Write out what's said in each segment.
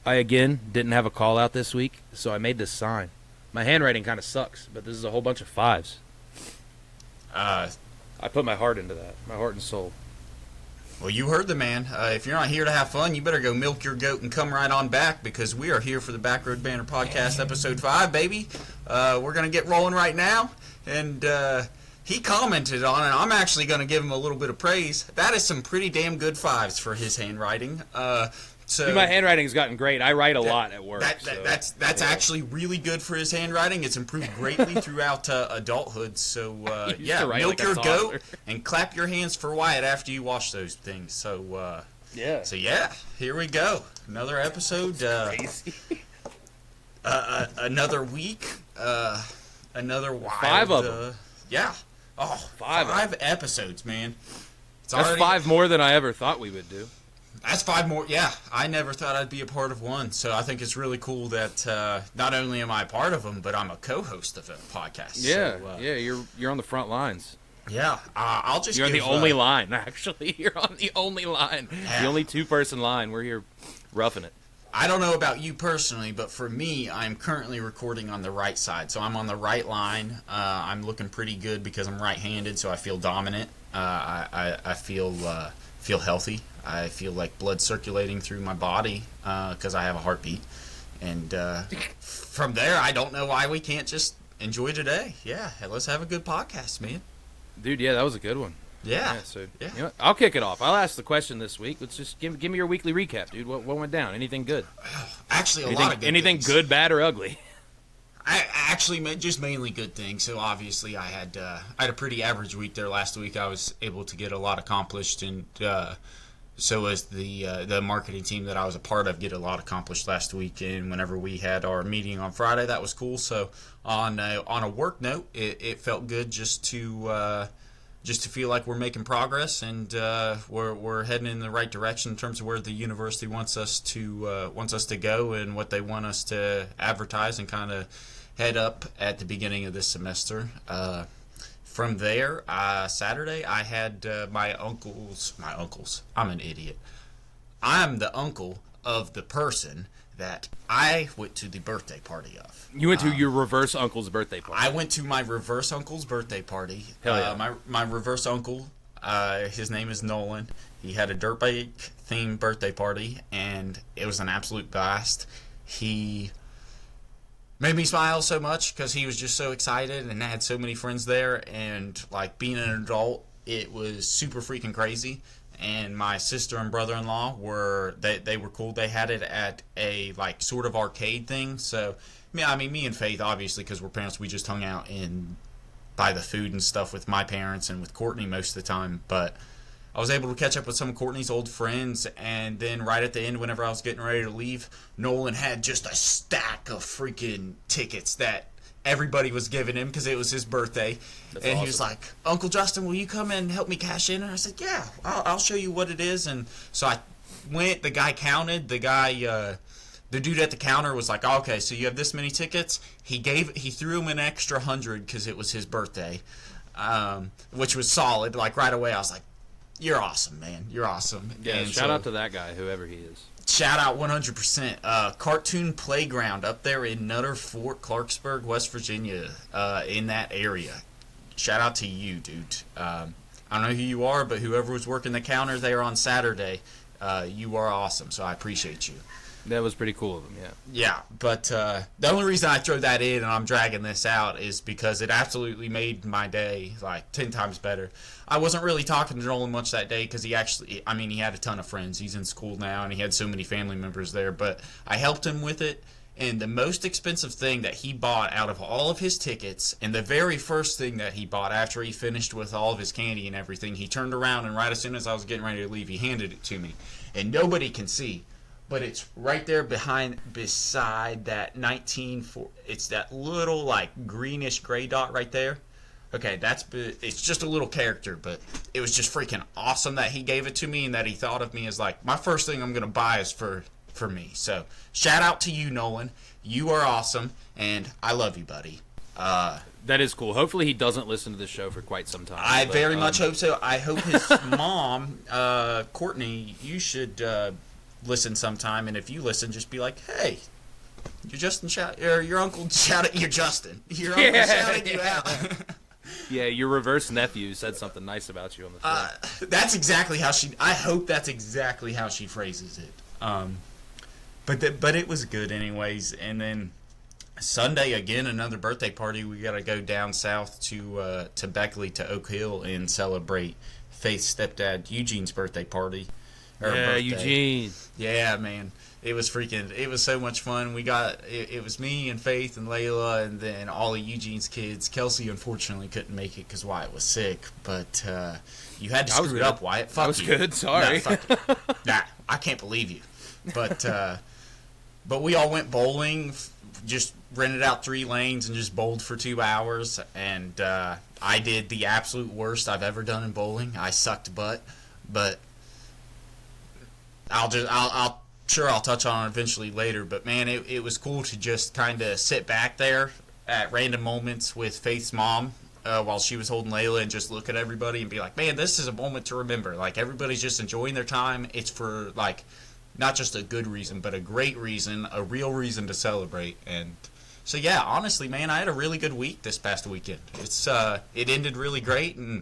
I again didn't have a call out this week, so I made this sign. My handwriting kind of sucks, but this is a whole bunch of 5s. I put my heart into that, my heart and soul. Well, you heard the man. If you're not here to have fun, you better go milk your goat and come right on back, because we are here for the Backroad Banter Podcast, Episode 5, baby. We're going to get rolling right now, and he commented on it. I'm actually going to give him a little bit of praise. That is some pretty damn good 5s for his handwriting. Dude, my handwriting's gotten great. I write a lot at work. That's actually really good for his handwriting. It's improved greatly throughout adulthood. So, milk your goat and clap your hands for Wyatt after you wash those things. So, here we go. Another episode. Crazy. Another week. Another wild. 5 of them. Yeah. Oh, 5 episodes, man. That's 5 more than I ever thought we would do. That's 5 more. Yeah, I never thought I'd be a part of one. So I think it's really cool that not only am I a part of them, but I'm a co-host of a podcast. Yeah, you're on the front lines. Yeah, I'll just. You're on the only line, actually. You're on the only line. Yeah. The only 2-person line. We're here roughing it. I don't know about you personally, but for me, I'm currently recording on the right side. So I'm on the right line. I'm looking pretty good because I'm right-handed, so I feel dominant. I feel healthy. I feel like blood circulating through my body because I have a heartbeat. And from there, I don't know why we can't just enjoy today. Yeah, let's have a good podcast, man. Dude, yeah, that was a good one. Yeah. You know what? I'll kick it off. I'll ask the question this week. Let's just give me your weekly recap, dude. What went down? Anything good? Actually, a lot of good anything things. Good, bad, or ugly? I actually just mainly good things. So obviously, I had a pretty average week there last week. I was able to get a lot accomplished, and so was the marketing team that I was a part of get a lot accomplished last week. And whenever we had our meeting on Friday, that was cool. So on a work note, it felt good just to feel like we're making progress, and we're heading in the right direction in terms of where the university wants us to go and what they want us to advertise and kind of head up at the beginning of this semester. From there, Saturday, I had my uncles. I'm an idiot. I'm the uncle of the person that I went to the birthday party of. You went to your reverse uncle's birthday party. I went to my reverse uncle's birthday party. Hell yeah. My reverse uncle, his name is Nolan. He had a dirt bike themed birthday party, and it was an absolute blast. He made me smile so much because he was just so excited and had so many friends there, and like being an adult, it was super freaking crazy. And my sister and brother-in-law were cool. They had it at a like sort of arcade thing. So me and Faith, obviously, because we're parents, we just hung out and buy the food and stuff with my parents and with Courtney most of the time. But I was able to catch up with some of Courtney's old friends, and then right at the end, whenever I was getting ready to leave, Nolan had just a stack of freaking tickets that everybody was giving him because it was his birthday. That's and awesome. He was like, Uncle Justin, will you come and help me cash in? And I said, yeah, I'll show you what it is. And so I went, the guy counted, the dude at the counter was like, oh, okay, so you have this many tickets. He threw him an extra 100 because it was his birthday, which was solid. Like right away, I was like, you're awesome, man. You're awesome. Yeah, and shout out to that guy, whoever he is. Shout out 100%. Cartoon Playground up there in Nutter Fort, Clarksburg, West Virginia, in that area. Shout out to you, dude. I don't know who you are, but whoever was working the counter there on Saturday, you are awesome, so I appreciate you. That was pretty cool of him, yeah. Yeah, but the only reason I throw that in and I'm dragging this out is because it absolutely made my day like 10 times better. I wasn't really talking to Nolan much that day because he had a ton of friends. He's in school now and he had so many family members there, but I helped him with it. And the most expensive thing that he bought out of all of his tickets, and the very first thing that he bought after he finished with all of his candy and everything, he turned around and right as soon as I was getting ready to leave, he handed it to me. And nobody can see, but it's right there beside that it's that little like greenish gray dot right there. Okay, it's just a little character, but it was just freaking awesome that he gave it to me and that he thought of me as like, my first thing I'm going to buy is for me. So shout out to you, Nolan. You are awesome, and I love you, buddy. That is cool. Hopefully he doesn't listen to this show for quite some time. I very much hope so. I hope his mom, Courtney, you should listen sometime, and if you listen, just be like, hey, your uncle shouted, you're Justin. Your uncle shouted you out. Yeah, your reverse nephew said something nice about you on the show. That's exactly how I hope that's exactly how she phrases it. But it was good anyways. And then Sunday, again, another birthday party. We got to go down south to Beckley, to Oak Hill, and celebrate Faith's stepdad Eugene's birthday party. Birthday. Eugene. Yeah, man. It was so much fun. It was me and Faith and Layla, and then all of Eugene's kids. Kelsey, unfortunately, couldn't make it because Wyatt was sick, but you had to screw it up, Wyatt. Fuck you. I was good, sorry. Nah, fuck you. Nah, I can't believe you. But we all went bowling, just rented out 3 lanes and just bowled for 2 hours, and I did the absolute worst I've ever done in bowling. I sucked butt, but I'll touch on it eventually later, but man, it was cool to just kind of sit back there at random moments with Faith's mom while she was holding Layla and just look at everybody and be like, man, this is a moment to remember. Like, everybody's just enjoying their time. It's for, like, not just a good reason, but a great reason, a real reason to celebrate. And so, yeah, honestly, man, I had a really good week this past weekend. It ended really great and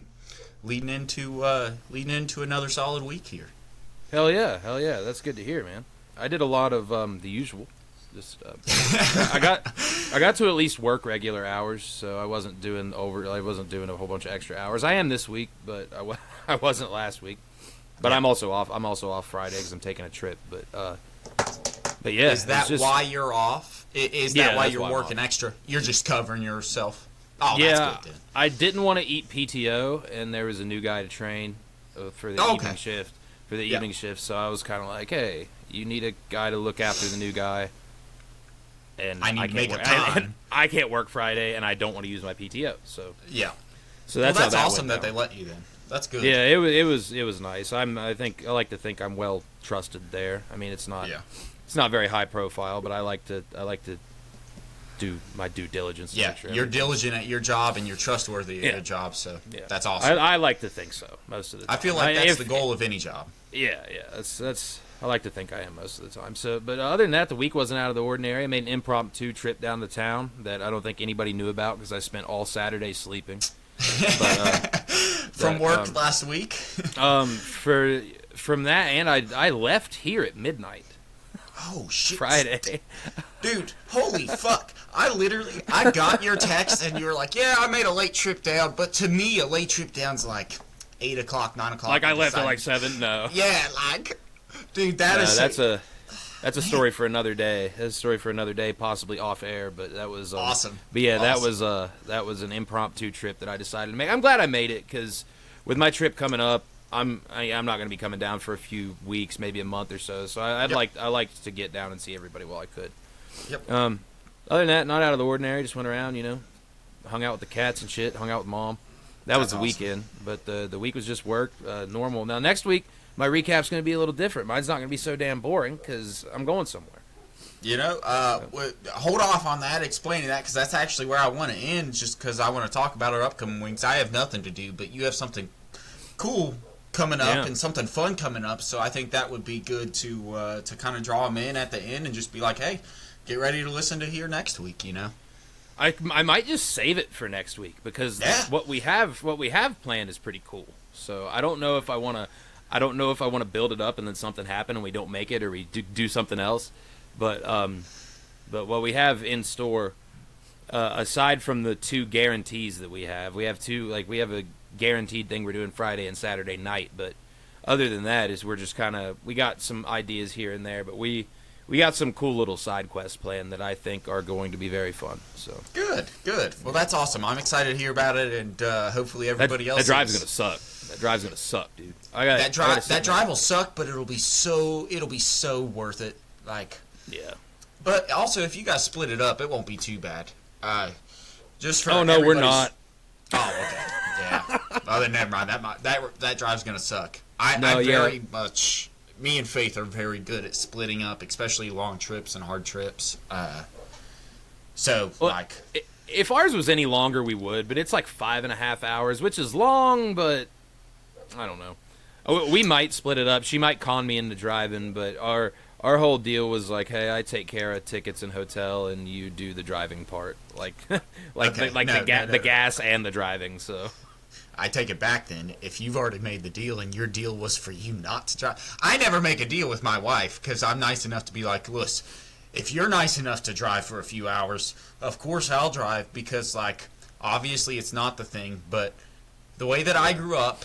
leading into another solid week here. Hell yeah. That's good to hear, man. I did a lot of the usual. Just I got to at least work regular hours, so I wasn't doing a whole bunch of extra hours. I am this week, but I wasn't last week. But I'm also off. I'm also off Friday because I'm taking a trip. But yeah, is that why you're off? Is that why you're working extra? You're just covering yourself. Oh, yeah, that's good then. I didn't want to eat PTO, and there was a new guy to train for the evening shift. Evening shift, so I was kind of like, hey, you need a guy to look after the new guy, and I need to make a time. I can't work Friday, and I don't want to use my PTO. So yeah, so that's awesome that they let you then. That's good. Yeah, it was nice. I like to think I'm well trusted there. I mean, it's not very high profile, but I like to do my due diligence. Yeah, sure you're diligent at your job and you're trustworthy at your job, so that's awesome. I like to think so most of the time. I feel like that's the goal of any job. Yeah, that's. I like to think I am most of the time. So, but other than that, the week wasn't out of the ordinary. I made an impromptu trip down to town that I don't think anybody knew about because I spent all Saturday sleeping. But, from work last week. From that, and I left here at midnight. Oh shit! Friday. Dude, holy fuck. I got your text and you were like, yeah, I made a late trip down, but to me, a late trip down's like 8 o'clock, 9 o'clock. Like I left at like 7? No. Yeah, like, dude, that's a story for another day. That's a story for another day, possibly off air, but that was awesome. But yeah, awesome. that was an impromptu trip that I decided to make. I'm glad I made it because with my trip coming up, I'm not going to be coming down for a few weeks, maybe a month or so. So I liked to get down and see everybody while I could. Yep. Other than that, not out of the ordinary. Just went around, hung out with the cats and shit. Hung out with Mom. That was the weekend, but the week was just work, normal. Now next week, my recap's going to be a little different. Mine's not going to be so damn boring because I'm going somewhere. Hold off on that, explaining that, because that's actually where I want to end, just because I want to talk about our upcoming weeks. I have nothing to do, but you have something cool coming up and something fun coming up, so I think that would be good to kind of draw them in at the end and just be like, hey, get ready to listen to here next week, I might just save it for next week because what we have planned is pretty cool. So I don't know if I want to build it up and then something happen and we don't make it or we do something else. But what we have in store, aside from the 2 guarantees that we have a guaranteed thing we're doing Friday and Saturday night. But other than that, is we're just we got some ideas here and there, but we got some cool little side quests planned that I think are going to be very fun. So good. Well, that's awesome. I'm excited to hear about it, and hopefully everybody else. That drive's gonna suck. That drive's gonna suck, dude. That drive will suck, but it'll be so worth it. Like, yeah. But also, if you guys split it up, it won't be too bad. Just for no, we're not. Oh, okay. Yeah. Oh, then never mind. That drive's gonna suck. Me and Faith are very good at splitting up, especially long trips and hard trips. If ours was any longer, we would, but it's like 5.5 hours, which is long, but I don't know. We might split it up. She might con me into driving, but our whole deal was like, hey, I take care of tickets and hotel, and you do the driving part, like the gas and the driving. So I take it back then. If you've already made the deal and your deal was for you not to drive, I never make a deal with my wife because I'm nice enough to be like, listen, if you're nice enough to drive for a few hours, of course I'll drive because, like, obviously it's not the thing, but the way that I grew up,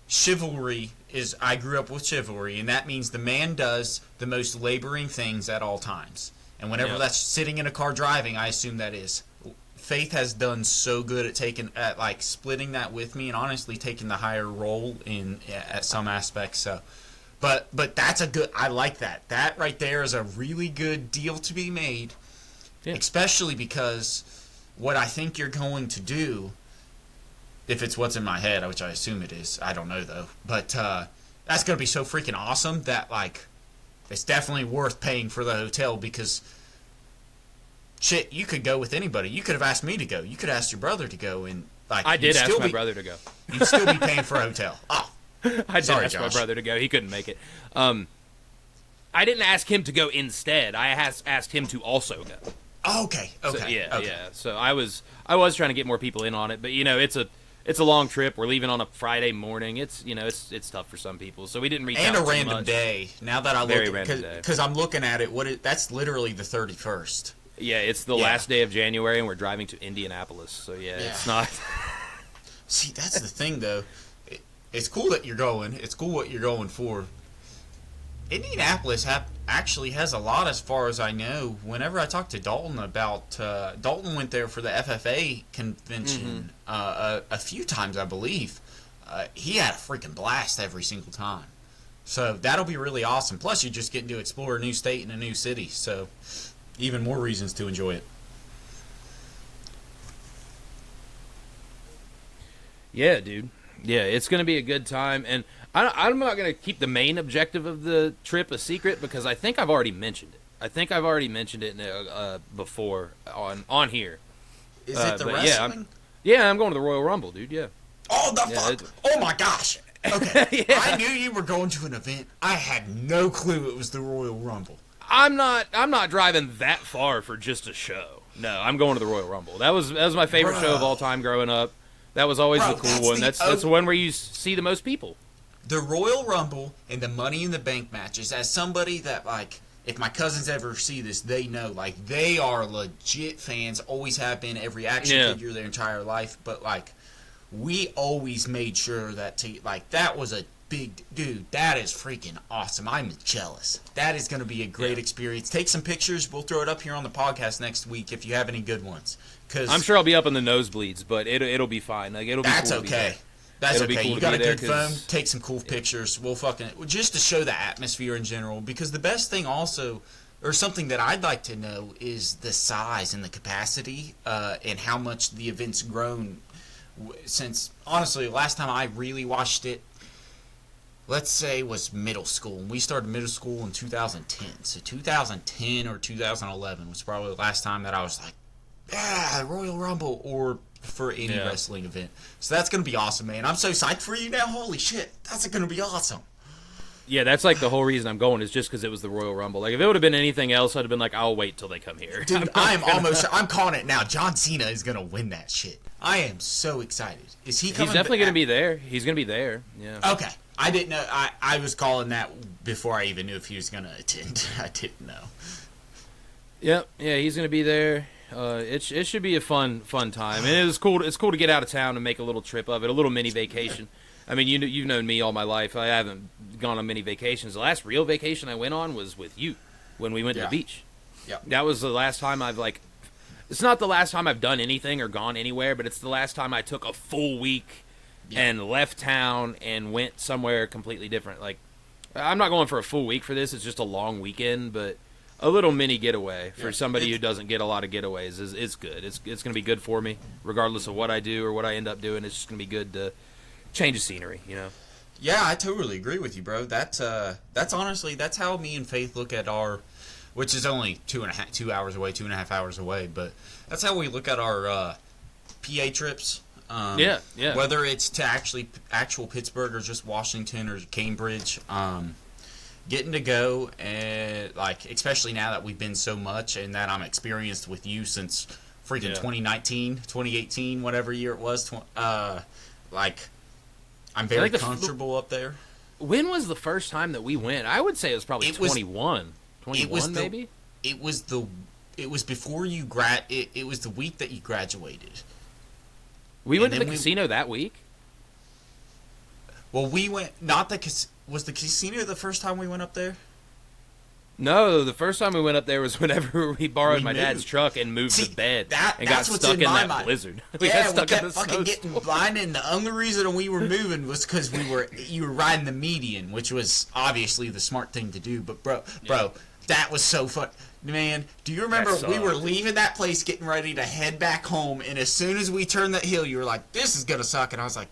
chivalry is, I grew up with chivalry, and that means the man does the most laboring things at all times. And whenever that's sitting in a car driving, I assume that is. Faith has done so good at splitting that with me, and honestly taking the higher role at some aspects. So, but that's a good. I like that. That right there is a really good deal to be made, especially because what I think you're going to do, if it's what's in my head, which I assume it is, I don't know though. But that's gonna be so freaking awesome that it's definitely worth paying for the hotel because. Shit, you could go with anybody. You could have asked me to go. You could have asked your brother to go, and I did ask my brother to go. You'd still be paying for a hotel. Oh, I did ask my brother to go. He couldn't make it. I didn't ask him to go instead. I asked him to also go. Oh, okay. So, yeah. So I was trying to get more people in on it, but it's a long trip. We're leaving on a Friday morning. It's tough for some people. So we didn't reach out and too a random much. day. Now that I look because I'm looking at it, that's literally the 31st. Yeah, it's the last day of January, and we're driving to Indianapolis. So, it's not... See, that's the thing, though. It's cool that you're going. It's cool what you're going for. Indianapolis actually has a lot, as far as I know. Whenever I talked to Dalton about... Dalton went there for the FFA convention a few times, I believe. He had a freaking blast every single time. So, that'll be really awesome. Plus, you're just getting to explore a new state and a new city, so... Even more reasons to enjoy it. Yeah, dude. Yeah, it's going to be a good time. And I'm not going to keep the main objective of the trip a secret because I think I've already mentioned it. I think I've already mentioned it before on here. Is it the wrestling? I'm going to the Royal Rumble, dude. Yeah. Oh, fuck. Oh, my gosh. Okay. I knew you were going to an event. I had no clue it was the Royal Rumble. I'm not driving that far for just a show. No, I'm going to the Royal Rumble. That was my favorite show of all time growing up. That was always the cool one. That's the one where you see the most people. The Royal Rumble and the Money in the Bank matches, as somebody that, if my cousins ever see this, they know, they are legit fans, always have been, every action figure their entire life, but, we always made sure that, that was a big dude, that is freaking awesome. I'm jealous. That is going to be a great experience. Take some pictures. We'll throw it up here on the podcast next week if you have any good ones. Cause I'm sure I'll be up in the nosebleeds, but it'll be fine. That's cool okay. That's okay. Cool, you got a good phone. Take some cool pictures. We'll just to show the atmosphere in general. Because the best thing also, or something that I'd like to know, is the size and the capacity, and how much the event's grown. Since honestly, last time I really watched it, let's say, was middle school. And we started middle school in 2010. So 2010 or 2011 was probably the last time that I was like, Royal Rumble, or for any wrestling event. So that's going to be awesome, man. I'm so psyched for you now. Holy shit. That's going to be awesome. Yeah, that's the whole reason I'm going is just because it was the Royal Rumble. If it would have been anything else, I'd have been like, I'll wait till they come here. Dude, I'm calling it now. John Cena is going to win that shit. I am so excited. Is he coming? He's definitely going to be there. He's going to be there. Yeah. Okay. I didn't know. I was calling that before I even knew if he was going to attend. I didn't know. Yep. Yeah, he's going to be there. It should be a fun time. And it's cool to get out of town and make a little trip of it, a little mini vacation. I mean, you've known me all my life. I haven't gone on many vacations. The last real vacation I went on was with you when we went to the beach. Yeah. That was the last time it's not the last time I've done anything or gone anywhere, but it's the last time I took a full week and left town and went somewhere completely different. I'm not going for a full week for this. It's just a long weekend, but a little mini getaway for somebody who doesn't get a lot of getaways is good. It's going to be good for me, regardless of what I do or what I end up doing. It's just going to be good to change of scenery, Yeah, I totally agree with you, bro. That's honestly, that's how me and Faith look at our, which is only 2.5 hours away, but that's how we look at our PA trips. Yeah. Whether it's to actual Pittsburgh or just Washington or Cambridge, getting to go and especially now that we've been so much and that I'm experienced with you since freaking 2019, 2018, whatever year it was. I'm very comfortable up there. When was the first time that we went? I would say it was probably 21. 21 maybe? It was before you it was the week that you graduated. We went to the casino that week? Well, we went was the casino the first time we went up there? No, the first time we went up there was whenever we borrowed my dad's truck and moved the bed and got stuck in that blizzard. We got stuck in the fucking getting blinded, and the only reason we were moving was because you were riding the median, which was obviously the smart thing to do. But bro, that was so fun. Man, do you remember we were leaving that place getting ready to head back home, and as soon as we turned that hill, you were like, this is going to suck. And I was like,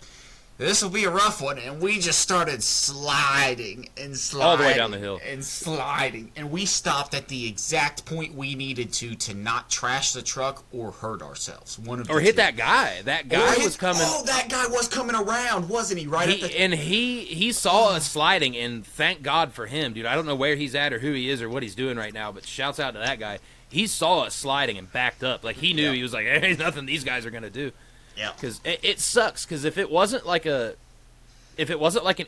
this will be a rough one. And we just started sliding and sliding. All the way down the hill. And sliding. And we stopped at the exact point we needed to not trash the truck or hurt ourselves. Or hit that guy. That guy was coming. Oh, that guy was coming around, wasn't he? He saw us sliding, and thank God for him, dude. I don't know where he's at or who he is or what he's doing right now, but shouts out to that guy. He saw us sliding and backed up. Like, he knew. He was like, hey, nothing these guys are going to do. Yeah, because it sucks. Because if it wasn't like an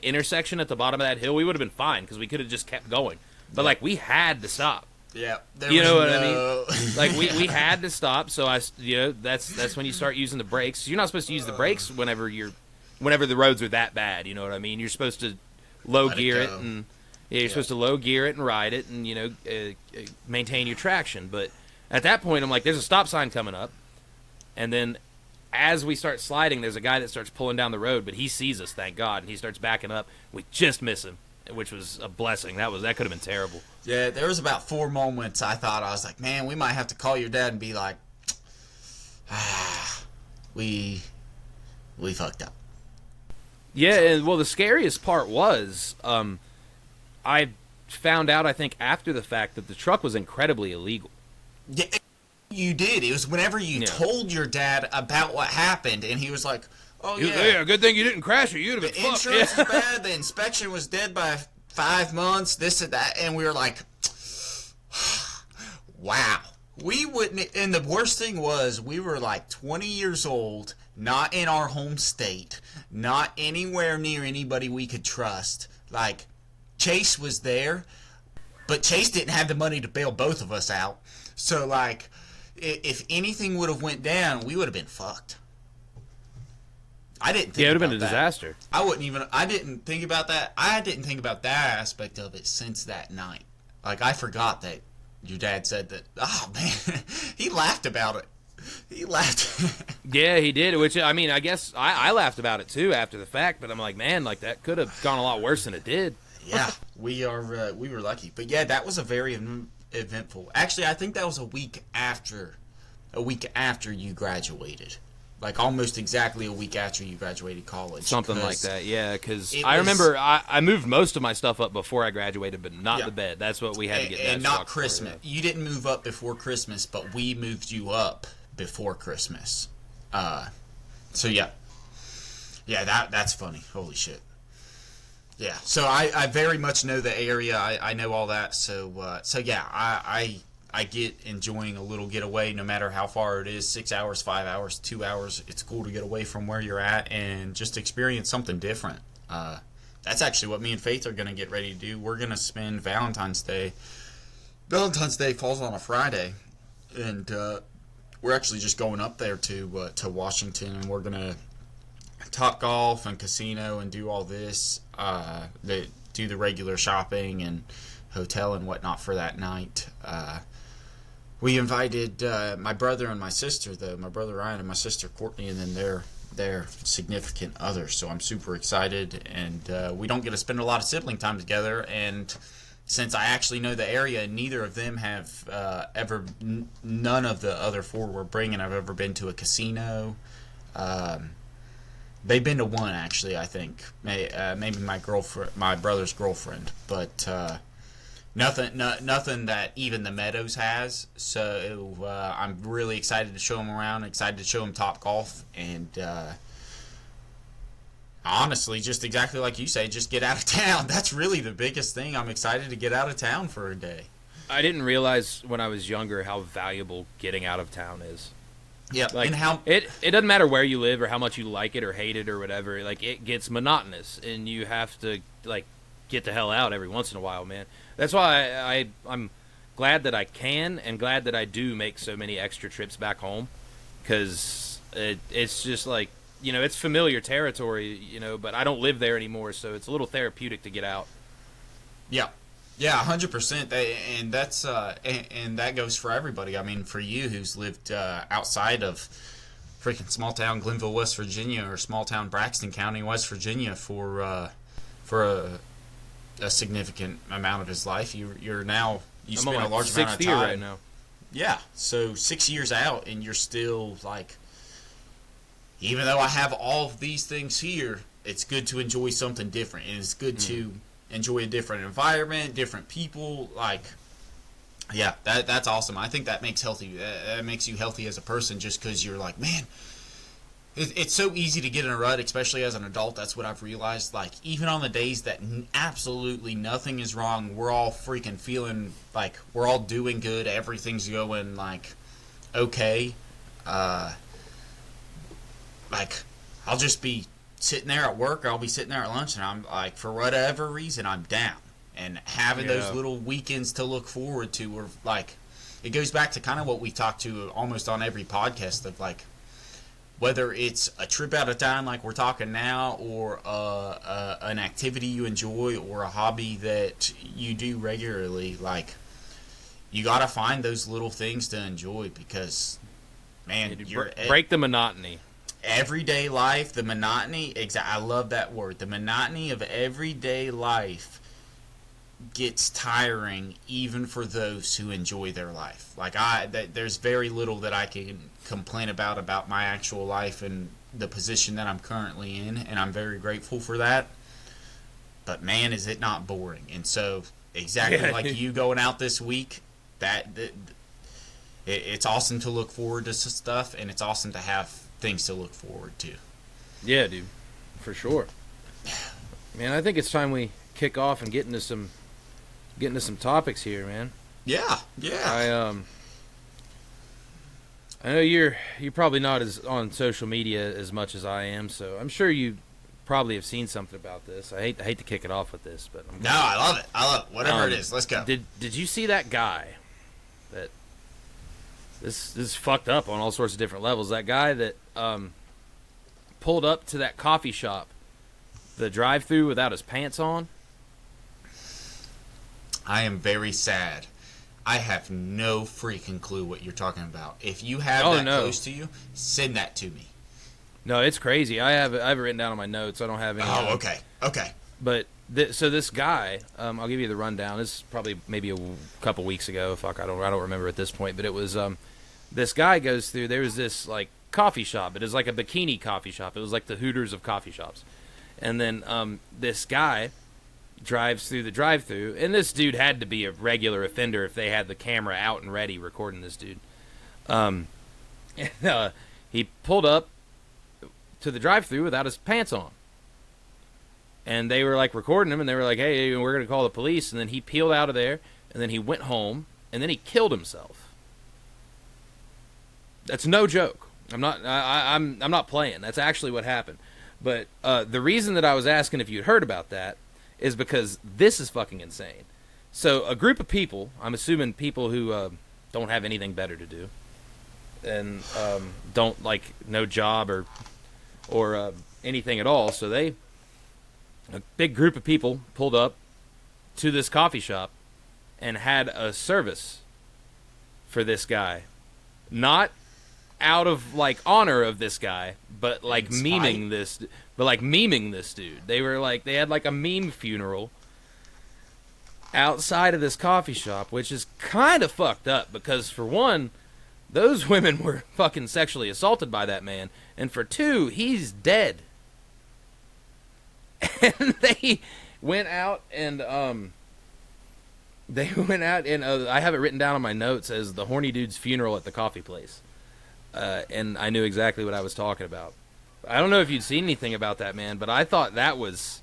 intersection at the bottom of that hill, we would have been fine because we could have just kept going. But we had to stop. Yeah, you know what I mean? Like we had to stop. So that's when you start using the brakes. You're not supposed to use the brakes whenever the roads are that bad. You know what I mean? You're supposed to low gear it and you're supposed to low gear it and ride it and maintain your traction. But at that point, I'm like, there's a stop sign coming up, and then as we start sliding, there's a guy that starts pulling down the road, but he sees us, thank God, and he starts backing up. We just miss him, which was a blessing. That could have been terrible. Yeah, there was about 4 moments I was like, man, we might have to call your dad and be like, we fucked up. Yeah, and the scariest part was I found out, I think, after the fact that the truck was incredibly illegal. Yeah. You did. It was whenever you told your dad about what happened, and he was like, "Oh yeah, good thing you didn't crash it. You'd have been fucked." The insurance was bad. The inspection was dead by 5 months. This and that, and we were like, "Wow." We wouldn't. And the worst thing was, we were like 20 years old, not in our home state, not anywhere near anybody we could trust. Like, Chase was there, but Chase didn't have the money to bail both of us out. So if anything would have went down, we would have been fucked. I didn't think it would have about been a that. disaster. I didn't think about that. I didn't think about that aspect of it since that night. I forgot that your dad said that. Oh, man. He laughed about it. He laughed. Yeah, he did, which, I mean, I guess I laughed about it, too, after the fact. But I'm like, man, that could have gone a lot worse than it did. Yeah, we were lucky. But, yeah, that was a very eventful. Actually, I think that was a week after you graduated, almost exactly a week after you graduated college, something like that. Yeah, because I remember I moved most of my stuff up before I graduated, but not the bed. That's what we had to get. And not Christmas. You didn't move up before Christmas, but we moved you up before Christmas. So that's funny. Holy shit. Yeah, so I very much know the area. I know all that. So yeah, I get enjoying a little getaway, no matter how far it is, 6 hours, 5 hours, 2 hours. It's cool to get away from where you're at and just experience something different. That's actually what me and Faith are going to get ready to do. We're going to spend Valentine's Day. Valentine's Day falls on a Friday, and we're actually just going up there to Washington, and we're going to Top Golf and casino and do all this. Do the regular shopping and hotel and whatnot for that night. We invited my brother and my sister, my brother Ryan and my sister Courtney, and then their significant others. So I'm super excited, and we don't get to spend a lot of sibling time together. And since I actually know the area, and neither of them have none of the other 4 we're bringing have ever been to a casino. They've been to one, actually, I think. Maybe my brother's girlfriend. But Nothing that even the Meadows has. So I'm really excited to show him around. Excited to show him Top Golf, and honestly, just exactly like you say, just get out of town. That's really the biggest thing. I'm excited to get out of town for a day. I didn't realize when I was younger how valuable getting out of town is. Yeah, like, and how it doesn't matter where you live or how much you like it or hate it or whatever. Like, it gets monotonous, and you have to like get the hell out every once in a while, man. That's why I'm glad that I can and glad that I do make so many extra trips back home, because it's just like, you know, it's familiar territory, you know, but I don't live there anymore, so it's a little therapeutic to get out. Yeah. Yeah, 100%. And that's and that goes for everybody. I mean, for you who's lived outside of freaking small town Glenville, West Virginia, or small town Braxton County, West Virginia, for a significant amount of his life, you're now you spend a large amount of time right now. Yeah, so 6 years out, and you're still like, even though I have all of these things here, it's good to enjoy something different, and it's good to enjoy a different environment, different people. Like, yeah, that's awesome. I think that makes you healthy as a person, just because you're like, man, it's so easy to get in a rut, especially as an adult. That's what I've realized. Like, even on the days that absolutely nothing is wrong, we're all freaking feeling like we're all doing good, everything's going like okay. Like, I'll just be sitting there at work, or I'll be sitting there at lunch, and I'm like, for whatever reason, I'm down. And having those little weekends to look forward to, or like, it goes back to kind of what we talk to almost on every podcast of like, whether it's a trip out of town like we're talking now, or an activity you enjoy, or a hobby that you do regularly, like, you got to find those little things to enjoy, because, man, break the monotony. Everyday life, the monotony, I love that word. The monotony of everyday life gets tiring, even for those who enjoy their life. Like, there's very little that I can complain about my actual life and the position that I'm currently in, and I'm very grateful for that. But man, is it not boring. And so, exactly like you going out this week, it's awesome to look forward to stuff, and it's awesome to have things to look forward to. Yeah, dude, for sure. Man, I think it's time we kick off and get into some topics here, man. Yeah. I know you're probably not as on social media as much as I am, so I'm sure you probably have seen something about this. I hate to kick it off with this, but I love it. Whatever it is, let's go. Did you see that guy? That this is fucked up on all sorts of different levels. That guy that pulled up to that coffee shop, the drive-through, without his pants on. I am very sad. I have no freaking clue what you're talking about. If you have close to you, send that to me. No, it's crazy. I have it written down on my notes. I don't have any. Oh, okay. But so this guy, I'll give you the rundown. This is probably maybe a couple weeks ago. Fuck, I don't remember at this point. But it was this guy goes through. There was this like coffee shop. It is like a bikini coffee shop. It was like the Hooters of coffee shops. And then this guy drives through the drive-through, and this dude had to be a regular offender if they had the camera out and ready recording this dude. He pulled up to the drive-through without his pants on, and they were like recording him, and they were like, "Hey, we're gonna call the police." And then he peeled out of there, and then he went home, and then he killed himself. That's no joke. I'm not playing. That's actually what happened. But the reason that I was asking if you'd heard about that is because this is fucking insane. So a group of people, I'm assuming people who don't have anything better to do, and don't like no job or anything at all. So a big group of people pulled up to this coffee shop and had a service for this guy, not out of like honor of this guy, but like memeing this dude. They were like, they had like a meme funeral outside of this coffee shop, which is kind of fucked up because for one, those women were fucking sexually assaulted by that man, and for two, he's dead. And they went out and They went out and I have it written down on my notes as the horny dude's funeral at the coffee place. And I knew exactly what I was talking about. I don't know if you'd seen anything about that, man, but I thought that was...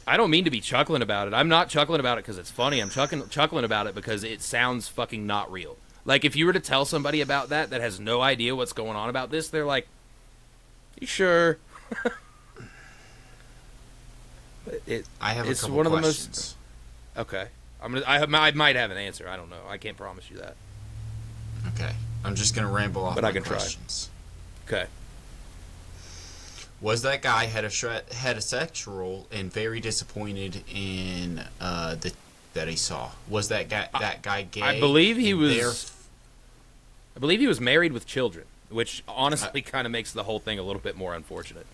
I don't mean to be chuckling about it. I'm not chuckling about it because it's funny. I'm chuckling about it because it sounds fucking not real. Like, if you were to tell somebody about that has no idea what's going on about this, they're like, you sure? I have a couple one questions. Of the most... Okay. I might have an answer. I don't know. I can't promise you that. Okay. I'm just going to ramble off but my I can questions. Try. Okay. Was that guy heterosexual and very disappointed in that he saw? Was that guy gay? I believe he was... I believe he was married with children, which honestly kind of makes the whole thing a little bit more unfortunate.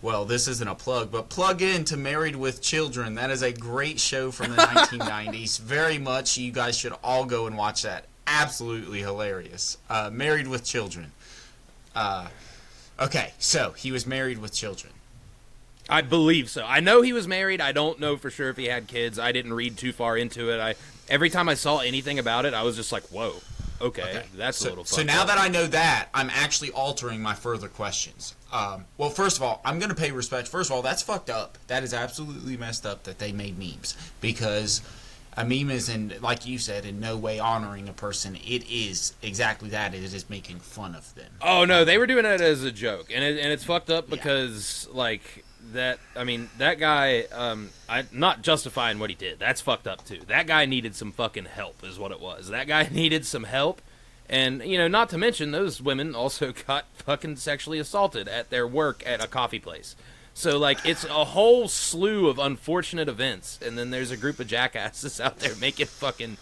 Well, this isn't a plug, but plug in to Married with Children. That is a great show from the 1990s. Very much. You guys should all go and watch that. Absolutely hilarious. Married with Children. Okay, so he was married with children. I believe so. I know he was married. I don't know for sure if he had kids. I didn't read too far into it. Every time I saw anything about it, I was just like, whoa. Okay, that's a little fun. So now that I know that, I'm actually altering my further questions. Well, first of all, I'm going to pay respect. First of all, that's fucked up. That is absolutely messed up that they made memes. Because a meme is, like you said, in no way honoring a person. It is exactly that. It is making fun of them. Oh, no, they were doing it as a joke. And it's fucked up because, like... that guy, I'm not justifying what he did. That's fucked up too. That guy needed some fucking help is what it was. That guy needed some help. And, not to mention those women also got fucking sexually assaulted at their work at a coffee place. So, like, it's a whole slew of unfortunate events. And then there's a group of jackasses out there making fucking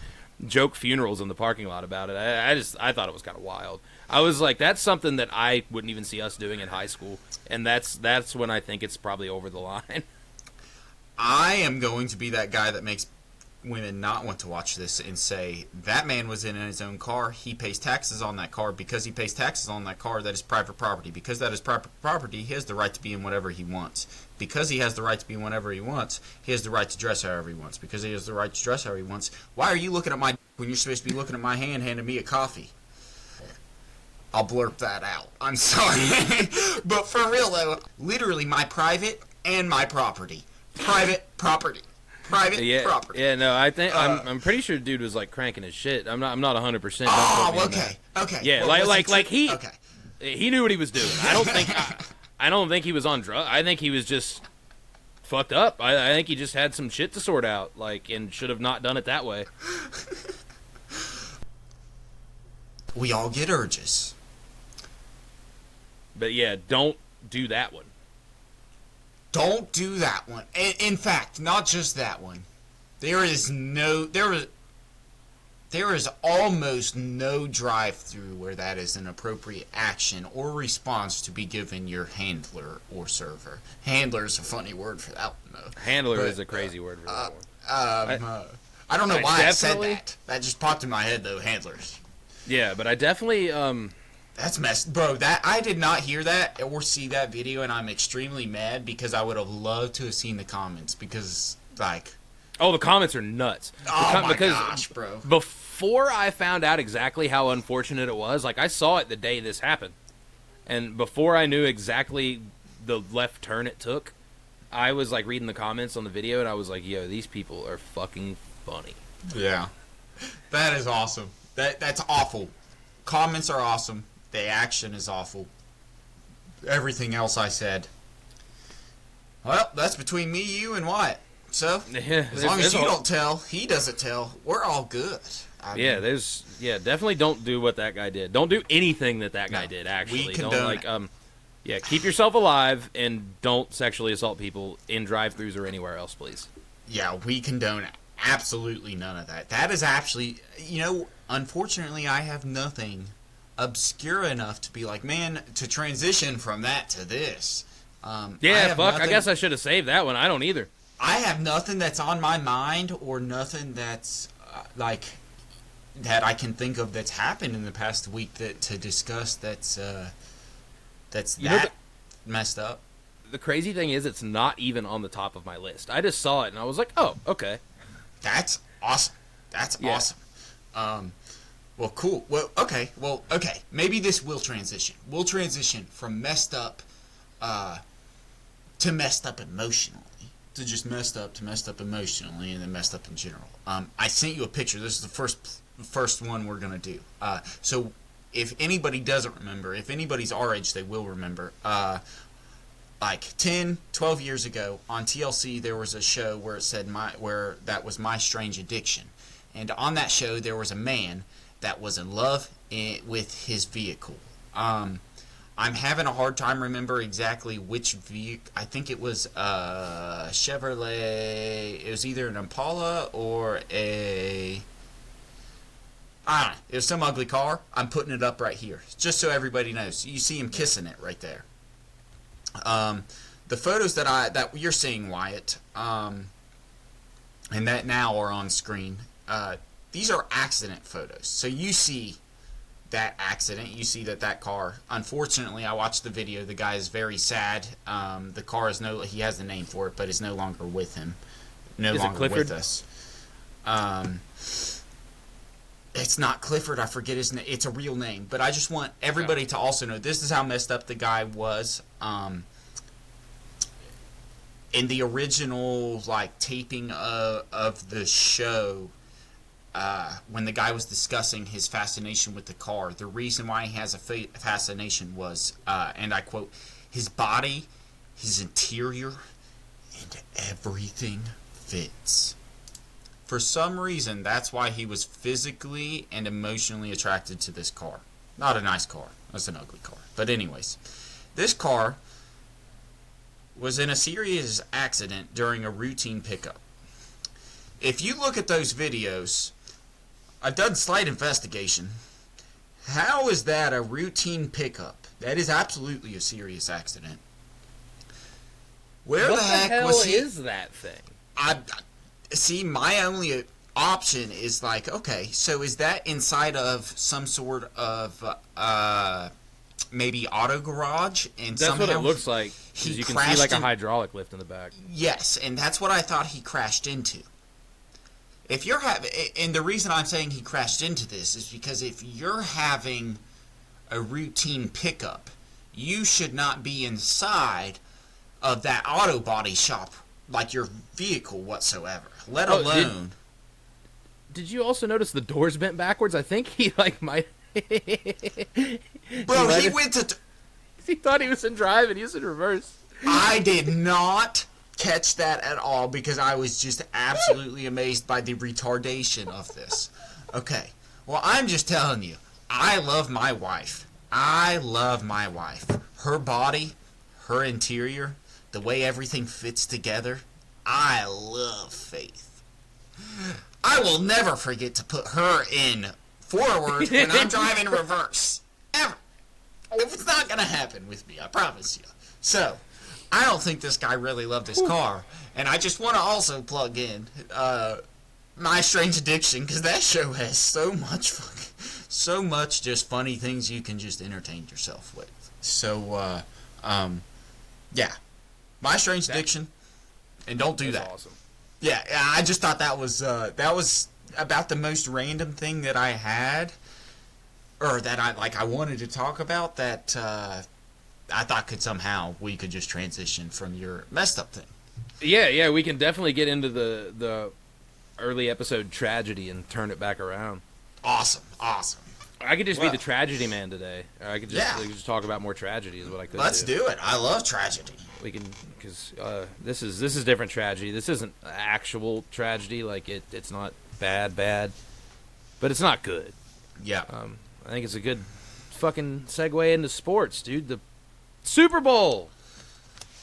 joke funerals in the parking lot about it. I thought it was kind of wild. I was like, that's something that I wouldn't even see us doing in high school, and that's when I think it's probably over the line. I am going to be that guy that makes women not want to watch this and say, that man was in his own car, he pays taxes on that car. Because he pays taxes on that car, that is private property. Because that is private property, he has the right to be in whatever he wants. Because he has the right to be in whatever he wants, he has the right to dress however he wants. Because he has the right to dress however he wants, why are you looking at my d- when you're supposed to be looking at my hand handing me a coffee? I'll blurp that out. I'm sorry. But for real, though, literally my private and my property. Private property. Private property. Yeah, no, I think I'm pretty sure dude was like cranking his shit. I'm not 100%. Oh, okay. Yeah, well, like he okay. He knew what he was doing. I don't think he was on drugs. I think he was just fucked up. I think he just had some shit to sort out, and should have not done it that way. We all get urges. But yeah, don't do that one. Don't do that one. In fact, not just that one. There is almost no drive-through where that is an appropriate action or response to be given your handler or server. Handler is a funny word for that one, though. Handler is a crazy word for that one. I don't know why I said that. That just popped in my head, though, handlers. Yeah, but I definitely... That's messed... Bro, that I did not hear that or see that video, and I'm extremely mad because I would have loved to have seen the comments because, like... Oh, the comments are nuts. Gosh, bro. Before I found out exactly how unfortunate it was, I saw it the day this happened. And before I knew exactly the left turn it took, I was, reading the comments on the video, and I was like, yo, these people are fucking funny. Yeah. That is awesome. That's awful. Comments are awesome. The action is awful. Everything else I said. Well, that's between me, you, and Wyatt. So, as long as you don't tell, he doesn't tell, we're all good. Definitely don't do what that guy did. Don't do anything that guy did, actually. We condone keep yourself alive and don't sexually assault people in drive-thrus or anywhere else, please. Yeah, we condone absolutely none of that. That is actually, unfortunately, I have nothing obscure enough to be like, man, to transition from that to this. I guess I should have saved that one. I don't either. I have nothing that's on my mind or nothing that's that I can think of that's happened in the past week to discuss that's messed up. The crazy thing is it's not even on the top of my list. I just saw it and I was like, oh, okay. That's awesome. That's awesome. Well, cool. Well, okay. Maybe this will transition. We'll transition from messed up to messed up emotionally. To just messed up to messed up emotionally, and then messed up in general. I sent you a picture. This is the first one we're going to do. So if anybody doesn't remember, if anybody's our age, they will remember. Like 10, 12 years ago on TLC, there was a show where it said where that was My Strange Addiction. And on that show, there was a man that was in love with his vehicle. I'm having a hard time remember exactly which vehicle. I think it was a Chevrolet. It was either an Impala or I don't know. It was some ugly car. I'm putting it up right here, just so everybody knows. You see him kissing it right there. The photos that you're seeing, Wyatt, and that now are on screen. These are accident photos. So you see that accident. You see that car. Unfortunately, I watched the video. The guy is very sad. The car is he has the name for it, but is no longer with him. No longer with us. It's not Clifford. I forget his name. It's a real name. But I just want everybody to also know this is how messed up the guy was. In the original taping of the show, when the guy was discussing his fascination with the car, the reason why he has a fascination was, and I quote, his body, his interior, and everything fits. For some reason, that's why he was physically and emotionally attracted to this car. Not a nice car. That's an ugly car. But anyways, this car was in a serious accident during a routine pickup. If you look at those videos, I've done slight investigation. How is that a routine pickup? That is absolutely a serious accident. Where what the heck hell was he? Is that thing? See, my only option is okay, so is that inside of some sort of maybe auto garage? And that's what it looks like. Because you can see a hydraulic lift in the back. Yes, and that's what I thought he crashed into. If you're and the reason I'm saying he crashed into this is because if you're having a routine pickup, you should not be inside of that auto body shop like your vehicle whatsoever, let alone. Did you also notice the doors bent backwards? I think he might. Bro, he went to. He thought he was in drive and he was in reverse. I did not catch that at all because I was just absolutely amazed by the retardation of this. Okay, well, I'm just telling you, I love my wife. Her body, her interior, the way everything fits together. I love Faith. I will never forget to put her in forward when I'm driving reverse. Ever. It's not going to happen with me, I promise you. So, I don't think this guy really loved his car. And I just want to also plug in My Strange Addiction, because that show has so much just funny things you can just entertain yourself with. So, yeah. My Strange Addiction, and don't do that. Awesome. Yeah, I just thought that was about the most random thing that I had, or that I wanted to talk about that I thought we could just transition from your messed up thing. Yeah, we can definitely get into the early episode tragedy and turn it back around. Awesome. I could just be the tragedy man today. I could just talk about more tragedy is what I could. Let's do it. I love tragedy. We can, because this is different tragedy. This isn't actual tragedy. It's not bad, but it's not good. Yeah. I think it's a good fucking segue into sports, dude. The Super Bowl.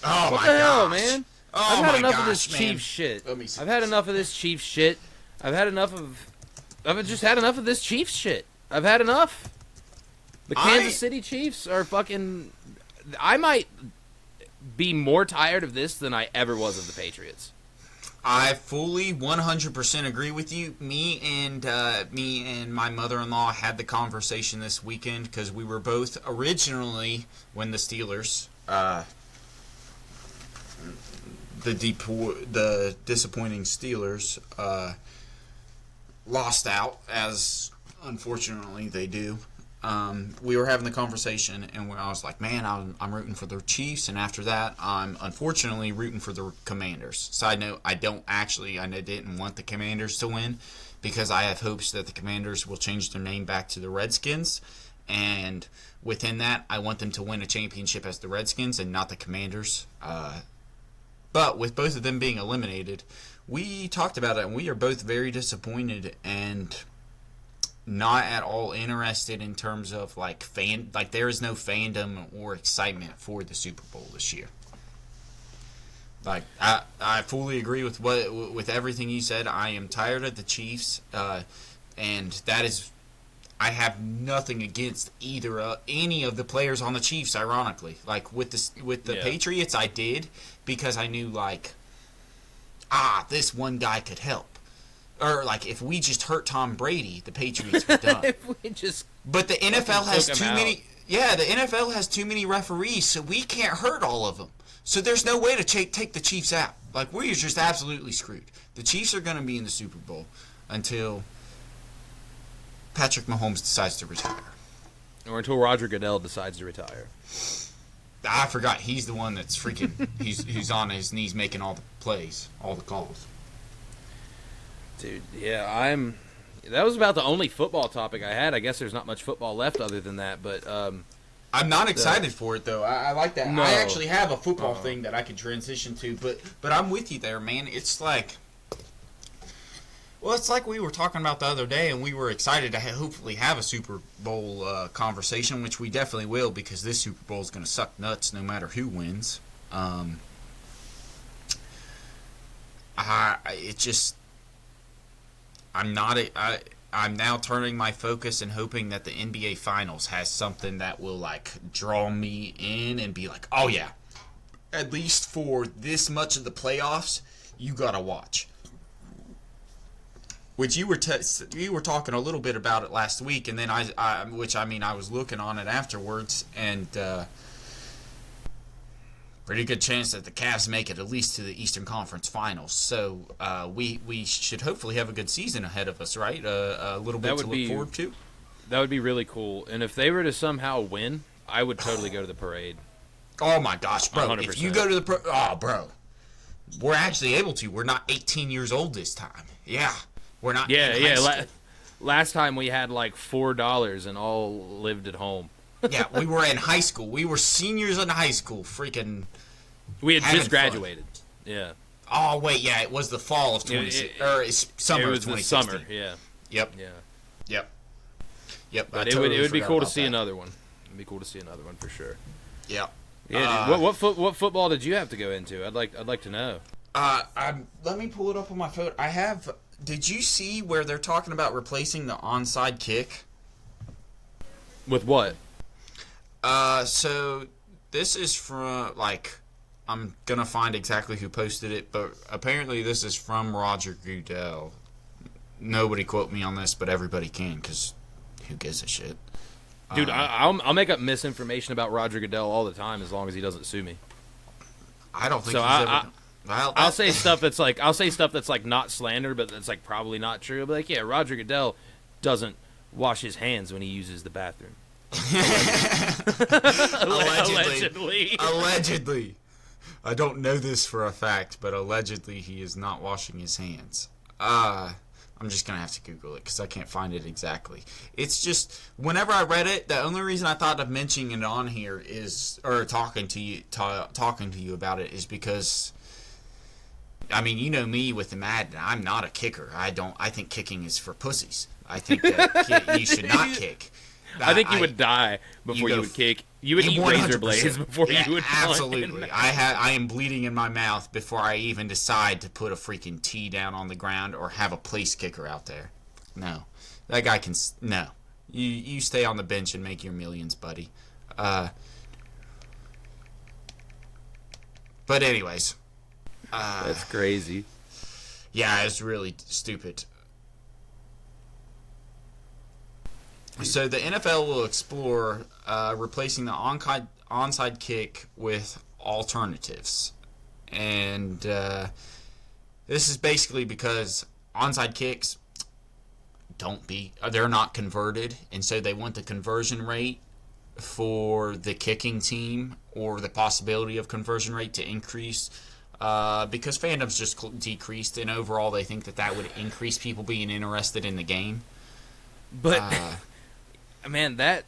Oh what my the hell, gosh. man? Oh I've had my enough gosh, of this man. Chiefs shit. Let me see. I've had enough of this Chiefs shit. I've just had enough of this Chiefs shit. I've had enough. The Kansas City Chiefs are fucking. I might be more tired of this than I ever was of the Patriots. I fully 100% agree with you. Me and my mother-in-law had the conversation this weekend because we were both originally, when the Steelers the disappointing Steelers lost out, as unfortunately they do. We were having the conversation, and I was like, man, I'm rooting for the Chiefs, and after that, I'm unfortunately rooting for the Commanders. Side note, I didn't want the Commanders to win, because I have hopes that the Commanders will change their name back to the Redskins, and within that, I want them to win a championship as the Redskins and not the Commanders. But with both of them being eliminated, we talked about it, and we are both very disappointed and not at all interested in terms of there is no fandom or excitement for the Super Bowl this year. Like I fully agree with everything you said. I am tired of the Chiefs, and that is, I have nothing against any of the players on the Chiefs. Ironically, like with the Patriots, I did, because I knew this one guy could help. Or, if we just hurt Tom Brady, the Patriots were done. But the NFL has too many. Yeah, the NFL has too many referees, so we can't hurt all of them. So there's no way to take the Chiefs out. We're just absolutely screwed. The Chiefs are going to be in the Super Bowl until Patrick Mahomes decides to retire. Or until Roger Goodell decides to retire. I forgot. He's the one that's freaking. he's on his knees making all the plays, all the calls. Dude, yeah, that was about the only football topic I had. I guess there's not much football left other than that, but I'm not excited for it though. I like that. No. I actually have a football thing that I can transition to, but I'm with you there, man. It's like we were talking about the other day, and we were excited to hopefully have a Super Bowl conversation, which we definitely will, because this Super Bowl is going to suck nuts no matter who wins. I'm now turning my focus and hoping that the NBA Finals has something that will draw me in and be like, oh yeah, at least for this much of the playoffs, you gotta watch. Which you were talking a little bit about it last week, and then I was looking on it afterwards, and pretty good chance that the Cavs make it at least to the Eastern Conference Finals. So we should hopefully have a good season ahead of us, right? A little bit to look forward to. That would be really cool. And if they were to somehow win, I would totally go to the parade. Oh my gosh, bro! 100%. If you go to the bro, we're actually able to. We're not 18 years old this time. Yeah, we're not. Yeah. Last time we had $4 and all lived at home. Yeah, we were in high school. We were seniors in high school. Freaking. We had just graduated. Fun. Yeah. Oh wait, yeah, it was the fall of 2016, or summer of 2016. It was the summer. Yeah. Yep. Yeah. Yep. But it would be cool to see another one. It'd be cool to see another one for sure. Yep. Yeah. Dude, what football did you have to go into? I'd like to know. Let me pull it up on my phone. I have. Did you see where they're talking about replacing the onside kick? With what? So this is from I'm gonna find exactly who posted it, but apparently this is from Roger Goodell. Nobody quote me on this, but everybody can, because who gives a shit? Dude, I'll make up misinformation about Roger Goodell all the time as long as he doesn't sue me. I don't think so. I'll say stuff that's not slander, but that's probably not true. I'll be like, yeah, Roger Goodell doesn't wash his hands when he uses the bathroom. Allegedly. I don't know this for a fact, but allegedly he is not washing his hands. I'm just going to have to Google it because I can't find it exactly. It's just, whenever I read it, the only reason I thought of mentioning it on here or talking to you about it is because, I mean, you know me with the Madden. I'm not a kicker. I think kicking is for pussies. I think that you should not kick. I think you would die before you would kick. You would eat 100%. Razor blades before you would absolutely. I am bleeding in my mouth before I even decide to put a freaking tee down on the ground or have a place kicker out there. No. That guy can... No. You stay on the bench and make your millions, buddy. But anyways. That's crazy. Yeah, it's really stupid. So the NFL will explore replacing the onside kick with alternatives. and this is basically because onside kicks they're not converted, and so they want the conversion rate for the kicking team, or the possibility of conversion rate, to increase, because fandom's just decreased, and overall they think that would increase people being interested in the game. But man, that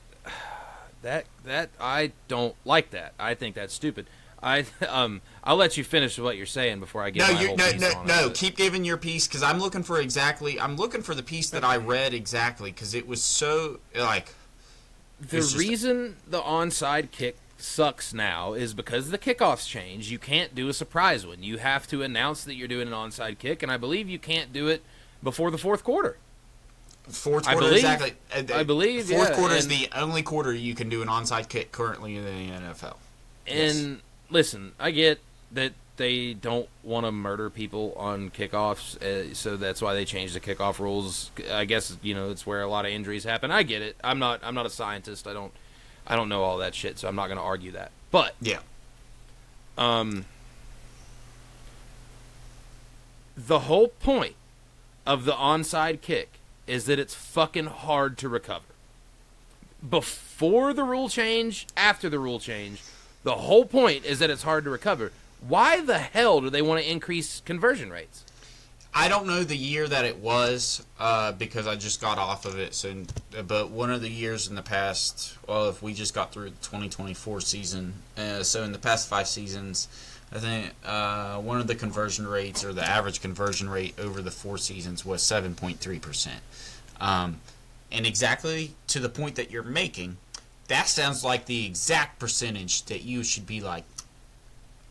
I don't like that. I think that's stupid. I'll let you finish what you're saying before I get my whole piece on it. No, keep giving your piece, because I'm looking for the piece that I read exactly, because it was so, like... The reason the onside kick sucks now is because the kickoffs change. You can't do a surprise one. You have to announce that you're doing an onside kick, and I believe you can't do it before the fourth quarter. Fourth quarter, exactly. I believe, Fourth quarter is the only quarter you can do an onside kick currently in the NFL. And listen, I get that they don't want to murder people on kickoffs, so that's why they changed the kickoff rules. I guess it's where a lot of injuries happen. I get it. I'm not a scientist. I don't know all that shit, so I'm not going to argue that. But yeah, the whole point of the onside kick is that it's fucking hard to recover. Before the rule change, after the rule change, the whole point is that it's hard to recover. Why the hell do they want to increase conversion rates? I don't know the year that it was, because I just got off of it. But one of the years in the past, well, if we just got through the 2024 season, so in the past 5 seasons, I think one of the conversion rates, or the average conversion rate over the 4 seasons, was 7.3%. And exactly to the point that you're making, that sounds like the exact percentage that you should be like,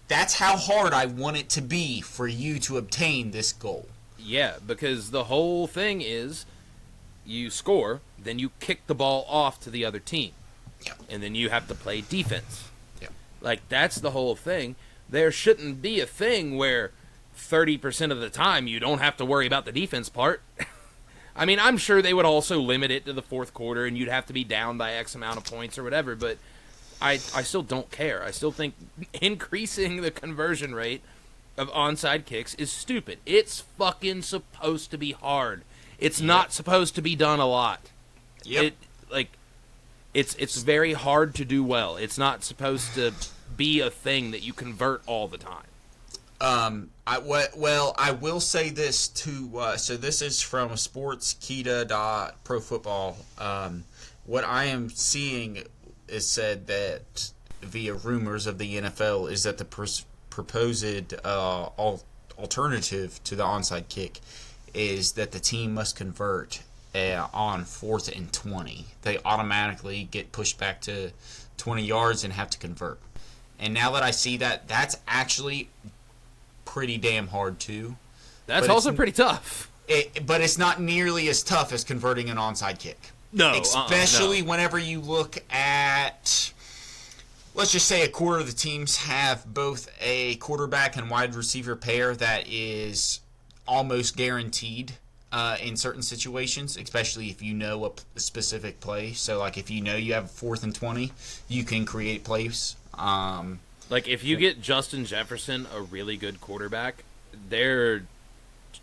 that's how hard I want it to be for you to obtain this goal. Yeah, because the whole thing is you score, then you kick the ball off to the other team. Yeah. And then you have to play defense. Yeah. Like, that's the whole thing. There shouldn't be a thing where 30% of the time you don't have to worry about the defense part. I mean, I'm sure they would also limit it to the fourth quarter, and you'd have to be down by X amount of points or whatever, but I still don't care. I still think increasing the conversion rate of onside kicks is stupid. It's fucking supposed to be hard. It's not supposed to be done a lot. Yep. It's very hard to do well. It's not supposed to be a thing that you convert all the time. I will say this too. So this is from Sportskita.pro football. What I am seeing is said that via rumors of the NFL is that the proposed alternative to the onside kick is that the team must convert on 4th and 20. They automatically get pushed back to 20 yards and have to convert. And now that I see that, that's actually pretty damn hard too. That's also pretty tough. But it's not nearly as tough as converting an onside kick. No, especially whenever you look at, let's just say a quarter of the teams have both a quarterback and wide receiver pair that is almost guaranteed in certain situations, especially if you know a specific play. So, like, if you know you have 4th and 20, you can create plays. Like, if you get Justin Jefferson, a really good quarterback, they're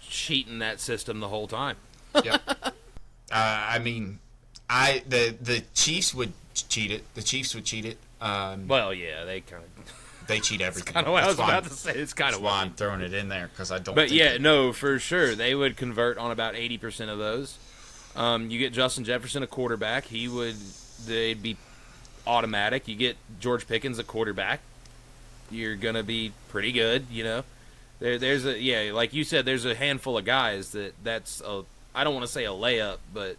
cheating that system the whole time. Yep. I mean, the Chiefs would cheat it. The Chiefs would cheat it. Well, yeah, they cheat everything. Kind of what I was about to say. It's kind of why I'm throwing it in there, because I don't. But yeah, no, for sure, they would convert on about 80% of those. You get Justin Jefferson, a quarterback, they'd be automatic. You get George Pickens, a quarterback, you're gonna be pretty good. There's like you said, there's a handful of guys that's I don't want to say a layup, but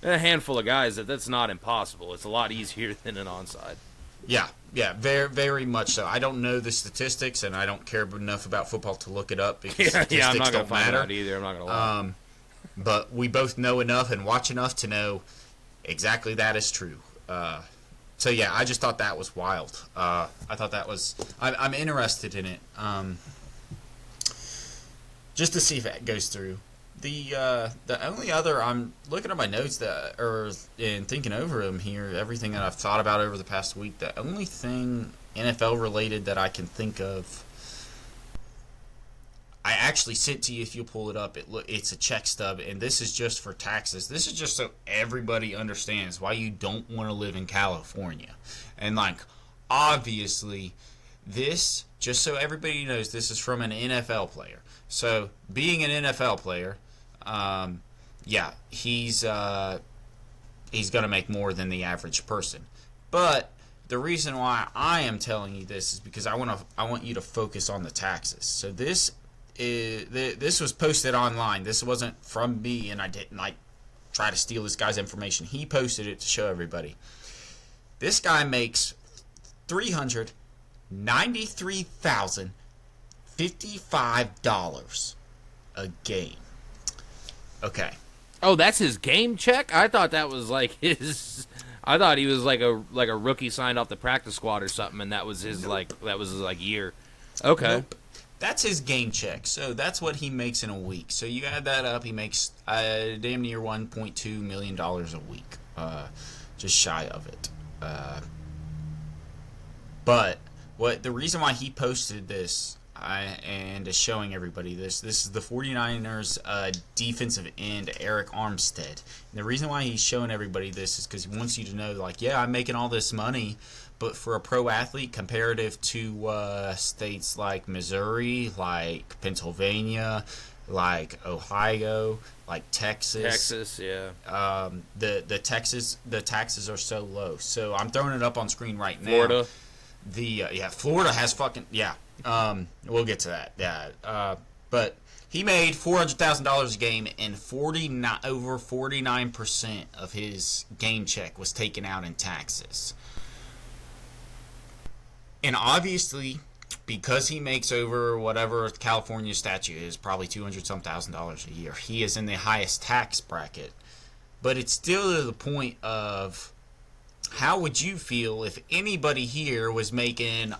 a handful of guys that's not impossible. It's a lot easier than an onside. Yeah, very, very much so. I don't know the statistics, and I don't care enough about football to look it up, because statistics I'm not gonna don't find matter. it out either. I'm not gonna lie. But we both know enough and watch enough to know exactly that is true. So yeah, I just thought that was wild. I thought that was. I'm interested in it, just to see if it goes through. The only other, I'm looking at my notes and thinking over them here, everything that I've thought about over the past week. The only thing NFL related that I can think of I actually sent to you, if you'll pull it up. It's a check stub, and this is just for taxes. This is just so everybody understands why you don't want to live in California. And like, obviously, this, just so everybody knows, this is from an NFL player. So being an NFL player, yeah, he's going to make more than the average person. But the reason why I am telling you this is because I want you to focus on the taxes. So this was posted online. This wasn't from me, and I didn't like try to steal this guy's information. He posted it to show everybody. This guy makes $393,055 a game. Okay. Oh, that's his game check? I thought that was like his. I thought he was like a rookie signed off the practice squad or something, and that was his year. Okay. Nope. That's his game check. So that's what he makes in a week. So you add that up, he makes damn near $1.2 million a week. Just shy of it. But the reason why he posted this and is showing everybody this is the 49ers defensive end Eric Armstead. And the reason why he's showing everybody this is because he wants you to know, like, yeah, I'm making all this money, but for a pro athlete, comparative to states like Missouri, like Pennsylvania, like Ohio, like Texas, yeah. The taxes are so low. So I'm throwing it up on screen right now. Florida. Florida has fucking we'll get to that. But he made $400,000 a game, and over 49% of his game check was taken out in taxes. And obviously, because he makes over whatever California statute is, probably $200,000 a year, he is in the highest tax bracket. But it's still to the point of, how would you feel if anybody here was making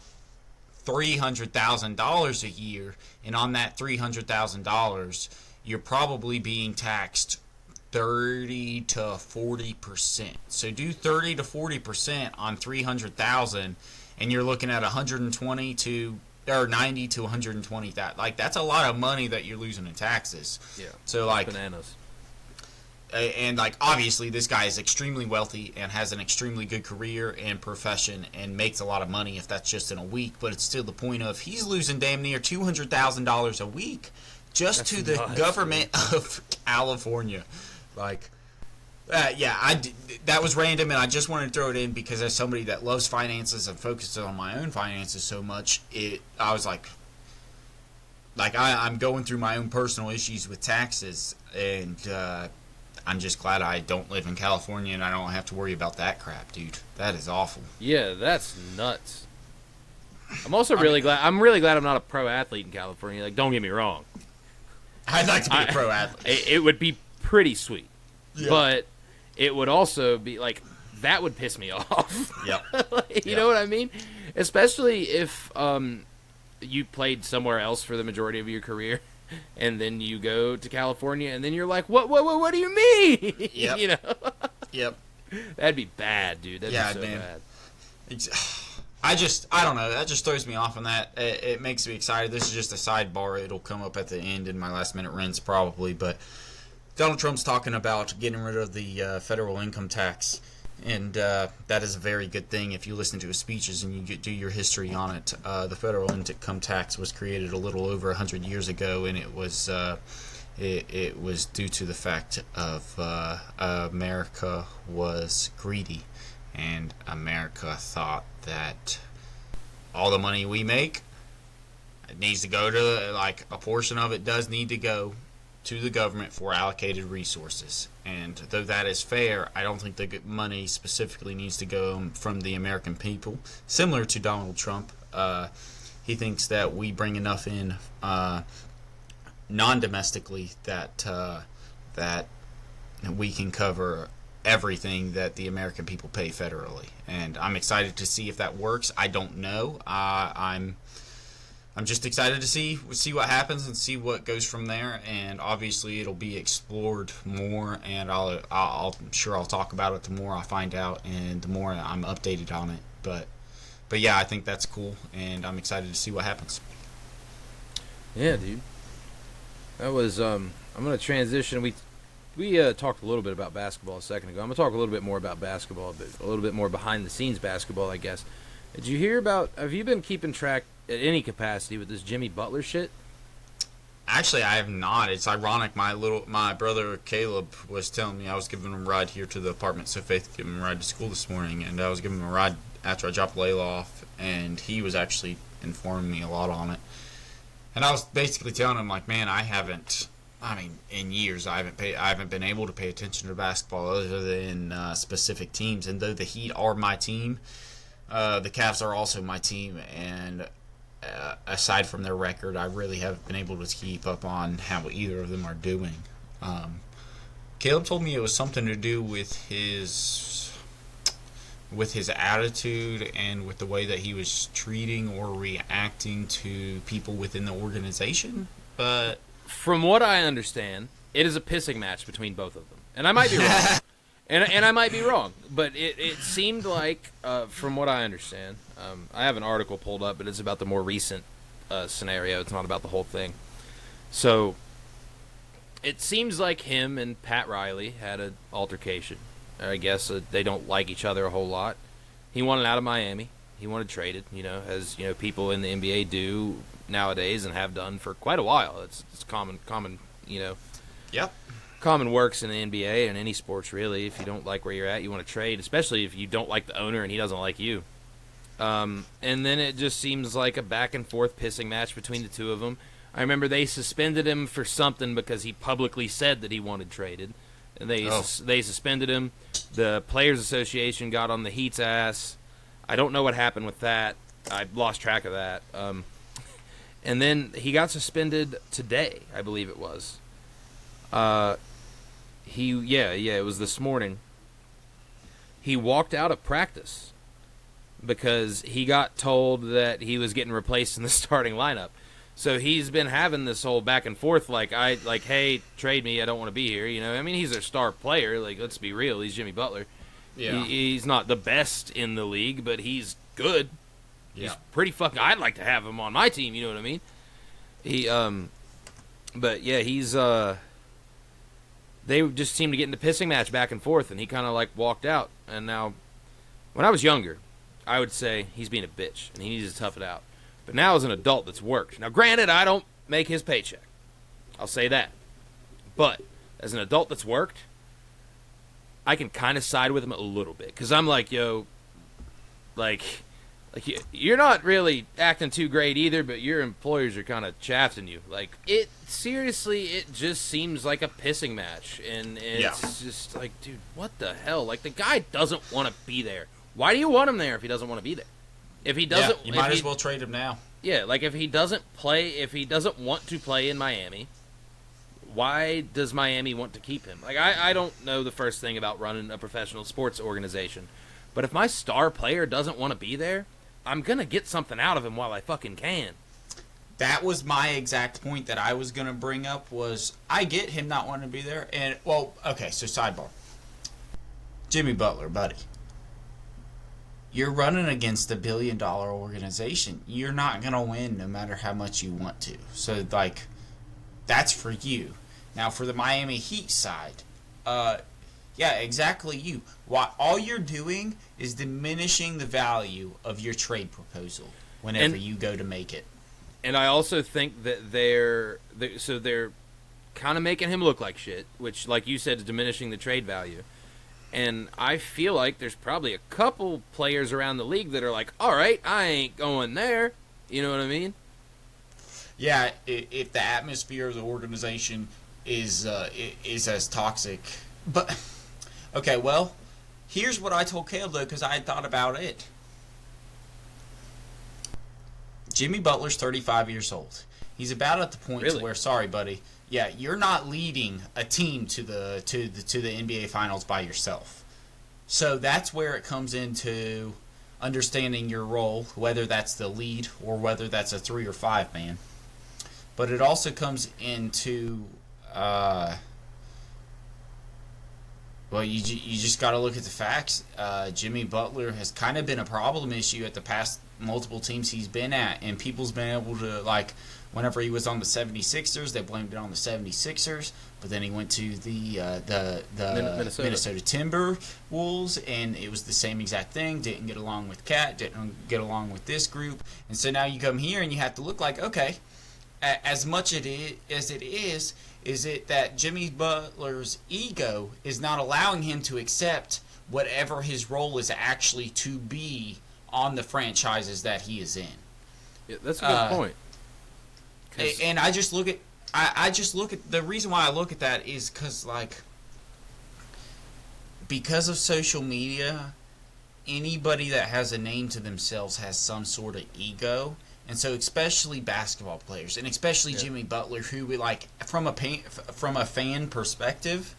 $300,000 a year, and on that $300,000, you're probably being taxed 30 to 40%. So do 30 to 40% on 300,000, and you're looking at 120 to or 90 to 120. That's a lot of money that you're losing in taxes. Yeah. So like bananas. And like, obviously this guy is extremely wealthy and has an extremely good career and profession and makes a lot of money if that's just in a week, but it's still the point of, he's losing damn near $200,000 a week just that's to the nuts, government dude. Of California. Like, that was random, and I just wanted to throw it in because as somebody that loves finances and focuses on my own finances so much, I was like I'm going through my own personal issues with taxes, and I'm just glad I don't live in California and I don't have to worry about that crap, dude. That is awful. Yeah, that's nuts. I'm also really glad. I'm really glad I'm not a pro athlete in California. Like, don't get me wrong. I'd like to be a pro athlete. It would be pretty sweet, yeah. But it would also be like, that would piss me off. Yep. You know what I mean? Especially if you played somewhere else for the majority of your career, and then you go to California, and then you're like, what do you mean? Yep. You know? Yep. That'd be bad, dude. That'd be so man. bad. I don't know. That just throws me off on that. It makes me excited. This is just a sidebar. It'll come up at the end in my last minute rinse probably, but Donald Trump's talking about getting rid of the federal income tax, and that is a very good thing. If you listen to his speeches and you do your history on it, the federal income tax was created a little over 100 years ago, and it was due to the fact of America was greedy, and America thought that all the money we make, it needs to go to, like, a portion of it does need to go to the government for allocated resources. And though that is fair, I don't think the money specifically needs to go from the American people. Similar to Donald Trump, he thinks that we bring enough in non-domestically that we can cover everything that the American people pay federally. And I'm excited to see if that works. I don't know. I'm just excited to see what happens and see what goes from there, and obviously it'll be explored more, and I'm sure I'll talk about it the more I find out and the more I'm updated on it. But yeah, I think that's cool, and I'm excited to see what happens. Yeah, dude. That was I'm gonna transition. We talked a little bit about basketball a second ago. I'm gonna talk a little bit more about basketball, but a little bit more behind the scenes basketball, I guess. Did you hear about? Have you been keeping track at any capacity with this Jimmy Butler shit? Actually, I have not. It's ironic. My brother Caleb was telling me I was giving him a ride here to the apartment. So Faith gave him a ride to school this morning, and I was giving him a ride after I dropped Layla off, and he was actually informing me a lot on it. And I was basically telling him, like, man, I haven't. I mean, in years, I haven't been able to pay attention to basketball other than specific teams. And though the Heat are my team, the Cavs are also my team. And aside from their record, I really haven't been able to keep up on how either of them are doing. Caleb told me it was something to do with his attitude and with the way that he was treating or reacting to people within the organization. But from what I understand, it is a pissing match between both of them, and I might be wrong. And I might be wrong, but it seemed like, from what I understand, I have an article pulled up, but it's about the more recent scenario. It's not about the whole thing. So it seems like him and Pat Riley had an altercation. I guess they don't like each other a whole lot. He wanted out of Miami. He wanted traded, as people in the NBA do nowadays and have done for quite a while. It's common, Yep. Common works in the NBA and any sports, really. If you don't like where you're at, you want to trade, especially if you don't like the owner and he doesn't like you. And then it just seems like a back-and-forth pissing match between the two of them. I remember they suspended him for something because he publicly said that he wanted traded. And they suspended him. The Players Association got on the Heat's ass. I don't know what happened with that. I lost track of that. And then he got suspended today, I believe it was. It was this morning. He walked out of practice because he got told that he was getting replaced in the starting lineup. So he's been having this whole back and forth, hey, trade me, I don't want to be here. I mean, he's their star player. Like, let's be real, he's Jimmy Butler. Yeah. He's not the best in the league, but he's good. Yeah. He's pretty fucking. I'd like to have him on my team. You know what I mean? He's they just seemed to get in the pissing match back and forth, and he kind of walked out. And now, when I was younger, I would say he's being a bitch and he needs to tough it out. But now as an adult that's worked. Now, granted, I don't make his paycheck. I'll say that. But as an adult that's worked, I can kind of side with him a little bit. Because I'm like, you're not really acting too great either, but your employers are kind of chaffing you. It just seems like a pissing match. And it's just like, dude, what the hell? The guy doesn't want to be there. Why do you want him there if he doesn't want to be there? If he doesn't, you might as well trade him now. Yeah, if he doesn't want to play in Miami, why does Miami want to keep him? I don't know the first thing about running a professional sports organization, but if my star player doesn't want to be there, I'm gonna get something out of him while I fucking can. That was my exact point that I was gonna bring up. Was I get him not wanting to be there? And so sidebar. Jimmy Butler, buddy. You're running against a $1 billion organization. You're not going to win no matter how much you want to. So, that's for you. Now, for the Miami Heat side, exactly you. All you're doing is diminishing the value of your trade proposal whenever you go to make it. And I also think that they're kind of making him look like shit, which, like you said, is diminishing the trade value. And I feel like there's probably a couple players around the league that are like, all right, I ain't going there. You know what I mean? Yeah, if the atmosphere of the organization is as toxic. But, okay, well, here's what I told Caleb, though, because I had thought about it. Jimmy Butler's 35 years old. He's about at the point to where, sorry, buddy, you're not leading a team to the NBA Finals by yourself. So that's where it comes into understanding your role, whether that's the lead or whether that's a 3 or 5 man. But it also comes into you just got to look at the facts. Jimmy Butler has kind of been a problem issue at the past multiple teams he's been at, and people's been able to Whenever he was on the 76ers, they blamed it on the 76ers. But then he went to the Minnesota Timberwolves, and it was the same exact thing. Didn't get along with Cat, didn't get along with this group. And so now you come here and you have to look like, okay, as much as it is it that Jimmy Butler's ego is not allowing him to accept whatever his role is actually to be on the franchises that he is in. Yeah, that's a good point. And I just look at the reason why I look at that is because of social media, anybody that has a name to themselves has some sort of ego. And so, especially basketball players, and especially Jimmy Butler, who from a fan perspective,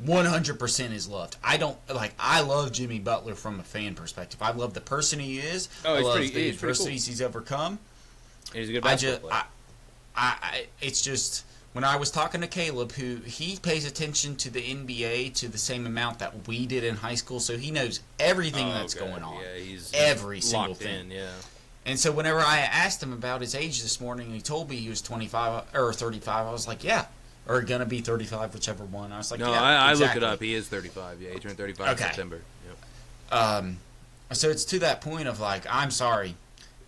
100% is loved. I love Jimmy Butler from a fan perspective. I love the person he is. I love the adversities he's overcome. He's a good basketball player. It's just when I was talking to Caleb, who he pays attention to the NBA to the same amount that we did in high school, so he knows everything that's going on. Yeah, he's every single thing. In, yeah. And so whenever I asked him about his age this morning, he told me he was 25 or 35. I was like, yeah. Or gonna be 35, whichever one. I was like, no, yeah, I exactly. looked it up. He is 35. Yeah, he turned 35 in September. Yep. So it's to that point of I'm sorry,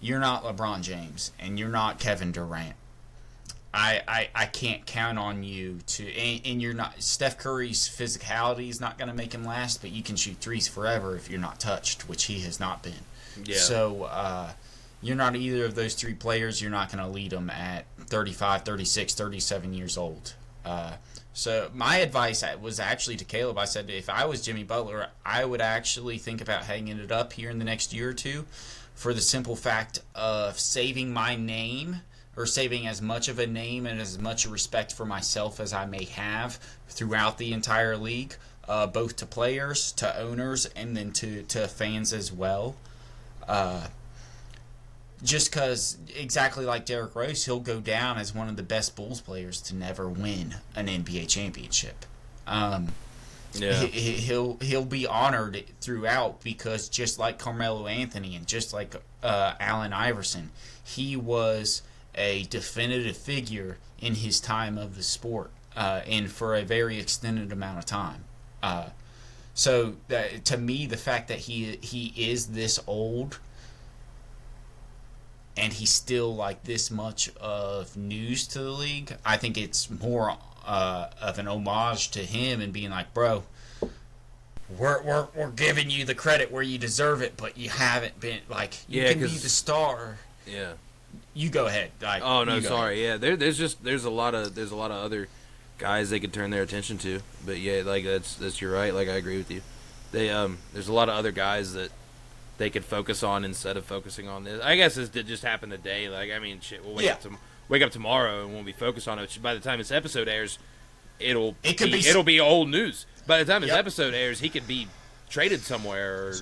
you're not LeBron James and you're not Kevin Durant. I can't count on you to, and you're not. Steph Curry's physicality is not gonna make him last, but you can shoot threes forever if you're not touched, which he has not been. Yeah. So. You're not either of those three players. You're not going to lead them at 35, 36, 37 years old. So my advice was actually to Caleb. I said, if I was Jimmy Butler, I would actually think about hanging it up here in the next year or two for the simple fact of saving my name, or saving as much of a name and as much respect for myself as I may have throughout the entire league, both to players, to owners, and then to fans as well. Just because, exactly like Derrick Rose, he'll go down as one of the best Bulls players to never win an NBA championship. He'll be honored throughout because just like Carmelo Anthony and just like Allen Iverson, he was a definitive figure in his time of the sport and for a very extended amount of time. So to me, the fact that he is this old and he's still this much of news to the league, I think it's more of an homage to him and being like, bro, we're giving you the credit where you deserve it, but you haven't been you can be the star. Yeah. You go ahead. Oh no, sorry. Yeah, there's a lot of other guys they could turn their attention to, but yeah, that's you're right. I agree with you. There's a lot of other guys that they could focus on instead of focusing on this. I guess this did just happen today. We'll wake up tomorrow and won't be focused on it. By the time this episode airs, it'll be old news. By the time this episode airs, he could be traded somewhere. Or,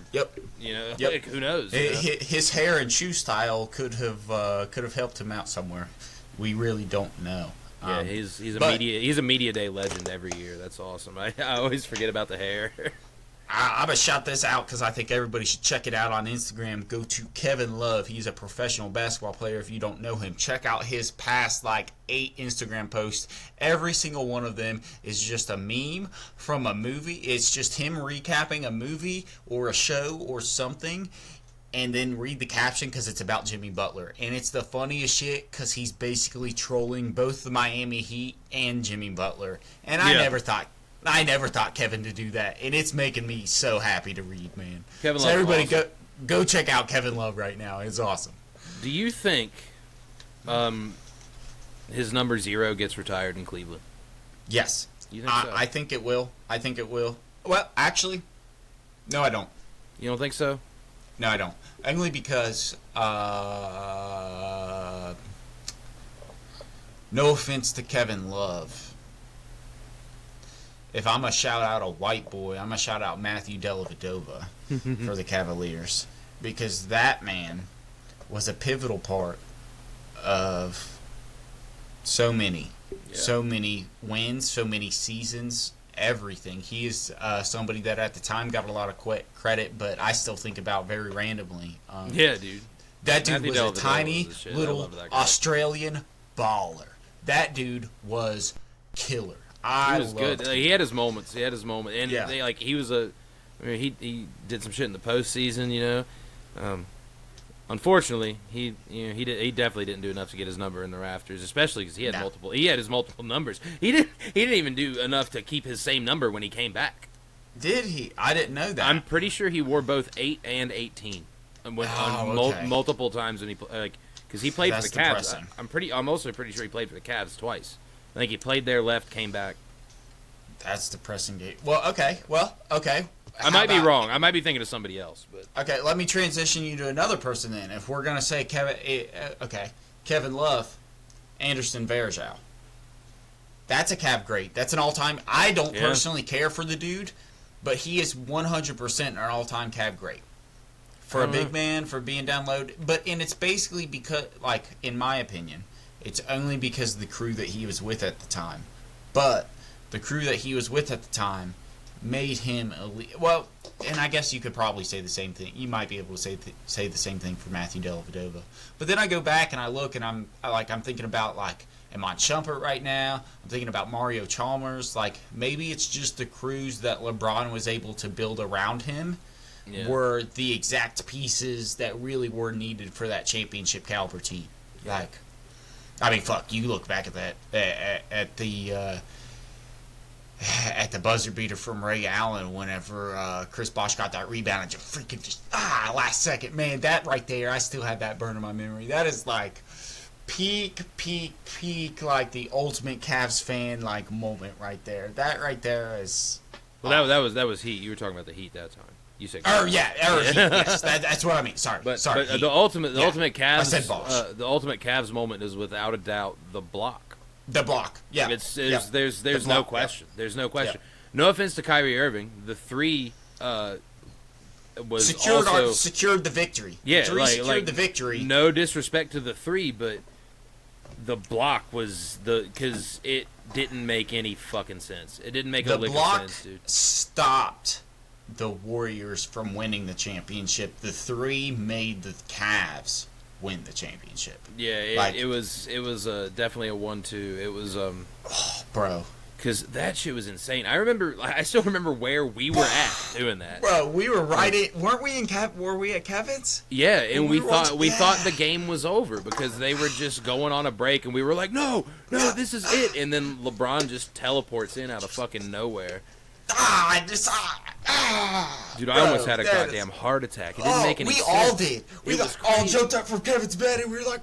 who knows? His hair and shoe style could have helped him out somewhere. We really don't know. Yeah, he's a media day legend every year. That's awesome. I always forget about the hair. I'm going to shout this out because I think everybody should check it out on Instagram. Go to Kevin Love. He's a professional basketball player. If you don't know him, check out his past 8 Instagram posts. Every single one of them is just a meme from a movie. It's just him recapping a movie or a show or something, and then read the caption because it's about Jimmy Butler. And it's the funniest shit because he's basically trolling both the Miami Heat and Jimmy Butler. And I never thought Kevin to do that, and it's making me so happy to read, man. Kevin so Love, everybody awesome. go check out Kevin Love right now. It's awesome. Do you think his number 0 gets retired in Cleveland? Yes. You think so? I think it will. Well, actually, no, I don't. You don't think so? No, I don't. Only because, no offense to Kevin Love, if I'm going to shout out a white boy, I'm going to shout out Matthew Dellavedova for the Cavaliers. Because that man was a pivotal part of so many wins, so many seasons, everything. He is somebody that at the time got a lot of credit, but I still think about very randomly. Yeah, dude. That dude was a tiny little Australian baller. That dude was killer. I He was good. loved him. He had his moments. And Yeah. he was he did some shit in the postseason. Unfortunately, he definitely didn't do enough to get his number in the rafters, especially because he had multiple. He had his multiple numbers. He didn't even do enough to keep his same number when he came back. Did he? I didn't know that. I'm pretty sure he wore both 8 and 18 multiple times when he because he played for the Cavs. Depressing. I'm also pretty sure he played for the Cavs twice. I think he played there, left, came back. That's depressing. Well, okay. I might be wrong. I might be thinking of somebody else. But okay, let me transition you to another person then. If we're gonna say Kevin Love, Anderson Varejao. That's a Cav great. That's an all-time. I don't personally care for the dude, but he is 100% an all-time Cav great for a big man, for being down low. And it's basically because, like, in my opinion, it's only because of the crew that he was with at the time. But the crew that he was with at the time made him elite. Well, and I guess you could probably say the same thing. You might be able to say the same thing for Matthew Dellavedova. But then I go back and I look and I'm thinking about like Iman Shumpert right now. I'm thinking about Mario Chalmers. Like maybe it's just the crews that LeBron was able to build around him were the exact pieces that really were needed for that championship caliber team. Like, I mean, fuck, you look back at that at the buzzer beater from Ray Allen whenever Chris Bosh got that rebound and just freaking last second. Man, that right there, I still have that burn in my memory. That is like peak, like the ultimate Cavs fan like moment right there. That right there is... Well, that was Heat. You were talking about the Heat that time. You said Heat, yes, that's what I mean. Sorry. But the ultimate Cavs, I said Bosh. The ultimate Cavs moment is without a doubt the block. The block, yeah. There's no question. There's no question. Yeah. No offense to Kyrie Irving, the three was secured the victory. Yeah, secured the victory. No disrespect to the three, but the block was because it didn't make any fucking sense. It didn't make a lick of sense, dude. Stopped the Warriors from winning the championship. The three made the Cavs win the championship. Yeah, it was definitely a 1-2. It was bro, because that shit was insane. I still remember where we were at doing that. Bro, we were weren't we were we at Kevin's? Yeah, and we thought the game was over because they were just going on a break and we were like, no, this is it. And then LeBron just teleports in out of fucking nowhere. Dude, I almost had a goddamn heart attack. It didn't make any sense. We all did. We all jumped up from Kevin's bed and we were like,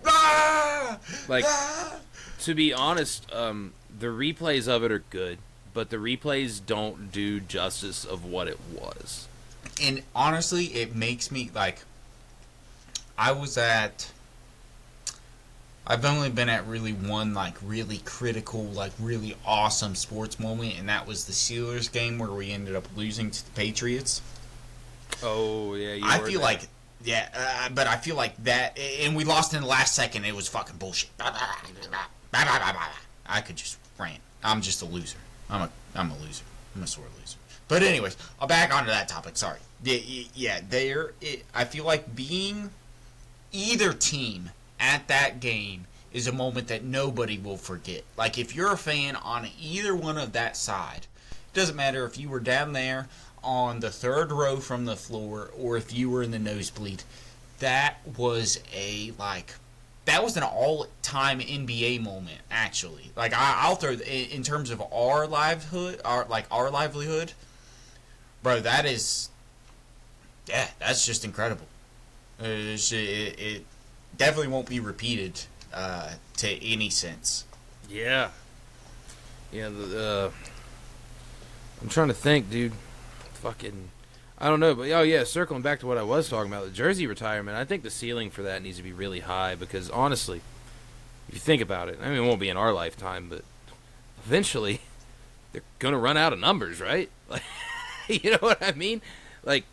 to be honest, the replays of it are good, but the replays don't do justice of what it was. And honestly, it makes me like, I've only been at really one, like, really critical, like, really awesome sports moment, and that was the Steelers game where we ended up losing to the Patriots. Oh, yeah, but I feel like that, and we lost in the last second, it was fucking bullshit. I could just rant. I'm just a loser. I'm a loser. I'm a sore loser. But anyways, I'll back onto that topic, sorry. I feel like being either team at that game is a moment that nobody will forget. Like, if you're a fan on either one of that side, it doesn't matter if you were down there on the third row from the floor or if you were in the nosebleed, that was an all-time NBA moment, actually. Like, I'll throw, in terms of our livelihood, bro, that's just incredible. It definitely won't be repeated to any sense. Yeah. I'm trying to think, dude. Fucking, I don't know, but circling back to what I was talking about, the jersey retirement. I think the ceiling for that needs to be really high because honestly, if you think about it, I mean, it won't be in our lifetime, but eventually they're gonna run out of numbers, right? Like, you know what I mean? Like,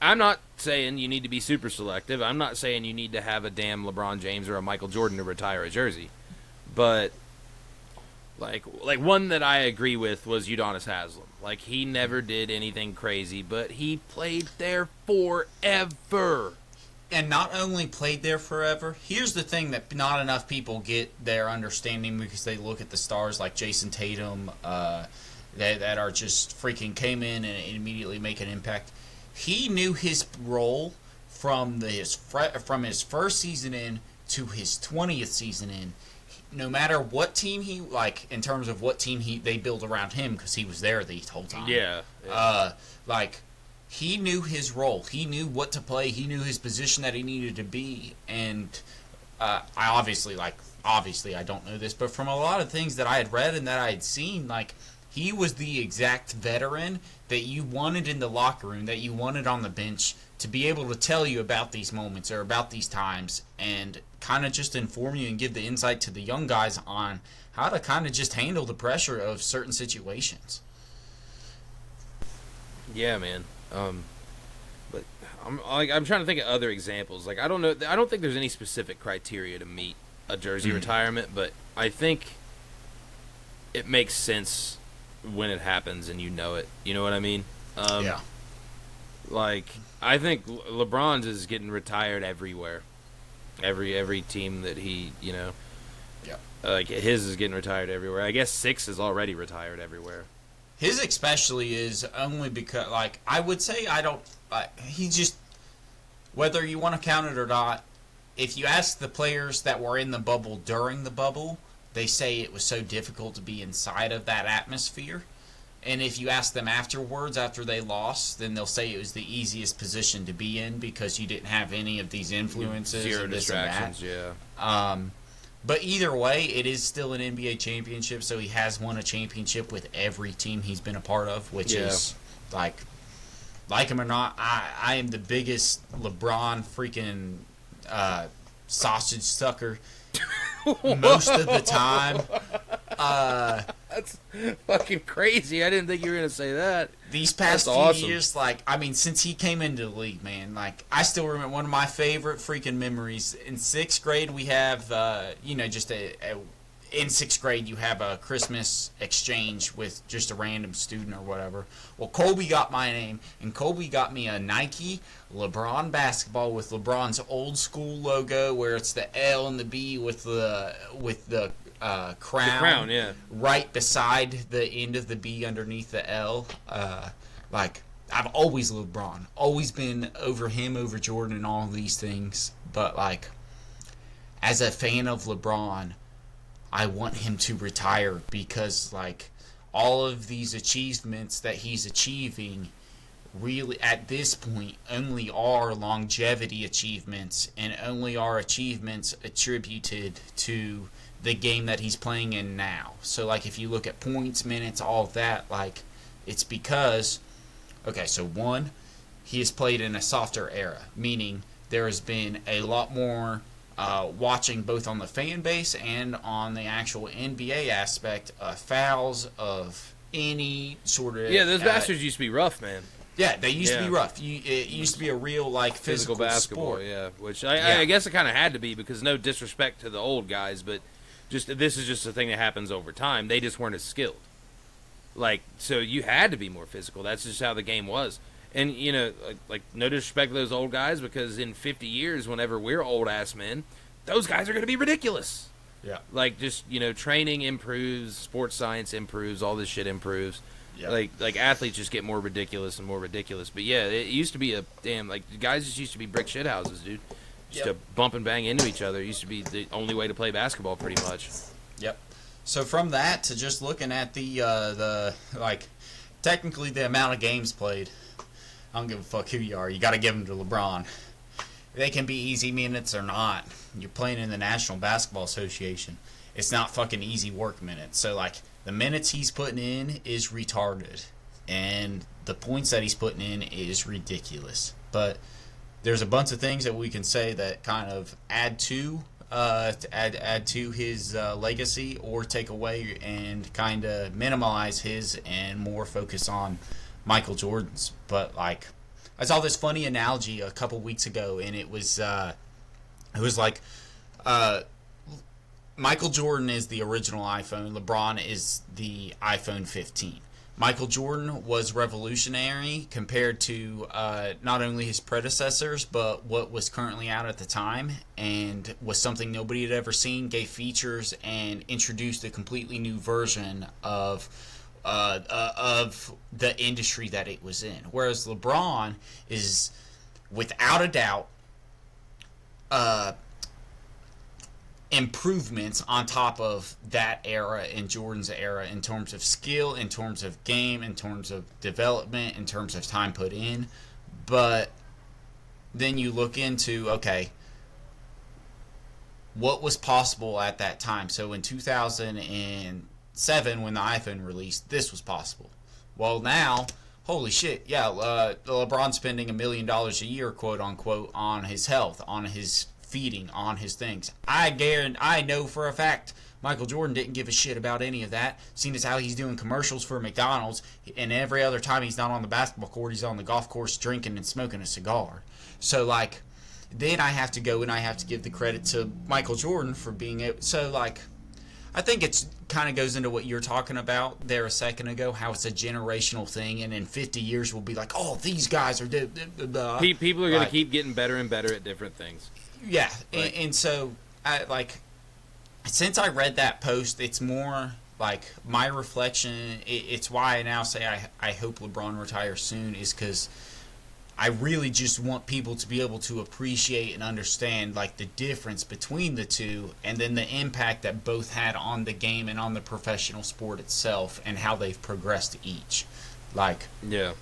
I'm not saying you need to be super selective. I'm not saying you need to have a damn LeBron James or a Michael Jordan to retire a jersey. But, like one that I agree with was Udonis Haslem. Like, he never did anything crazy, but he played there forever. and not only played there forever. Here's the thing that not enough people get their understanding because they look at the stars like Jason Tatum, that are just freaking came in and immediately make an impact. He knew his role from his first season in to his 20th season in. No matter what team he like, in terms of what team they build around him, because he was there the whole time. Yeah. He knew his role. He knew what to play. He knew his position that he needed to be. And I obviously I don't know this, but from a lot of things that I had read and that I had seen, he was the exact veteran that you wanted in the locker room, that you wanted on the bench to be able to tell you about these moments or about these times and kind of just inform you and give the insight to the young guys on how to kind of just handle the pressure of certain situations. Yeah, man. But I'm trying to think of other examples. I don't know. I don't think there's any specific criteria to meet a jersey retirement, but I think it makes sense when it happens and you know it. You know what I mean? Yeah. I think LeBron's is getting retired everywhere. Every team that he, Yeah. His is getting retired everywhere. I guess 6 is already retired everywhere. His especially is only because, I would say he just, whether you want to count it or not, if you ask the players that were in the bubble during the bubble, they say it was so difficult to be inside of that atmosphere. And if you ask them afterwards, after they lost, then they'll say it was the easiest position to be in because you didn't have any of these influences. Zero distractions, yeah. But either way, it is still an NBA championship, so he has won a championship with every team he's been a part of, which is, like him or not, I am the biggest LeBron freaking sausage sucker most of the time. That's fucking crazy. I didn't think you were going to say that. These past few years, since he came into the league, man, I still remember one of my favorite freaking memories. In 6th grade, we have, in 6th grade, you have a Christmas exchange with just a random student or whatever. Well, Colby got my name, and Colby got me a Nike LeBron basketball with LeBron's old school logo, where it's the L and the B with the crown. The crown, yeah. Right beside the end of the B underneath the L. I've always loved LeBron. Always been over him, over Jordan, and all these things. But, as a fan of LeBron, I want him to retire because, all of these achievements that he's achieving really, at this point, only are longevity achievements and only are achievements attributed to the game that he's playing in now. So, if you look at points, minutes, all of that, it's because, one, he has played in a softer era, meaning there has been a lot more watching both on the fan base and on the actual NBA aspect of fouls, of any sort of... Yeah, those bastards used to be rough, man. Yeah, they used to be rough. It used to be a real, physical basketball sport. Yeah, which I guess it kind of had to be because no disrespect to the old guys, but this is just a thing that happens over time. They just weren't as skilled. So you had to be more physical. That's just how the game was. And, no disrespect to those old guys because in 50 years, whenever we're old-ass men, those guys are going to be ridiculous. Yeah. Training improves, sports science improves, all this shit improves. Yeah. Athletes just get more ridiculous and more ridiculous. But, yeah, it used to be guys just used to be brick shit houses, dude. Just to bump and bang into each other. It used to be the only way to play basketball, pretty much. Yep. So from that to just looking at technically the amount of games played, I don't give a fuck who you are. You got to give them to LeBron. They can be easy minutes or not. You're playing in the National Basketball Association. It's not fucking easy work minutes. So, the minutes he's putting in is retarded. And the points that he's putting in is ridiculous. But there's a bunch of things that we can say that kind of add to his legacy or take away and kind of minimize his and more focus on Michael Jordan's. But I saw this funny analogy a couple weeks ago, and it was Michael Jordan is the original iPhone, LeBron is the iPhone 15. Michael Jordan was revolutionary compared to not only his predecessors, but what was currently out at the time, and was something nobody had ever seen, gave features, and introduced a completely new version of the industry that it was in. Whereas LeBron is, without a doubt, improvements on top of that era in Jordan's era in terms of skill, in terms of game, in terms of development, in terms of time put in. But then you look into, okay, what was possible at that time? So in 2007, when the iPhone released, this was possible. Well, now, holy shit, yeah, LeBron's spending $1 million a year, quote unquote, on his health, on his feeding, on his things. I know for a fact Michael Jordan didn't give a shit about any of that, seeing as how he's doing commercials for McDonald's, and every other time he's not on the basketball court, he's on the golf course drinking and smoking a cigar. So, like, then I have to go and I have to give the credit to Michael Jordan for being able. So, like, I think it's kind of goes into what you're talking about there a second ago, how it's a generational thing, and in 50 years we'll be like, oh, these guys are... People are going to keep getting better and better at different things. Yeah, right. And so, since I read that post, it's more like my reflection. It's why I now say I hope LeBron retires soon, is because I really just want people to be able to appreciate and understand, like, the difference between the two, and then the impact that both had on the game and on the professional sport itself, and how they've progressed to each. Like, yeah,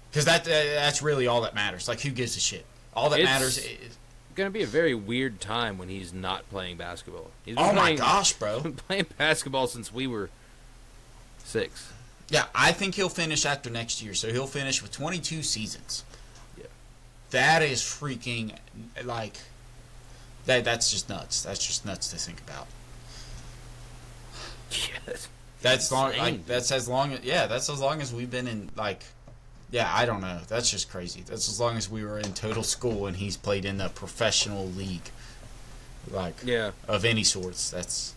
because that's really all that matters. Like, who gives a shit? All that matters is... going to be a very weird time when he's not playing basketball. My gosh, bro. He's been playing basketball since we were 6. Yeah, I think he'll finish after next year. So he'll finish with 22 seasons. Yeah. That is freaking, like, that's just nuts. That's just nuts to think about. Yeah, that's long. Like, that's as long as we've been in, like... Yeah, I don't know. That's just crazy. That's as long as we were in total school and he's played in the professional league, like, of any sorts. That's...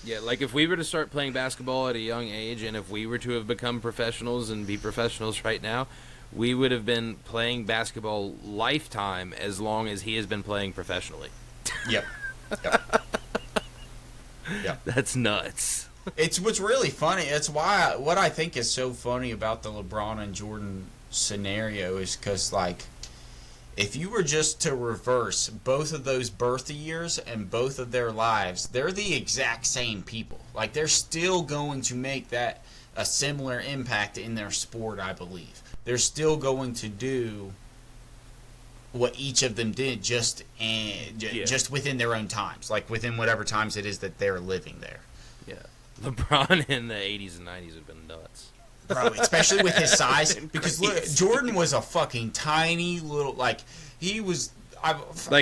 Yeah, like, if we were to start playing basketball at a young age, and if we were to have become professionals and be professionals right now, we would have been playing basketball lifetime as long as he has been playing professionally. Yep. Yep. That's nuts. It's what's really funny. It's why what I think is so funny about the LeBron and Jordan scenario is because, like, if you were just to reverse both of those birth years and both of their lives, they're the exact same people. Like, they're still going to make that a similar impact in their sport, I believe. They're still going to do what each of them did just within their own times, like within whatever times it is that they're living there. Yeah. LeBron in the 80s and 90s have been nuts. Bro, especially with his size, because look, Jordan was a fucking tiny little, like, he was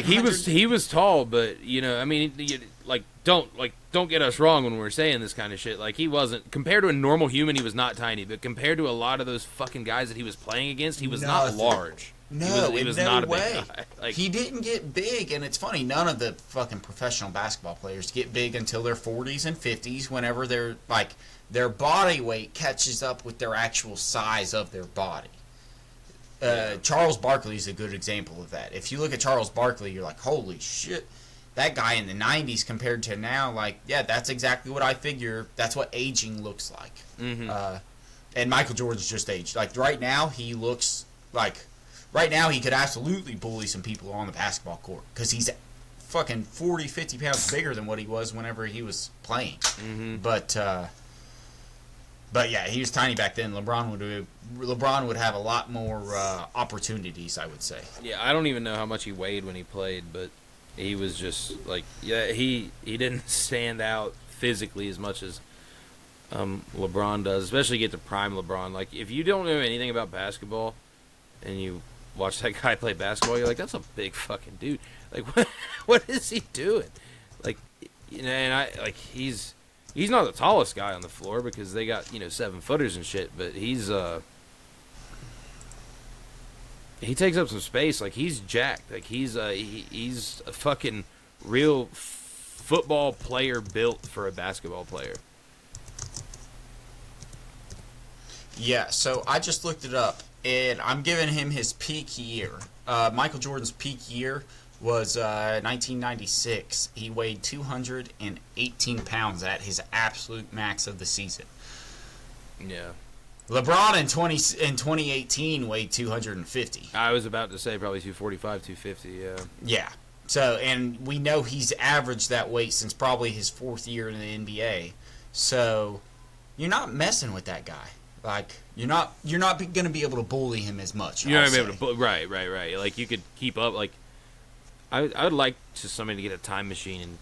he was tall, but, you know, I mean, don't get us wrong when we're saying this kind of shit. Like, he wasn't, compared to a normal human, he was not tiny, but compared to a lot of those fucking guys that he was playing against, he was not large. No, he was no not a way. big guy. Like, he didn't get big, and it's funny, none of the fucking professional basketball players get big until their 40s and 50s, whenever they're, like, their body weight catches up with their actual size of their body. Charles Barkley is a good example of that. If you look at Charles Barkley, you're like, holy shit, that guy in the 90s compared to now, like, yeah, that's exactly what I figure. That's what aging looks like. Mm-hmm. And Michael Jordan's just aged. Like, right now, he looks like... Right now, he could absolutely bully some people on the basketball court because he's fucking 40, 50 pounds bigger than what he was whenever he was playing. Mm-hmm. But yeah, he was tiny back then. LeBron would have a lot more opportunities, I would say. Yeah, I don't even know how much he weighed when he played, but he was just like, yeah, he didn't stand out physically as much as LeBron does, especially get to prime LeBron. Like, if you don't know anything about basketball and you watch that guy play basketball, you're like, that's a big fucking dude. Like, what is he doing? Like, you know, and he's not the tallest guy on the floor because they got, 7-footers and shit, but he takes up some space. Like, he's jacked. Like, he's a fucking real football player built for a basketball player. Yeah, so I just looked it up, and I'm giving him his peak year. Michael Jordan's peak year was 1996. He weighed 218 pounds at his absolute max of the season. Yeah. LeBron in 2018 weighed 250. I was about to say probably 245, 250, yeah. Yeah. So, and we know he's averaged that weight since probably his fourth year in the NBA. So, you're not messing with that guy. Like, you're not going to be able to bully him as much. You're not going to be able to right. Like, you could keep up. Like, I would like somebody to get a time machine and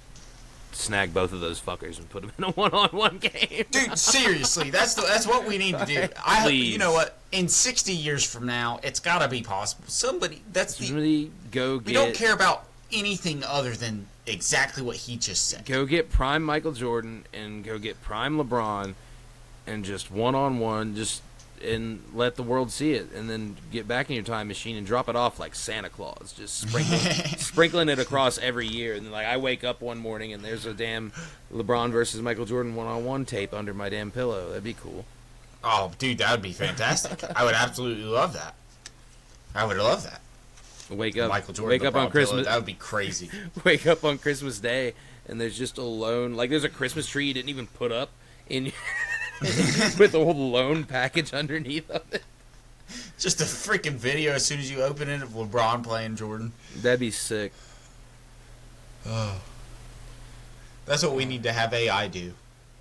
snag both of those fuckers and put them in a one-on-one game. Dude, seriously, that's what we need to do. Please. You know what? In 60 years from now, it's got to be possible. Somebody go get. We don't care about anything other than exactly what he just said. Go get prime Michael Jordan and go get prime LeBron, and just one-on-one, and let the world see it, and then get back in your time machine and drop it off like Santa Claus, just sprinkling it across every year. And then, like, I wake up one morning and there's a damn LeBron versus Michael Jordan one-on-one tape under my damn pillow. That'd be cool. Oh, dude, that would be fantastic. I would absolutely love that. I would love that. Wake up, Michael Jordan, wake up on Christmas. Pillow, that would be crazy. Wake up on Christmas Day and there's just a lone, like, there's a Christmas tree you didn't even put up in. With a whole loan package underneath of it. Just a freaking video as soon as you open it of LeBron playing Jordan. That'd be sick. Oh. That's what we need to have AI do.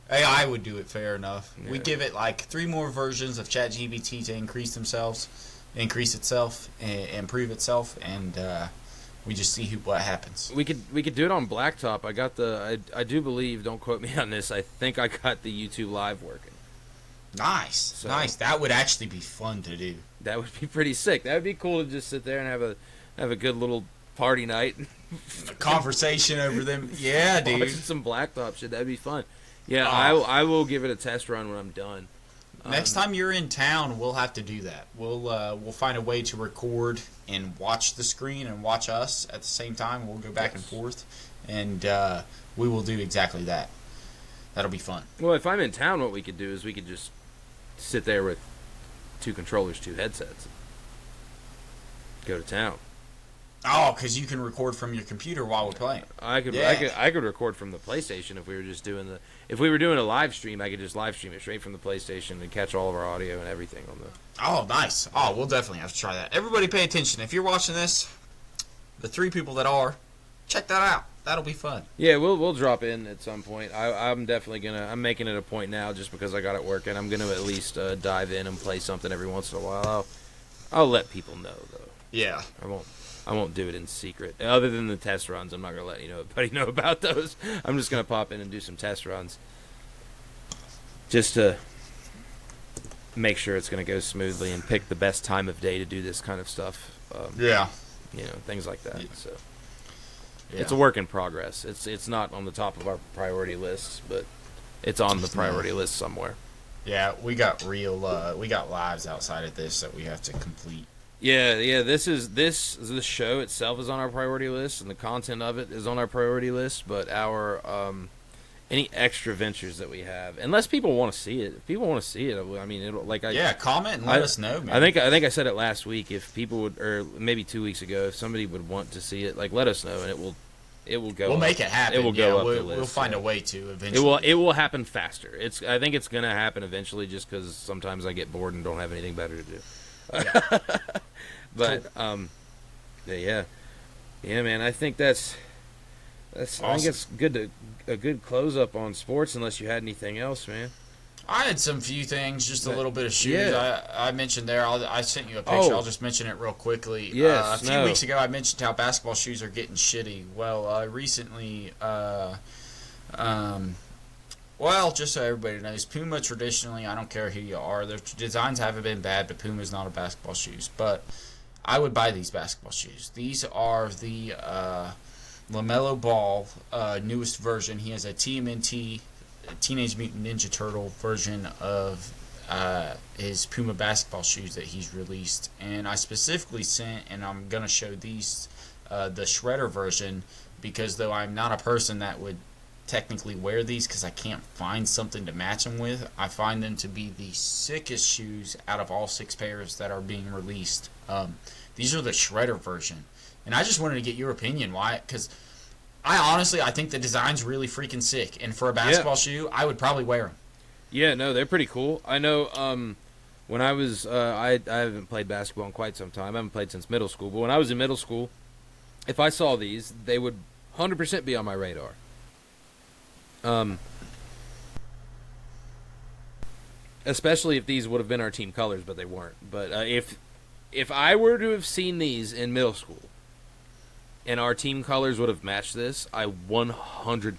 AI would do it fair enough. Yeah. We give it like 3 more versions of ChatGPT to increase itself, and improve itself, and we just see what happens. We could do it on Blacktop. I do believe, don't quote me on this, I think I got the YouTube Live working. Nice. That would actually be fun to do. That would be pretty sick. That would be cool to just sit there and have a good little party night. A conversation over them. Yeah, dude. Watching some Blacktop shit. That'd be fun. Yeah, I will give it a test run when I'm done. Next time you're in town, we'll have to do that. We'll find a way to record and watch the screen and watch us at the same time. We'll go back and forth, and we will do exactly that. That'll be fun. Well, if I'm in town, what we could do is we could just sit there with 2 controllers, 2 headsets. Go to town. Oh, because you can record from your computer while we're playing. I could record from the PlayStation if we were just doing if we were doing a live stream. I could just live stream it straight from the PlayStation and catch all of our audio and everything on the. Oh, nice. Oh, we'll definitely have to try that. Everybody, pay attention. If you're watching this, the 3 people that are, check that out. That'll be fun. Yeah, we'll drop in at some point. I'm definitely I'm making it a point now just because I got it working. I'm gonna at least dive in and play something every once in a while. I'll let people know though. Yeah. I won't do it in secret. Other than the test runs, I'm not going to let anybody know about those. I'm just going to pop in and do some test runs. Just to make sure it's going to go smoothly and pick the best time of day to do this kind of stuff. Yeah. Things like that. Yeah. So yeah. It's a work in progress. It's not on the top of our priority lists, but it's on the priority list somewhere. Yeah, we got lives outside of this that we have to complete. Yeah. The show itself is on our priority list, and the content of it is on our priority list. But our any extra ventures that we have, unless people want to see it. If people want to see it, I mean, comment and let us know, man. I think I said it last week. If people would, or maybe 2 weeks ago, if somebody would want to see it, let us know, and it will go. We'll make it happen. It will go up the list. We'll find a way to eventually. It will happen faster. I think it's gonna happen eventually, just because sometimes I get bored and don't have anything better to do. Yeah. But yeah, man. I think that's awesome. I think it's a good close up on sports. Unless you had anything else, man. I had some few things, just a little bit of shoes. Yeah. I mentioned there. I sent you a picture. I'll just mention it real quickly. A few weeks ago, I mentioned how basketball shoes are getting shitty. Well, recently, well, just so everybody knows, Puma traditionally, I don't care who you are, their designs haven't been bad, but Puma's not a basketball shoes. But I would buy these basketball shoes. These are the LaMelo Ball newest version. He has a TMNT, Teenage Mutant Ninja Turtle version of his Puma basketball shoes that he's released. And I specifically sent, and I'm going to show these, the Shredder version, because though I'm not a person that would technically wear these because I can't find something to match them with. I find them to be the sickest shoes out of all 6 pairs that are being released. These are the Shredder version. And I just wanted to get your opinion. Why? Because I think the design's really freaking sick. And for a basketball shoe, I would probably wear them. Yeah, no, they're pretty cool. I know when I was, I haven't played basketball in quite some time. I haven't played since middle school. But when I was in middle school, if I saw these, they would 100% be on my radar. Especially if these would have been our team colors, but they weren't. But if I were to have seen these in middle school, and our team colors would have matched this, I 100% would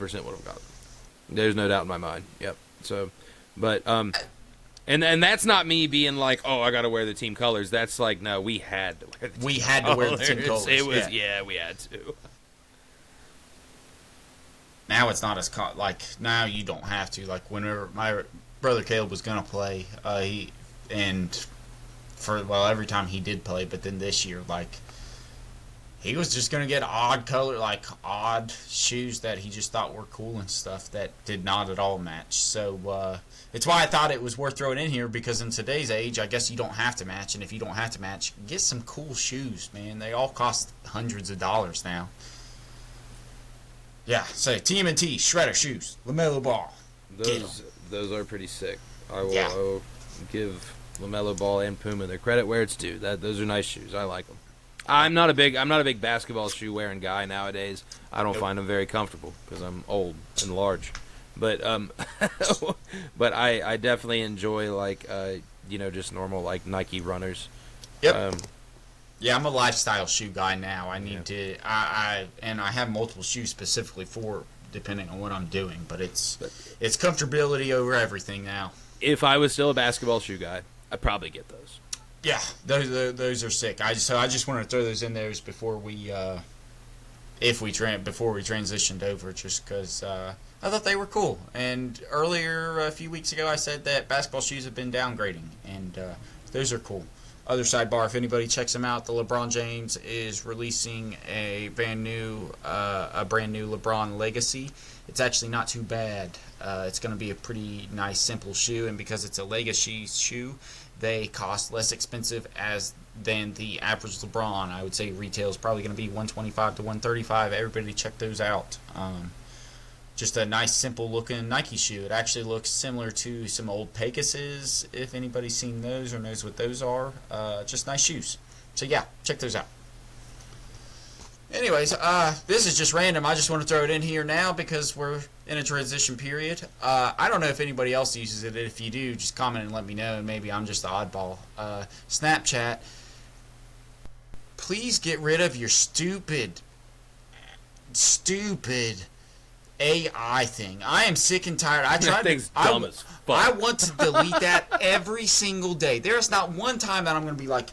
have got them. There's no doubt in my mind. Yep. So, but and that's not me being like, oh, I got to wear the team colors. That's like, no, we had to wear the team colors. Wear the team colors. It was we had to. Now it's not as now you don't have to. Like whenever my brother Caleb was gonna play, every time he did play, but then this year, like, he was just gonna get odd shoes that he just thought were cool and stuff that did not at all match. So it's why I thought it was worth throwing in here, because in today's age, I guess you don't have to match, and if you don't have to match, get some cool shoes, man. They all cost hundreds of dollars now. Yeah, say TMNT Shredder shoes, LaMelo Ball. Those are pretty sick. I will give LaMelo Ball and Puma their credit where it's due. Those are nice shoes. I like them. I'm not a big basketball shoe wearing guy nowadays. I don't find them very comfortable because I'm old and large. But but I definitely enjoy just normal like Nike runners. Yep. Yeah, I'm a lifestyle shoe guy now. I need to. I have multiple shoes specifically for depending on what I'm doing, but it's comfortability over everything now. If I was still a basketball shoe guy, I'd probably get those. Yeah, those are sick. I just wanted to throw those in there before we transitioned over, just because I thought they were cool. And earlier, a few weeks ago, I said that basketball shoes have been downgrading, and those are cool. Other sidebar, if anybody checks them out, the LeBron James is releasing a brand new LeBron Legacy. It's actually not too bad. It's going to be a pretty nice, simple shoe, and because it's a Legacy shoe, they cost less expensive than the average LeBron. I would say retail is probably going to be $125 to $135. Everybody check those out. Just a nice, simple-looking Nike shoe. It actually looks similar to some old Pegasus, if anybody's seen those or knows what those are. Just nice shoes. So, yeah, check those out. Anyways, this is just random. I just want to throw it in here now because we're in a transition period. I don't know if anybody else uses it. If you do, just comment and let me know, and maybe I'm just the oddball. Snapchat, please get rid of your stupid AI thing. I am sick and tired. That thing's dumb as fuck. I want to delete that every single day. There's not one time that I'm going to be like,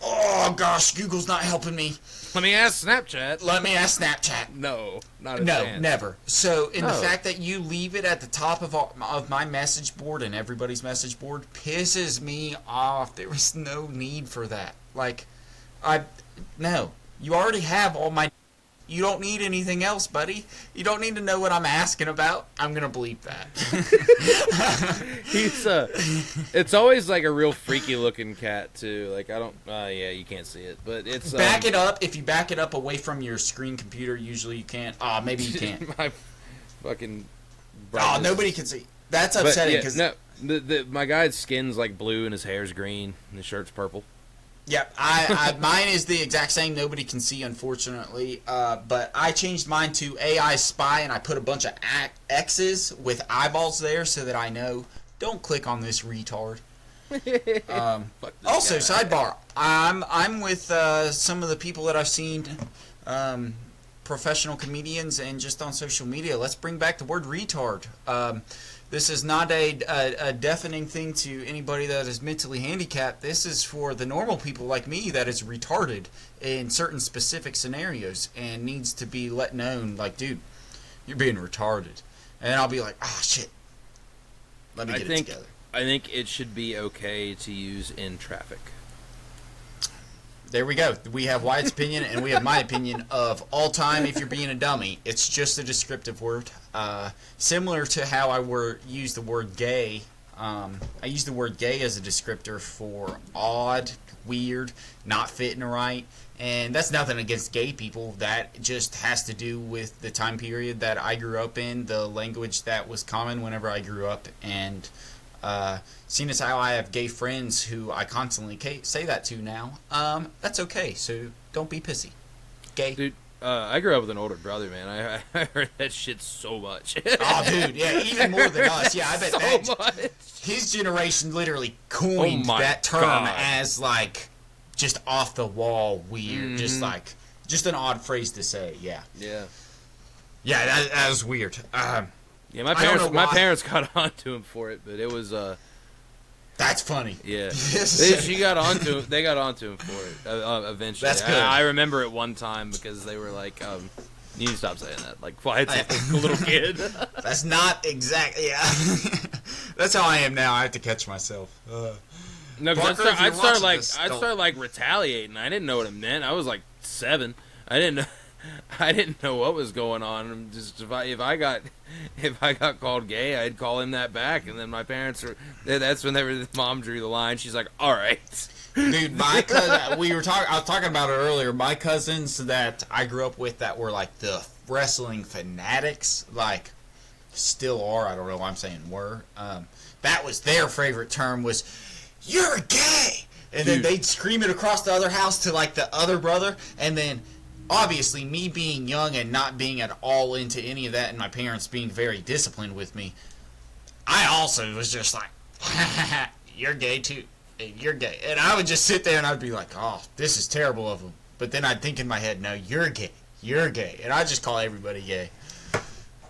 oh gosh, Google's not helping me. Let me ask Snapchat. No, not a chance. Never. So, the fact that you leave it at the top of my message board and everybody's message board pisses me off. There is no need for that. No. You already have all my... You don't need anything else, buddy. You don't need to know what I'm asking about. I'm gonna bleep that. It's always like a real freaky looking cat too. Like I don't. You can't see it, but it's. Back it up. If you back it up away from your screen computer, usually you can't. Maybe you can't. My fucking. Nobody can see. That's upsetting because my guy's skin's like blue and his hair's green and his shirt's purple. Yeah, mine is the exact same. Nobody can see, unfortunately. But I changed mine to AI Spy, and I put a bunch of X's with eyeballs there so that I know. Don't click on this retard. Also, sidebar. I'm with some of the people that I've seen, professional comedians, and just on social media. Let's bring back the word retard. This is not a deafening thing to anybody that is mentally handicapped. This is for the normal people like me that is retarded in certain specific scenarios and needs to be let known, like, dude, you're being retarded. And I'll be like, shit. Let me get it together. I think it should be okay to use in traffic. there we go. We have Wyatt's opinion, and we have my opinion of all time. If you're being a dummy, it's just a descriptive word. Similar to how I use the word gay. I use the word gay as a descriptor for odd, weird, not fitting right. And that's nothing against gay people. That just has to do with the time period that I grew up in, the language that was common whenever I grew up, and seeing as how I have gay friends who I constantly say that to now, that's okay. So don't be pissy. Gay. Dude, I grew up with an older brother, man. I heard that shit so much. Oh, dude, yeah, even more than us. Yeah, I bet so much. His generation literally coined that term as like just off the wall weird, just an odd phrase to say. Yeah. Yeah. Yeah, that was weird. Yeah, my parents got onto him for it, but it was that's funny. Yeah, they got onto him for it eventually. That's good. I remember it one time because they were like, "You need to stop saying that." Like, why it's a little kid. That's not exactly. Yeah, that's how I am now. I have to catch myself. No, because I'd start like retaliating. I didn't know what it meant. I was like 7. I didn't know what was going on. Just if I got called gay, I'd call him that back. And then my parents that's when mom drew the line. She's like, "All right." Dude, my cousin, I was talking about it earlier. My cousins that I grew up with that were like the wrestling fanatics, like still are. I don't know why I'm saying were. That was their favorite term was, "You're gay," and then they'd scream it across the other house to like the other brother, and then. Obviously, me being young and not being at all into any of that, and my parents being very disciplined with me, I also was just like, "You're gay too. You're gay," and I would just sit there and I'd be like, "Oh, this is terrible of them." But then I'd think in my head, "No, you're gay. You're gay," and I just call everybody gay.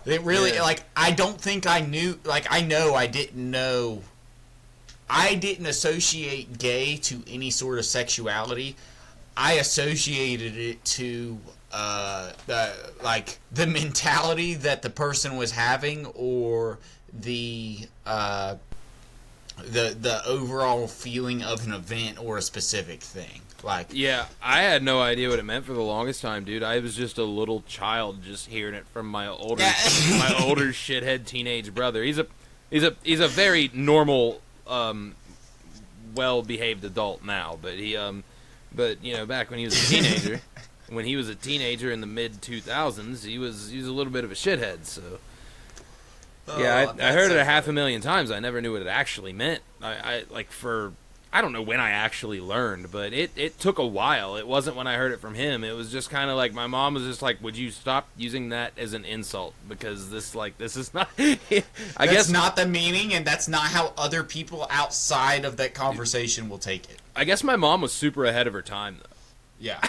It really I don't think I knew. Like I know I didn't know. I didn't associate gay to any sort of sexuality. I associated it to the mentality that the person was having, or the overall feeling of an event or a specific thing. Like, yeah, I had no idea what it meant for the longest time, dude. I was just a little child, just hearing it from my older shithead teenage brother. He's a very normal, well-behaved adult now, but he But you know, back when he was a teenager, in the mid 2000s, he was a little bit of a shithead. So yeah, I heard it 500,000 times. I never knew what it actually meant. I don't know when I actually learned, but it took a while. It wasn't when I heard it from him. It was just kind of like my mom was just like, "Would you stop using that as an insult? Because this is not." I guess not the meaning, and that's not how other people outside of that conversation will take it. I guess my mom was super ahead of her time, though. Yeah,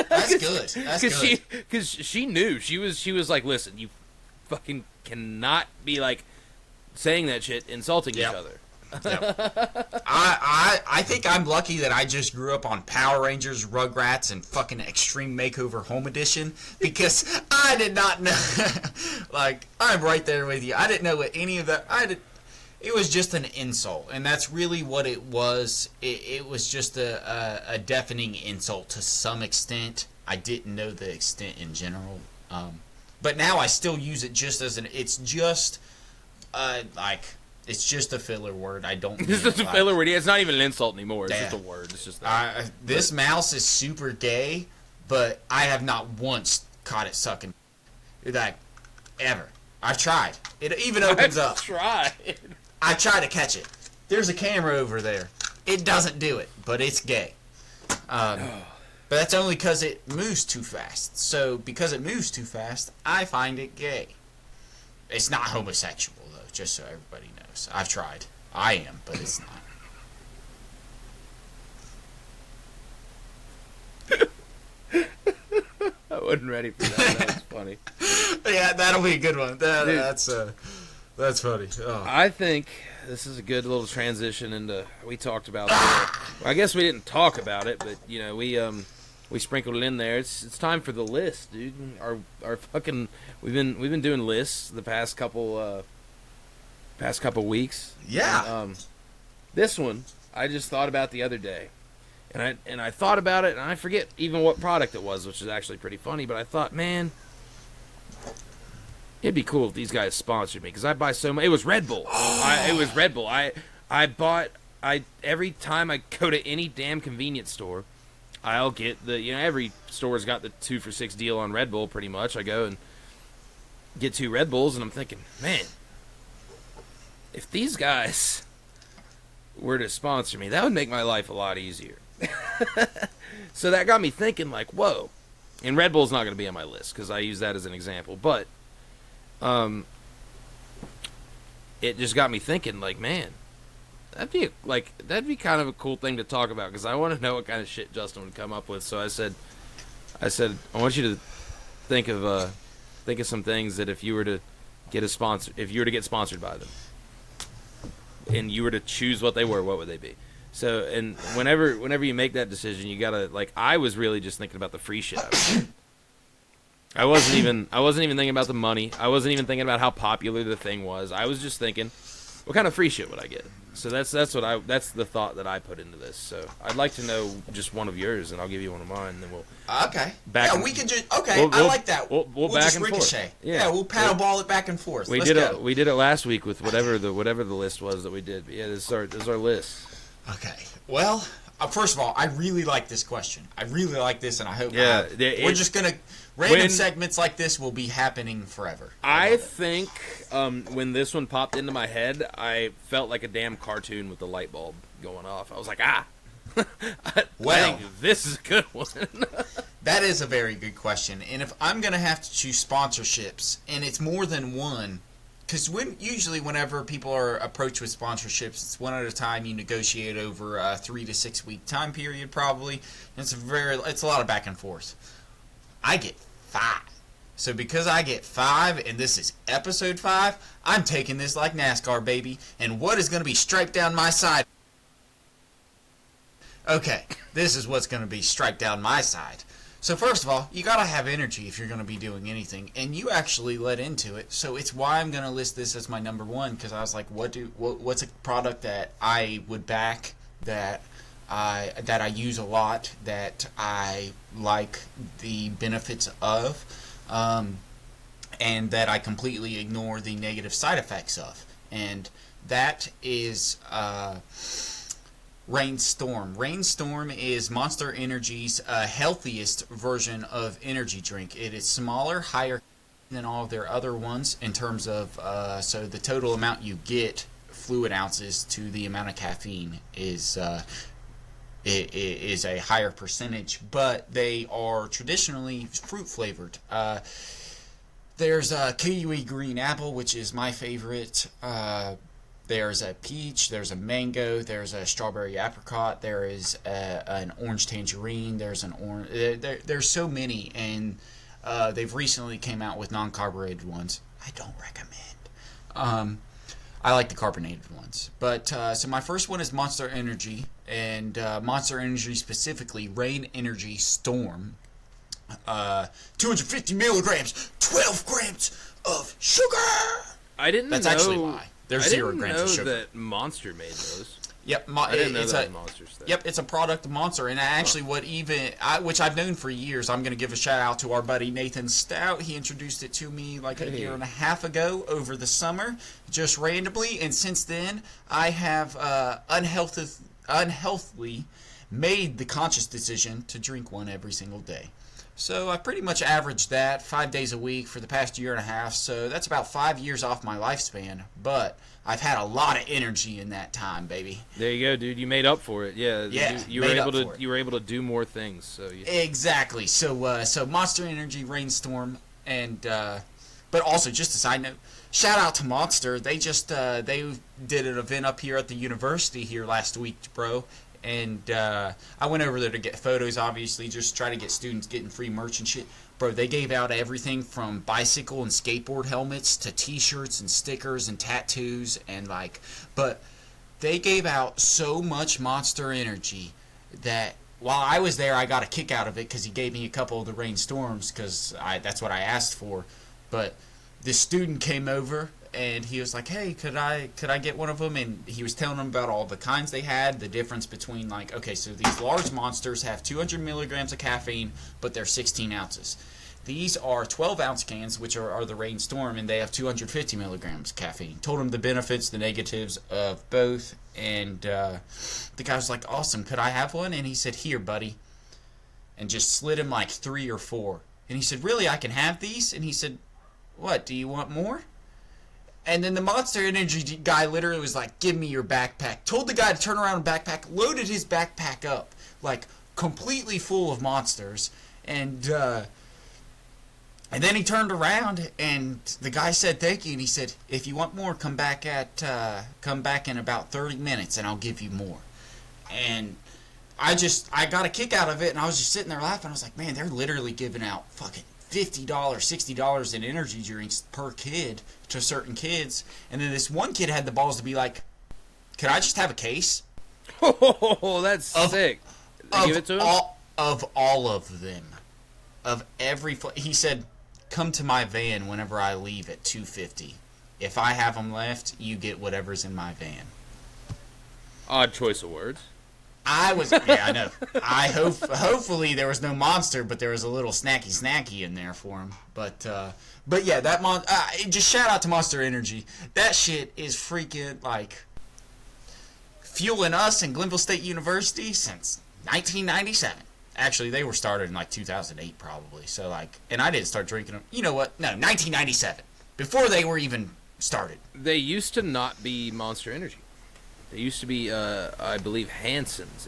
that's good. That's good. Because she knew. She was like, "Listen, you fucking cannot be like saying that shit, insulting each other." Yep. I think I'm lucky that I just grew up on Power Rangers, Rugrats, and fucking Extreme Makeover Home Edition, because I did not know. Like, I'm right there with you. I didn't know what any of that. It was just an insult, and that's really what it was. It was just a deafening insult to some extent. I didn't know the extent in general, but now I still use it just as an. It's just It's just a filler word. I don't. It's just a filler word. It's not even an insult anymore. It's just a word. It's just that. This mouse is super gay, but I have not once caught it sucking. Like, ever. I've tried. It even opens up. I try to catch it. There's a camera over there. It doesn't do it, but it's gay. But that's only because it moves too fast. So because it moves too fast, I find it gay. It's not homosexual, though, just so everybody knows. I've tried. I am, but it's not. I wasn't ready for that. That was funny. Yeah, that'll be a good one. That's funny. Oh. I think this is a good little transition into. We talked about. I guess we didn't talk about it, but you know, we sprinkled it in there. It's time for the list, dude. Our fucking we've been doing lists the past couple weeks. Yeah. And, this one I just thought about the other day, And I thought about it, and I forget even what product it was, which is actually pretty funny. But I thought, man, it'd be cool if these guys sponsored me because I buy so much. It was Red Bull. It was Red Bull. I bought. Every time I go to any damn convenience store, I'll get the, every store's got the 2 for $6 deal on Red Bull pretty much. I go and get 2 Red Bulls, and I'm thinking, man, if these guys were to sponsor me, that would make my life a lot easier. So that got me thinking, like, whoa. And Red Bull's not going to be on my list because I use that as an example, but it just got me thinking, like, man, that'd be kind of a cool thing to talk about because I want to know what kind of shit Justin would come up with. So I said, I want you to think of some things that if you were to get sponsored by them, and you were to choose what they were, what would they be? So, and whenever you make that decision, you gotta, like, I was really just thinking about the free shit I would get. I wasn't even thinking about the money. I wasn't even thinking about how popular the thing was. I was just thinking, what kind of free shit would I get? So that's the thought that I put into this. So I'd like to know just one of yours, and I'll give you one of mine, and then we'll we can just I like that. We'll back just and ricochet. Forth. Yeah, we'll paddle ball it back and forth. We did it last week with whatever the list was that we did. But yeah, this is our list. Okay. Well, first of all, I really like this question. I really like this, and I hope we're just gonna random segments like this will be happening forever. I think when this one popped into my head, I felt like a damn cartoon with the light bulb going off. I was like, I think this is a good one. That is a very good question. And if I'm gonna have to choose sponsorships, and it's more than one. Because whenever people are approached with sponsorships, it's one at a time. You negotiate over a 3 to 6 week time period, probably. And it's a lot of back and forth. I get 5. So because I get 5, and this is episode 5, I'm taking this like NASCAR, baby. And what is going to be striped down my side? Okay, this is what's going to be striped down my side. So first of all, you gotta have energy if you're gonna be doing anything, and you actually led into it. So it's why I'm gonna list this as my number 1, because I was like, what's a product that I would back, that I use a lot, that I like the benefits of, and that I completely ignore the negative side effects of, and that is Rainstorm. Rainstorm is Monster Energy's healthiest version of energy drink. It is smaller, higher than all of their other ones in terms of so the total amount you get, fluid ounces to the amount of caffeine, is a higher percentage, but they are traditionally fruit flavored. There's a kiwi green apple, which is my favorite. There's a peach, there's a mango, there's a strawberry apricot, there is an orange tangerine, there's an orange. There's so many, and they've recently came out with non-carbonated ones. I don't recommend. I like the carbonated ones. But so my first one is Monster Energy, and Monster Energy specifically, Rain Energy Storm. 250 milligrams, 12 grams of sugar. I didn't know. That's actually why. There's 0 grams of sugar. I didn't know that Monster made those. Yep, I didn't know that was Monster's thing. Yep, it's a product of Monster, and actually, which I've known for years. I'm going to give a shout out to our buddy Nathan Stout. He introduced it to me like a year and a half ago over the summer, just randomly, and since then I have unhealthily made the conscious decision to drink one every single day. So I pretty much averaged that 5 days a week for the past year and a half. So that's about 5 years off my lifespan. But I've had a lot of energy in that time, baby. There you go, dude. You made up for it. Yeah. You were able to do more things. So exactly. So Monster Energy Rainstorm, and but also just a side note, shout out to Monster. They just they did an event up here at the university here last week, bro. And I went over there to get photos, obviously, just try to get students getting free merch and shit. Bro, they gave out everything from bicycle and skateboard helmets to t-shirts and stickers and tattoos and but they gave out so much Monster Energy that while I was there, I got a kick out of it because he gave me a couple of the Rainstorms because that's what I asked for. But this student came over and he was like, "Hey, could I get one of them?" And he was telling them about all the kinds they had, the difference between, like, okay, so these large monsters have 200 milligrams of caffeine, but they're 16 ounces. These are 12-ounce cans, which are the Rainstorm, and they have 250 milligrams caffeine. Told him the benefits, the negatives of both, and the guy was like, "Awesome, could I have one?" And he said, "Here, buddy," and just slid him like 3 or 4. And he said, "Really, I can have these?" And he said, "What, do you want more?" And then the Monster Energy guy literally was like, "Give me your backpack." Told the guy to turn around and backpack, loaded his backpack up, like, completely full of monsters, and then he turned around, and the guy said thank you, and he said, "If you want more, come back in about 30 minutes, and I'll give you more." And I got a kick out of it, and I was just sitting there laughing. I was like, man, they're literally giving out fucking $50, $60 in energy drinks per kid to certain kids. And then this one kid had the balls to be like, "Can I just have a case?" Oh, that's sick. Give it to him? Of all of them. Of every... He said, "Come to my van whenever I leave at 2:50. If I have them left, you get whatever's in my van." Odd choice of words. Yeah, I know. Hopefully there was no monster, but there was a little snacky in there for him. But yeah, that just shout out to Monster Energy. That shit is freaking, like, fueling us in Glenville State University since 1997. Actually, they were started in like 2008 probably. So, like, and I didn't start drinking them. You know what? No, 1997. Before they were even started. They used to not be Monster Energy. It used to be, I believe, Hanson's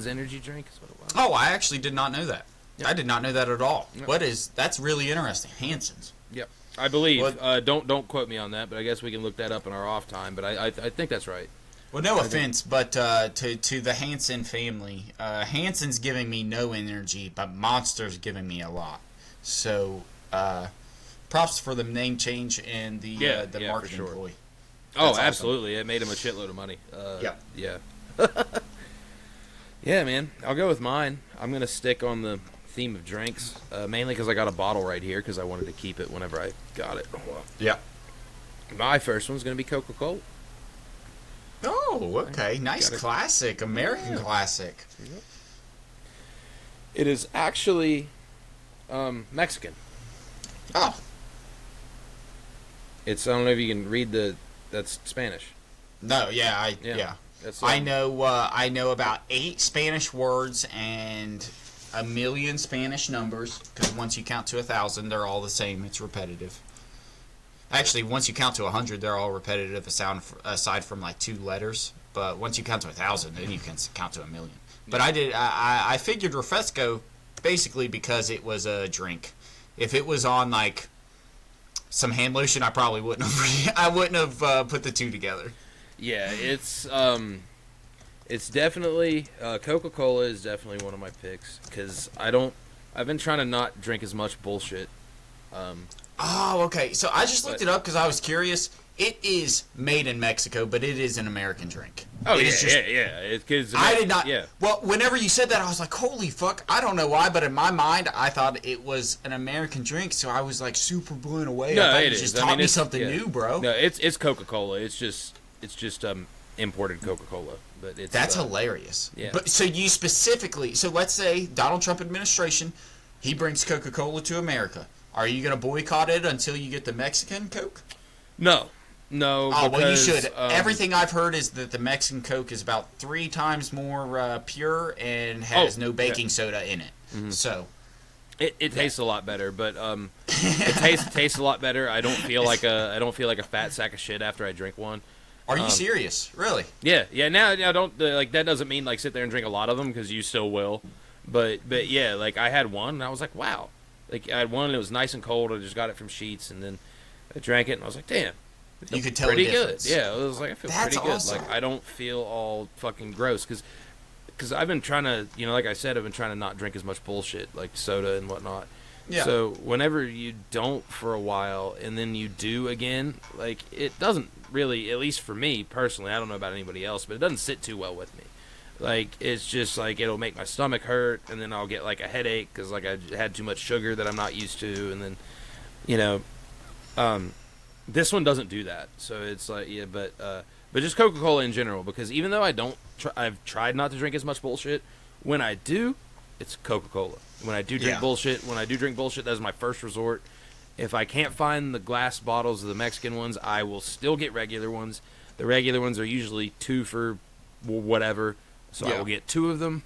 energy drink is what it was. Oh, I actually did not know that. Yep. I did not know that at all. Yep. That's really interesting. Hanson's. Yep. I believe. Don't quote me on that, but I guess we can look that up in our off time. But I think that's right. Well, no offense, but to the Hanson family, Hanson's giving me no energy, but Monster's giving me a lot. So, props for the name change and the marketing employee. That's absolutely. Awesome. It made him a shitload of money. Yeah. Yeah, man. I'll go with mine. I'm going to stick on the theme of drinks, mainly because I got a bottle right here because I wanted to keep it whenever I got it. Yeah. My first one's going to be Coca-Cola. Oh, okay. Nice classic. American classic. Yep. It is actually Mexican. Oh. I don't know if you can read that's Spanish. No, yeah. I know about 8 Spanish words and 1 million Spanish numbers, because once you count to 1,000, they're all the same. It's repetitive. Actually, once you count to 100, they're all repetitive, aside from like 2 letters. But once you count to 1,000, then you can count to 1 million. But I figured Refresco basically because it was a drink. If it was on like some hand lotion, I probably wouldn't have put the two together. Yeah, it's definitely Coca-Cola is definitely one of my picks because I've been trying to not drink as much bullshit. Oh, okay. So I just looked it up because I was curious. It is made in Mexico, but it is an American drink. Oh, yeah. I did not. Yeah. Well, whenever you said that, I was like, holy fuck. I don't know why, but in my mind, I thought it was an American drink, so I was like super blown away. No, I thought it you is. just taught me something new, bro. No, it's Coca-Cola. It's just imported Coca-Cola, but it's that's hilarious. Yeah. But so you specifically, so let's say Donald Trump administration, he brings Coca-Cola to America. Are you going to boycott it until you get the Mexican Coke? No. Oh, well, you should. Everything I've heard is that the Mexican Coke is about 3 times more pure and has no baking soda in it. Mm-hmm. So it tastes a lot better, but it tastes a lot better. I don't feel like a fat sack of shit after I drink one. Are you serious? Really? Yeah. Now don't like that doesn't mean like sit there and drink a lot of them because you still will, but yeah, like I had one and I was like, wow. Like I had one and it was nice and cold. I just got it from Sheetz and then I drank it and I was like, damn. You could tell pretty the difference. Good. Yeah, it was like I feel That's pretty good. Awesome. Like I don't feel all fucking gross because I've been trying to, like I said, I've been trying to not drink as much bullshit like soda and whatnot. Yeah. So whenever you don't for a while and then you do again, like it doesn't really, at least for me personally, I don't know about anybody else, but it doesn't sit too well with me. Like it's just like it'll make my stomach hurt and then I'll get like a headache because like I had too much sugar that I'm not used to and then, This one doesn't do that. So it's like, yeah, but just Coca-Cola in general, because even though I've tried not to drink as much bullshit. When I do, it's Coca-Cola. When I do drink bullshit, that's my first resort. If I can't find the glass bottles of the Mexican ones, I will still get regular ones. The regular ones are usually 2 for whatever, so I will get 2 of them.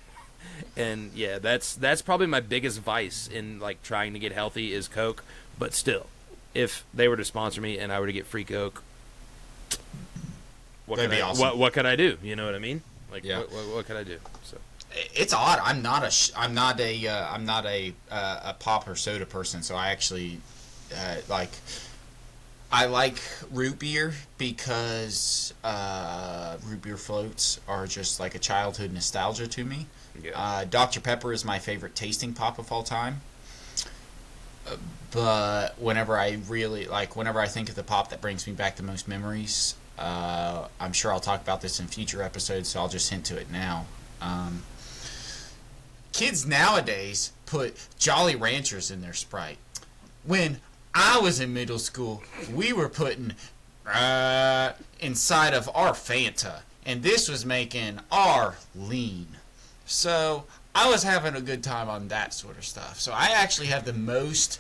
And yeah, that's probably my biggest vice in like trying to get healthy is Coke. But still, if they were to sponsor me and I were to get free Coke, That'd be awesome. What could I do? You know what I mean? Like, what could I do? So it's odd. I'm not a pop or soda person, so I actually I like root beer because root beer floats are just like a childhood nostalgia to me. Yeah. Dr. Pepper is my favorite tasting pop of all time. But whenever I think of the pop that brings me back the most memories, I'm sure I'll talk about this in future episodes, so I'll just hint to it now. Kids nowadays put Jolly Ranchers in their Sprite. When I was in middle school, we were putting inside of our Fanta, and this was making our lean. So I was having a good time on that sort of stuff. So I actually have the most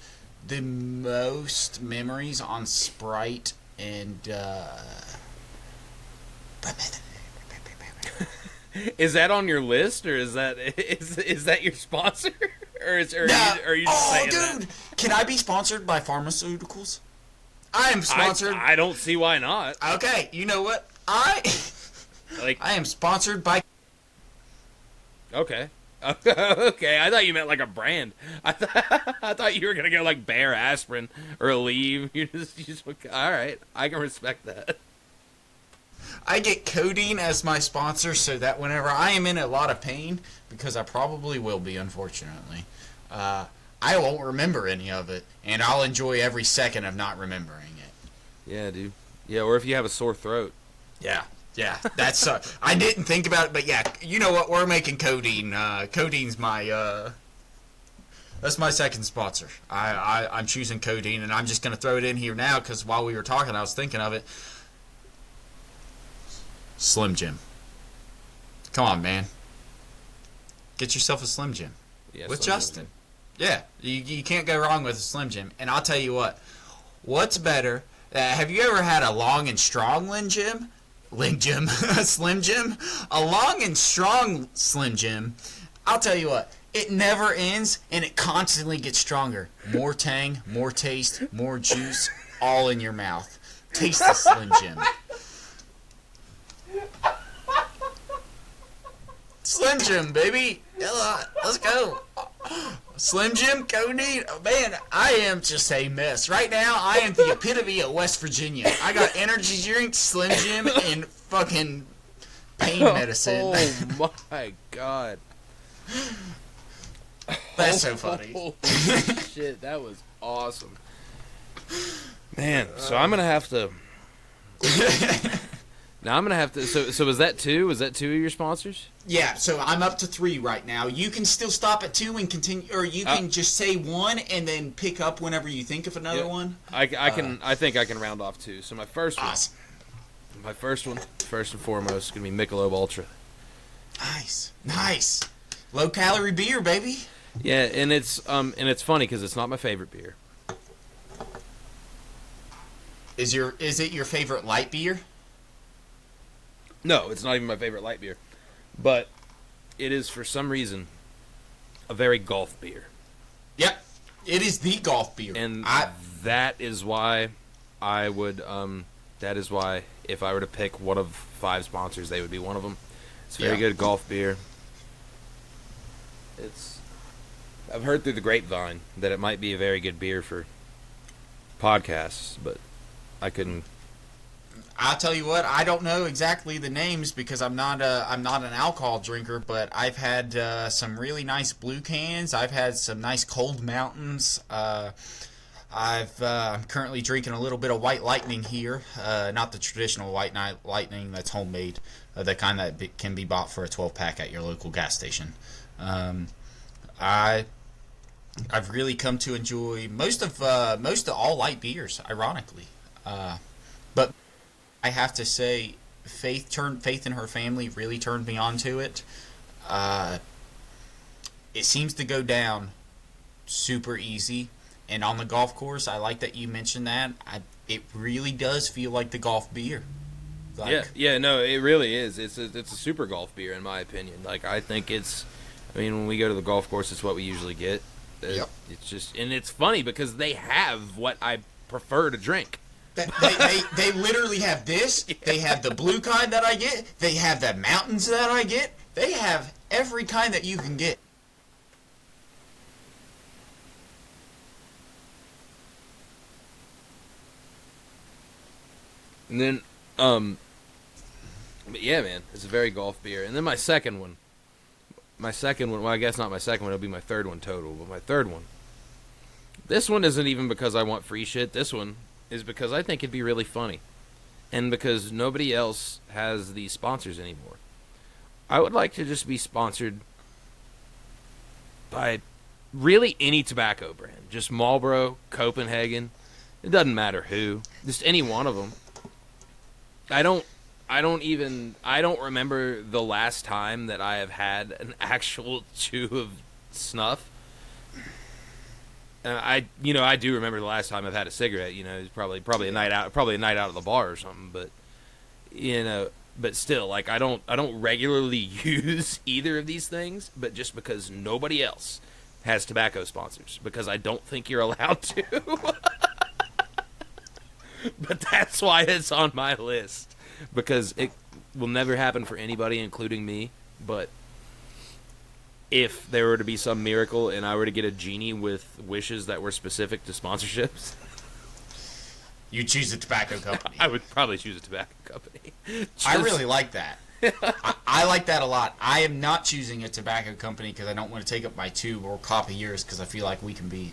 memories on Sprite and Is that on your list, or is that your sponsor, are you just saying dude, that? Can I be sponsored by pharmaceuticals? I am sponsored. I don't see why not. Okay, you know what? I am sponsored by. Okay. Okay, I thought you meant like a brand. I thought you were gonna go like Bayer Aspirin or Aleve. You just all right. I can respect that. I get codeine as my sponsor, so that whenever I am in a lot of pain, because I probably will be, unfortunately, I won't remember any of it, and I'll enjoy every second of not remembering it. Yeah, dude. Yeah, or if you have a sore throat. Yeah. That's I didn't think about it, but yeah, you know what? We're making codeine. Codeine's my that's my second sponsor. I'm choosing codeine, and I'm just gonna throw it in here now because while we were talking, I was thinking of it. Slim Jim. Come on, man. Get yourself a Slim Jim. Yeah, with Slim Justin. Yeah, you can't go wrong with a Slim Jim. And I'll tell you what's better? Have you ever had a long and strong Slim Jim? Slim Jim? A long and strong Slim Jim. I'll tell you what, it never ends and it constantly gets stronger. More tang, more taste, more juice, all in your mouth. Taste the Slim Jim. Slim Jim, baby. Let's go. Slim Jim, codeine. Oh, man, I am just a mess. Right now, I am the epitome of West Virginia. I got energy drink, Slim Jim, and fucking pain medicine. Oh, my God. That's so funny. Holy shit, that was awesome. Man, so I'm going to have to... Now I'm gonna have to. So was that 2? Was that 2 of your sponsors? Yeah. So I'm up to 3 right now. You can still stop at 2 and continue, or you can just say 1 and then pick up whenever you think of another one. I can. I think I can round off 2. So my first awesome. First and foremost, is gonna be Michelob Ultra. Nice. Low calorie beer, baby. Yeah, and it's funny because it's not my favorite beer. Is it your favorite light beer? No, it's not even my favorite light beer. But it is, for some reason, a very golf beer. Yep. It is the golf beer. And that is why I would, that is why if I were to pick one of 5 sponsors, they would be one of them. It's very good golf beer. I've heard through the grapevine that it might be a very good beer for podcasts, but I couldn't. I'll tell you what, I don't know exactly the names because I'm not an alcohol drinker, but I've had some really nice blue cans. I've had some nice cold mountains. I'm currently drinking a little bit of White Lightning here, not the traditional White Lightning that's homemade, the kind that can be bought for a 12-pack at your local gas station. I've really come to enjoy most of all light beers, ironically. But I have to say, Faith in her family really turned me on to it. It seems to go down super easy, and on the golf course, I like that you mentioned that. It really does feel like the golf beer. Like, no, it really is. It's a super golf beer in my opinion. Like I think it's. I mean, when we go to the golf course, it's what we usually get. Yep. It's just, and it's funny because they have what I prefer to drink. They literally have this. Yeah. They have the blue kind that I get. They have the mountains that I get. They have every kind that you can get. And then, but yeah, man, it's a very golf beer. And then my second one, well, I guess not my second one, it'll be my third one total, but my third one. This one isn't even because I want free shit. This one is because I think it'd be really funny. And because nobody else has these sponsors anymore. I would like to just be sponsored by really any tobacco brand. Just Marlboro, Copenhagen. It doesn't matter who. Just any one of them. I don't remember the last time that I have had an actual chew of snuff. I do remember the last time I've had a cigarette. It's probably a night out, at the bar or something. But but still, like I don't regularly use either of these things. But just because nobody else has tobacco sponsors, because I don't think you're allowed to. But that's why it's on my list, because it will never happen for anybody, including me. But if there were to be some miracle and I were to get a genie with wishes that were specific to sponsorships, you choose a tobacco company. I would probably choose a tobacco company. I really like that. I like that a lot. I am not choosing a tobacco company because I don't want to take up my tube or copy yours, because I feel like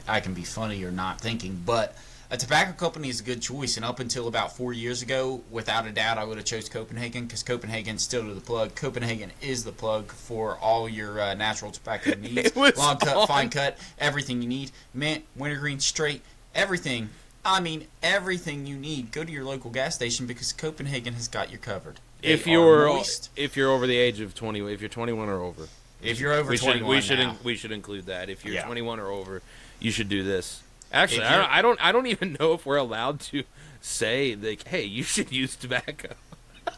I can be funny or not thinking. But a tobacco company is a good choice, and up until about 4 years ago, without a doubt, I would have chose Copenhagen, because Copenhagen's still to the plug. Copenhagen is the plug for all your natural tobacco needs. Long cut, fine cut, everything you need. Mint, wintergreen, straight, everything. I mean, everything you need. Go to your local gas station, because Copenhagen has got you covered. If you're over the age of 20, if you're 21 or over. If you're over 21 we should include that. If you're 21 or over, you should do this. Actually, I don't even know if we're allowed to say, like, hey, you should use tobacco.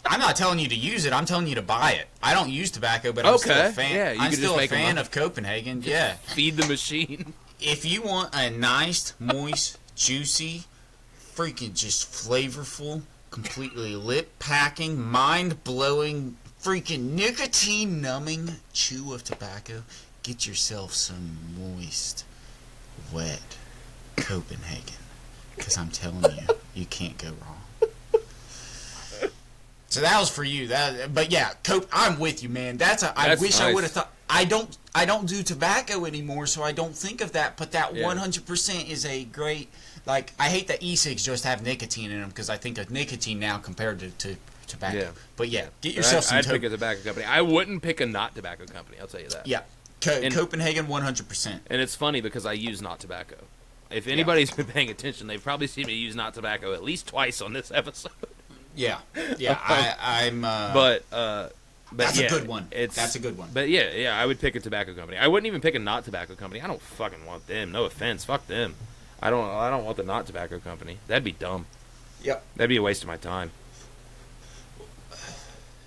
I'm not telling you to use it. I'm telling you to buy it. I don't use tobacco, but I'm still a fan. Yeah, I'm still a fan of Copenhagen. Yeah. Feed the machine. If you want a nice, moist, juicy, freaking just flavorful, completely lip-packing, mind-blowing, freaking nicotine-numbing chew of tobacco, get yourself some moist, wet Copenhagen, because I'm telling you, you can't go wrong. So that was for you. But yeah, I'm with you, man. I wish nice. I would have thought. I don't do tobacco anymore, so I don't think of that. But that 100% is a great. Like, I hate that e-cigs just have nicotine in them, because I think of nicotine now compared to tobacco. Yeah. But yeah, get yourself some. I'd pick a tobacco company. I wouldn't pick a not tobacco company. I'll tell you that. Yeah, Copenhagen 100%. And it's funny because I use not tobacco. If anybody's been paying attention, they've probably seen me use not tobacco at least twice on this episode. Yeah. I'm. But that's a good one. That's a good one. But yeah, I would pick a tobacco company. I wouldn't even pick a not tobacco company. I don't fucking want them. No offense, fuck them. I don't want the not tobacco company. That'd be dumb. Yep. That'd be a waste of my time.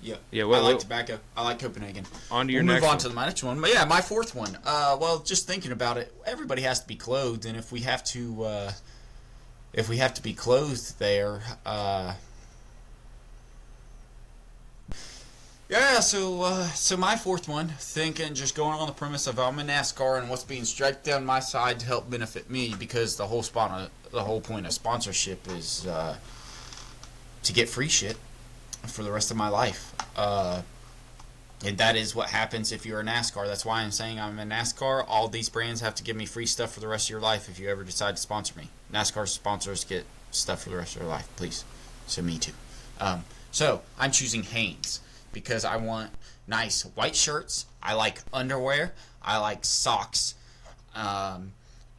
Yeah. I like tobacco. I like Copenhagen. On to your next one. Move on to my next one. But yeah, my fourth one. Well, just thinking about it, everybody has to be clothed, and if we have to be clothed there, yeah. So my fourth one, thinking, just going on the premise of I'm a NASCAR and what's being stretched down my side to help benefit me, because the whole point of sponsorship is to get free shit for the rest of my life. And that is what happens if you're a NASCAR. That's why I'm saying I'm a NASCAR. All these brands have to give me free stuff for the rest of your life if you ever decide to sponsor me. NASCAR sponsors get stuff for the rest of their life, please. So me too. So I'm choosing Hanes because I want nice white shirts. I like underwear. I like socks.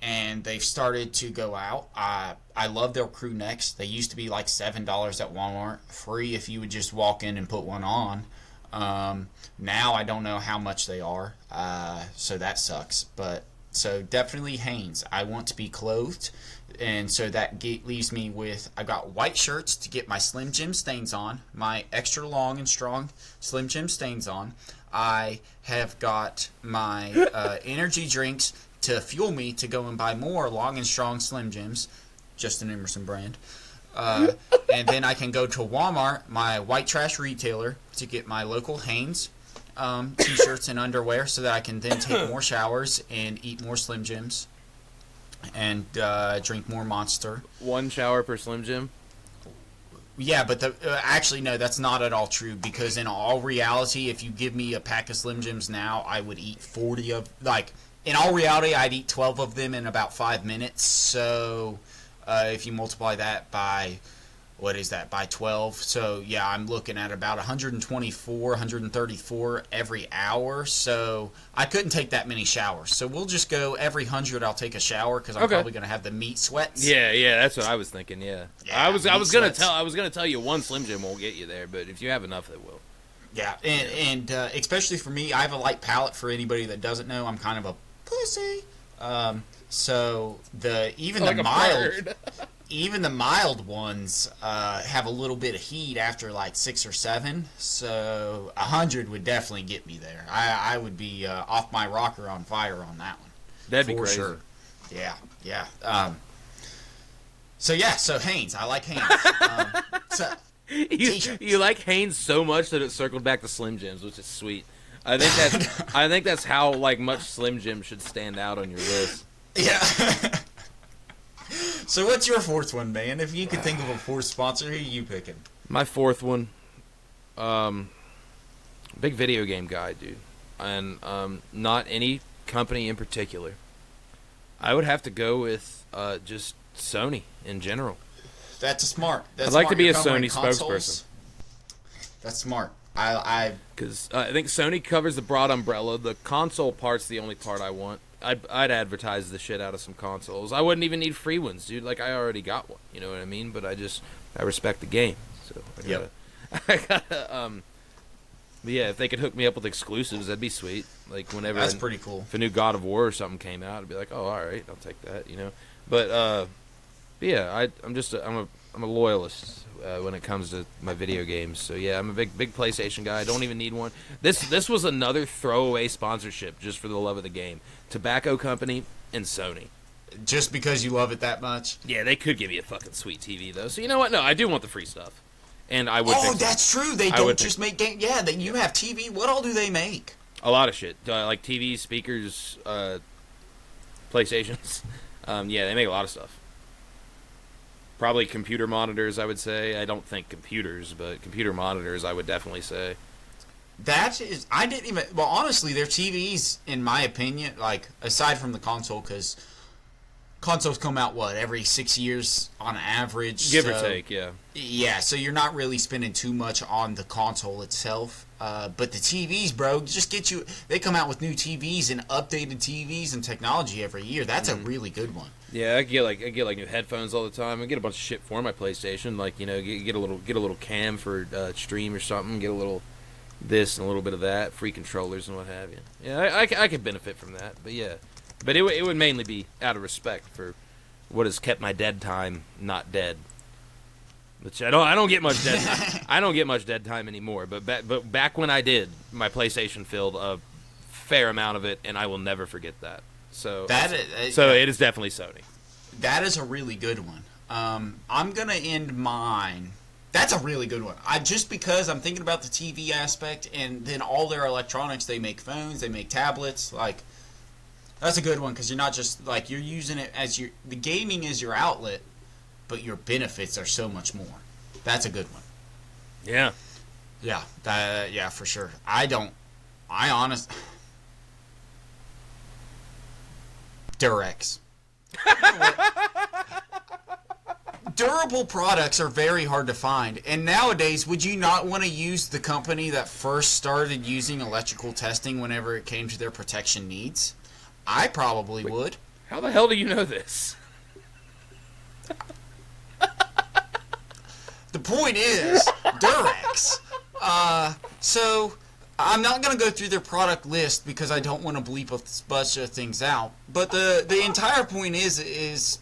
and they've started to go out. I love their crew necks. They used to be like $7 at Walmart, free if you would just walk in and put one on. Now I don't know how much they are, so that sucks. But so definitely Hanes. I want to be clothed, and so that leaves me with, I've got white shirts to get my Slim Jim stains on, my extra long and strong Slim Jim stains on. I have got my energy drinks to fuel me to go and buy more long and strong Slim Jims, Justin Emerson brand. And then I can go to Walmart, my white trash retailer, to get my local Hanes t-shirts and underwear so that I can then take more showers and eat more Slim Jims and drink more Monster. 1 shower per Slim Jim? Yeah, but actually, no, that's not at all true, because in all reality, if you give me a pack of Slim Jims now, I would eat 40 of, like, in all reality, I'd eat 12 of them in about 5 minutes. So if you multiply that by, what is that, by 12? So, yeah, I'm looking at about 124, 134 every hour. So I couldn't take that many showers. So we'll just go every 100 I'll take a shower, because I'm probably going to have the meat sweats. Yeah, that's what I was thinking, yeah. I was going to tell you 1 Slim Jim won't get you there, but if you have enough, it will. Yeah, and especially for me, I have a light palate. For anybody that doesn't know, I'm kind of a pussy. So even the mild ones have a little bit of heat after like 6 or 7. So 100 would definitely get me there. I would be off my rocker on fire on that one. That'd be crazy. Sure. Yeah. So Hanes, I like Hanes. You like Hanes so much that it circled back to Slim Jims, which is sweet. I think that's how like much Slim Jim should stand out on your list. Yeah. So what's your 4th one, man? If you could think of a 4th sponsor, who are you picking? My 4th one, big video game guy, dude, and not any company in particular. I would have to go with just Sony in general. That's smart. I'd like to be a Sony spokesperson. That's smart. Because I think Sony covers the broad umbrella. The console part's the only part I want. I'd advertise the shit out of some consoles. I wouldn't even need free ones, dude. Like, I already got one. You know what I mean? But I respect the game. So I gotta but yeah, if they could hook me up with exclusives, that'd be sweet. Like, whenever that's pretty cool. If a new God of War or something came out, I'd be like, oh, all right, I'll take that. You know. But yeah, I'm a loyalist when it comes to my video games. So yeah, I'm a big PlayStation guy. I don't even need one. This was another throwaway sponsorship just for the love of the game. Tobacco Company and Sony. Just because you love it that much? Yeah, they could give me a fucking sweet TV though. So you know what? No, I do want the free stuff. And I would. Oh, that's true. They don't just make games. Yeah, you have TV. What all do they make? A lot of shit. Like TVs, speakers, PlayStations. Yeah, they make a lot of stuff. Probably computer monitors, I would say. I don't think computers, but computer monitors, I would definitely say. I didn't even, well, honestly, their TVs, in my opinion, like, aside from the console, because consoles come out, every 6 years on average? Give or take, yeah. Yeah, so you're not really spending too much on the console itself. But the TVs, bro, just they come out with new TVs and updated TVs and technology every year. That's a really good one. Yeah, I get like new headphones all the time. I get a bunch of shit for my PlayStation, like, you know, get a little cam for stream or something. Get a little this and a little bit of that, free controllers and what have you. Yeah, I could benefit from that, but yeah, but it would mainly be out of respect for what has kept my dead time not dead. Which I don't get much dead. I don't get much dead time anymore. But back when I did, my PlayStation filled a fair amount of it, and I will never forget that. So it is definitely Sony. That is a really good one. I'm gonna end mine. That's a really good one. Just because I'm thinking about the TV aspect, and then all their electronics. They make phones, they make tablets. Like, that's a good one, because you're not just like, you're using it as the gaming is your outlet, but your benefits are so much more. That's a good one. Yeah. Yeah. Yeah, for sure. Durex. Durable products are very hard to find. And nowadays, would you not want to use the company that first started using electrical testing whenever it came to their protection needs? I probably would. How the hell do you know this? The point is, Durex. So I'm not going to go through their product list because I don't want to bleep a bunch of things out. But the entire point is,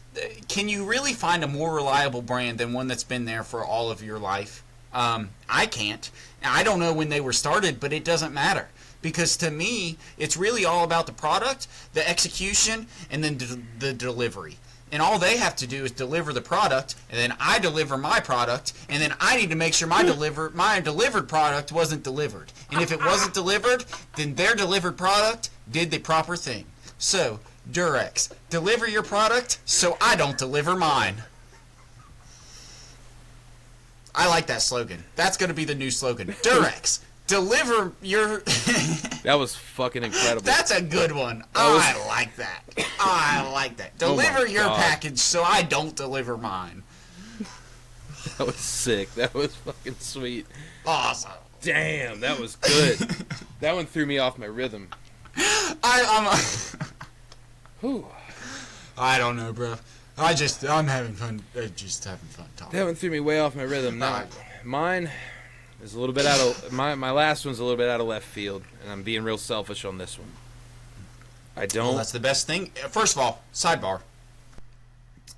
can you really find a more reliable brand than one that's been there for all of your life? I can't. I don't know when they were started, but it doesn't matter. Because to me, it's really all about the product, the execution, and then the delivery. And all they have to do is deliver the product, and then I deliver my product, and then I need to make sure my delivered product wasn't delivered. And if it wasn't delivered, then their delivered product did the proper thing. So, Durex, deliver your product so I don't deliver mine. I like that slogan. That's going to be the new slogan. Durex, deliver your... That was fucking incredible. That's a good one. I like that. I like that. Deliver your package so I don't deliver mine. That was sick. That was fucking sweet. Awesome. Damn, that was good. That one threw me off my rhythm. Whew. I don't know, bro. I'm having fun. Just having fun talking. That one threw me way off my rhythm. Now, mine is a little bit out of my last one's a little bit out of left field, and I'm being real selfish on this one. I don't. Well, that's the best thing. First of all, sidebar.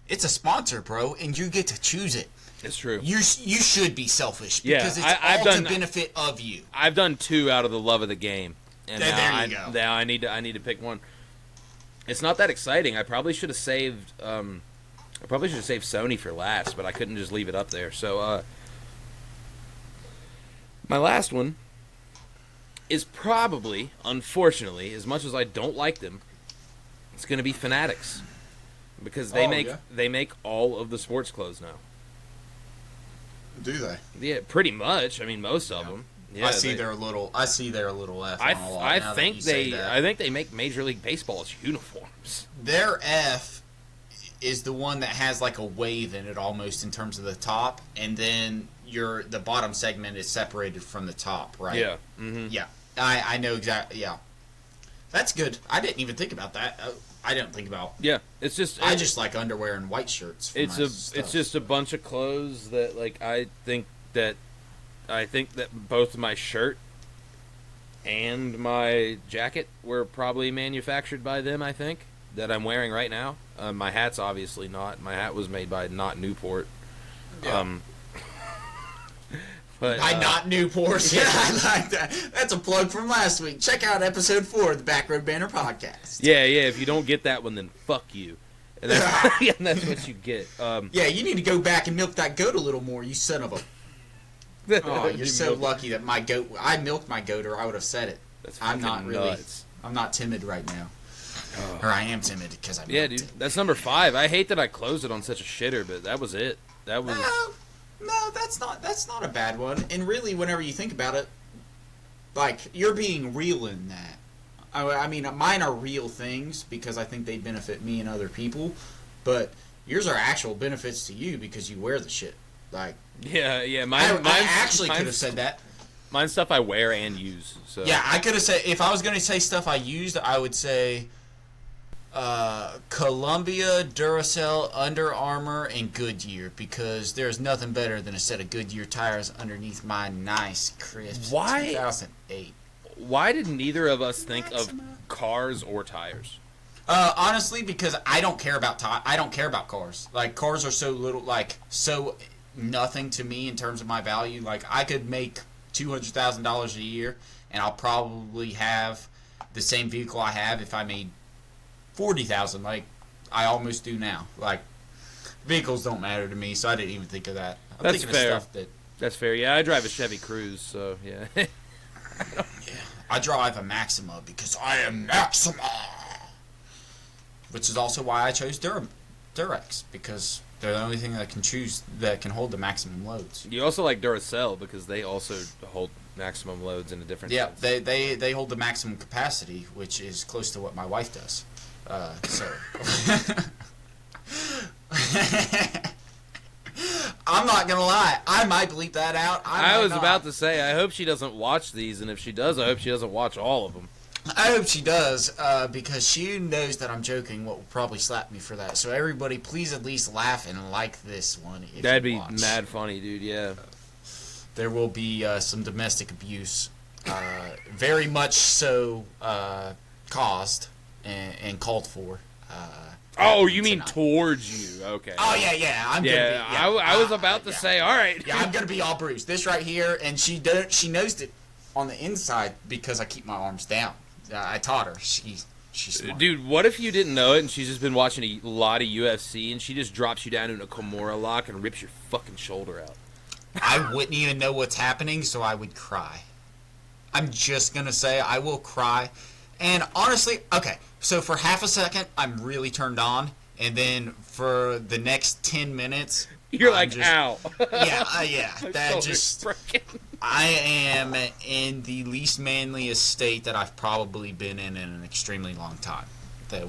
It's a sponsor, bro, and you get to choose it. It's true. You should be selfish because it's all to benefit of you. I've done 2 out of the love of the game, and there you go. Now I need to pick one. It's not that exciting. I probably should have saved. Sony for last, but I couldn't just leave it up there. So, my last one is probably, unfortunately, as much as I don't like them, it's going to be Fanatics, because they make all of the sports clothes now. Do they? Yeah, pretty much. I mean, most of them. Yeah, I see their little F on a lot. I think they make Major League Baseball's uniforms. Their F is the one that has like a wave in it almost in terms of the top, and then the bottom segment is separated from the top, right? Yeah. Mm-hmm. Yeah. I know exactly. Yeah. That's good. I didn't even think about that. I didn't think about. Yeah, it's just. I just like underwear and white shirts. For It's just a bunch of clothes that I think that both my shirt and my jacket were probably manufactured by them. I think that I'm wearing right now. My hat's obviously not. My hat was made by Not Newport. Yeah. But by Not Newport. Yeah, I like that. That's a plug from last week. Check out episode 4 of the Backroad Banter podcast. Yeah. If you don't get that one, then fuck you. And that's what you get. Yeah, you need to go back and milk that goat a little more, you son of a... Oh, you're so lucky that my goat... I milked my goat, or I would have said it. I'm not really... Nuts. I'm not timid right now. Oh. Or I am timid because I milked dude. That's number 5. I hate that I closed it on such a shitter, but that was it. That was... No, that's not a bad one. And really, whenever you think about it, like, you're being real in that. I mean, mine are real things because I think they benefit me and other people, but yours are actual benefits to you because you wear the shit. Like, yeah, I actually could have said that. Mine's stuff I wear and use. So yeah, I could have said, if I was going to say stuff I used, I would say Columbia, Duracell, Under Armour, and Goodyear, because there's nothing better than a set of Goodyear tires underneath my nice, crisp 2008. Why did neither of us think of cars or tires? Honestly, because I don't care about cars. Like, cars are so little, like, so nothing to me in terms of my value. Like, I could make $200,000 a year, and I'll probably have the same vehicle I have if I made $40,000, like I almost do now. Like, vehicles don't matter to me, so I didn't even think of that. That's fair. That's fair. Yeah, I drive a Chevy Cruze, so yeah. Yeah, I drive a Maxima because I am Maxima, which is also why I chose Durex, because they're the only thing that can hold the maximum loads. You also like Duracell because they also hold maximum loads in a different sense. They hold the maximum capacity, which is close to what my wife does. So I'm not gonna lie, I might bleep that out. I was about to say, I hope she doesn't watch these, and if she does, I hope she doesn't watch all of them. I hope she does, because she knows that I'm joking. What will probably slap me for that. So everybody, please at least laugh and like this one. If That'd you be watch. mad funny, dude. Yeah. There will be some domestic abuse, very much so caused and called for. Oh, you mean tonight. towards you? Okay. Oh yeah. I'm gonna be, I was about to say, all right. Yeah, I'm gonna be all bruised. This right here, and she knows it on the inside because I keep my arms down. I taught her. She's smart. Dude, what if you didn't know it and she's just been watching a lot of UFC and she just drops you down in a Kimura lock and rips your fucking shoulder out? I wouldn't even know what's happening, so I would cry. I'm just gonna say I will cry. And honestly, okay, so for half a second, I'm really turned on, and then for the next 10 minutes, You're I'm like, just, ow. yeah. My That shoulder's just, breaking. I am in the least manliest state that I've probably been in an extremely long time.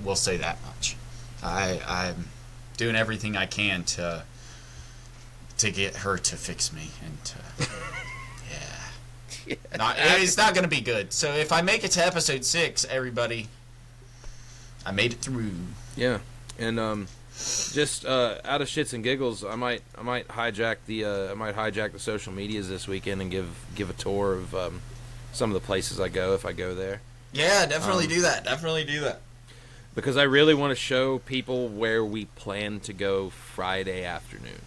We'll say that much. I'm doing everything I can to get her to fix me, and to, it's not going to be good. So if I make it to episode 6, everybody, I made it through. Yeah, and just out of shits and giggles, I might hijack the social medias this weekend and give a tour of some of the places I go if I go there. Yeah, definitely do that. Definitely do that. Because I really want to show people where we plan to go Friday afternoon.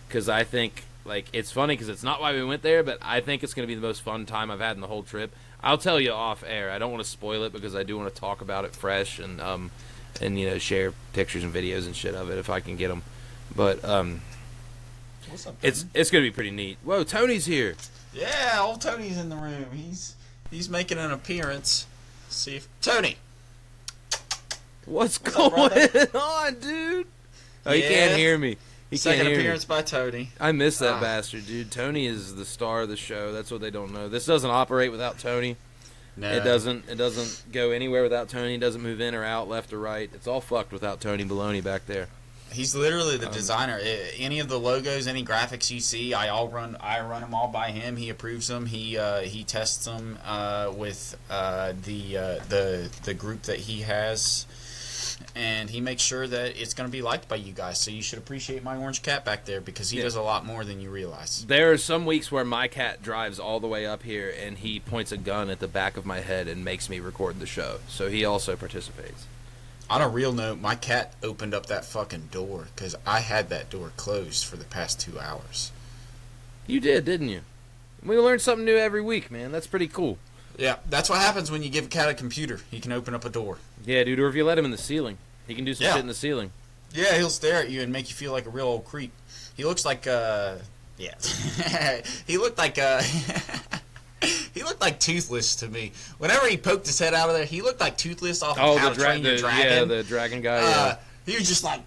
Because I think, like, it's funny because it's not why we went there, but I think it's going to be the most fun time I've had in the whole trip. I'll tell you off air. I don't want to spoil it because I do want to talk about it fresh and share pictures and videos and shit of it if I can get them. But What's up, it's going to be pretty neat. Whoa, Tony's here. Yeah, old Tony's in the room. He's making an appearance. See if Tony. What's up, going on, dude? Oh, he can't hear me. He Second can't hear appearance me. by Tony. I miss that bastard, dude. Tony is the star of the show. That's what they don't know. This doesn't operate without Tony. No. It doesn't go anywhere without Tony. It doesn't move in or out, left or right. It's all fucked without Tony Baloney back there. He's literally the designer. Any of the logos, any graphics you see, I run them all by him. He approves them. He tests them with the group that he has, and he makes sure that it's going to be liked by you guys. So you should appreciate my orange cat back there because he does a lot more than you realize. There are some weeks where my cat drives all the way up here and he points a gun at the back of my head and makes me record the show. So he also participates. On a real note, my cat opened up that fucking door because I had that door closed for the past 2 hours. You did, didn't you? We learn something new every week, man. That's pretty cool. Yeah, that's what happens when you give a cat a computer. He can open up a door. Yeah, dude, or if you let him in the ceiling. He can do some shit in the ceiling. Yeah, he'll stare at you and make you feel like a real old creep. He looks like, he looked like, he looked like Toothless to me. Whenever he poked his head out of there, he looked like Toothless off of How to Train Your Dragon. Yeah, the dragon guy, yeah. He was just like,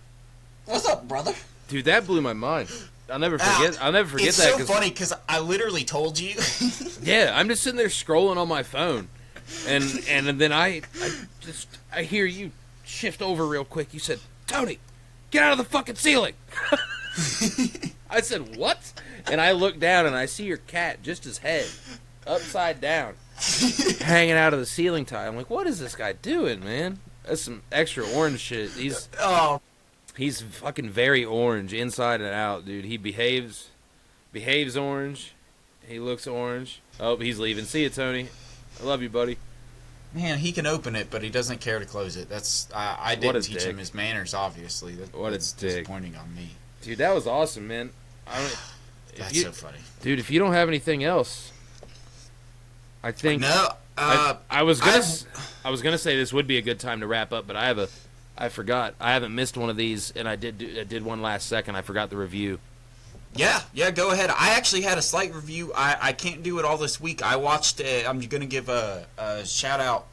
"What's up, brother?" Dude, that blew my mind. I'll never forget that. It's so funny because I literally told you. Yeah, I'm just sitting there scrolling on my phone, and then I hear you shift over real quick. You said, "Tony, get out of the fucking ceiling." I said, "What?" And I look down and I see your cat, just his head, upside down, hanging out of the ceiling tile. I'm like, what is this guy doing, man? That's some extra orange shit. He's fucking very orange, inside and out, dude. He behaves orange. He looks orange. Oh, he's leaving. See you, Tony. I love you, buddy. Man, he can open it, but he doesn't care to close it. I didn't teach him his manners, obviously. That's disappointing on me. Dude, that was awesome, man. That's so funny. Dude, if you don't have anything else, I think no. I was gonna say this would be a good time to wrap up, but I forgot. I haven't missed one of these, and I did one last second. I forgot the review. Yeah, go ahead. I actually had a slight review. I can't do it all this week. I watched it. I'm going to give a shout out,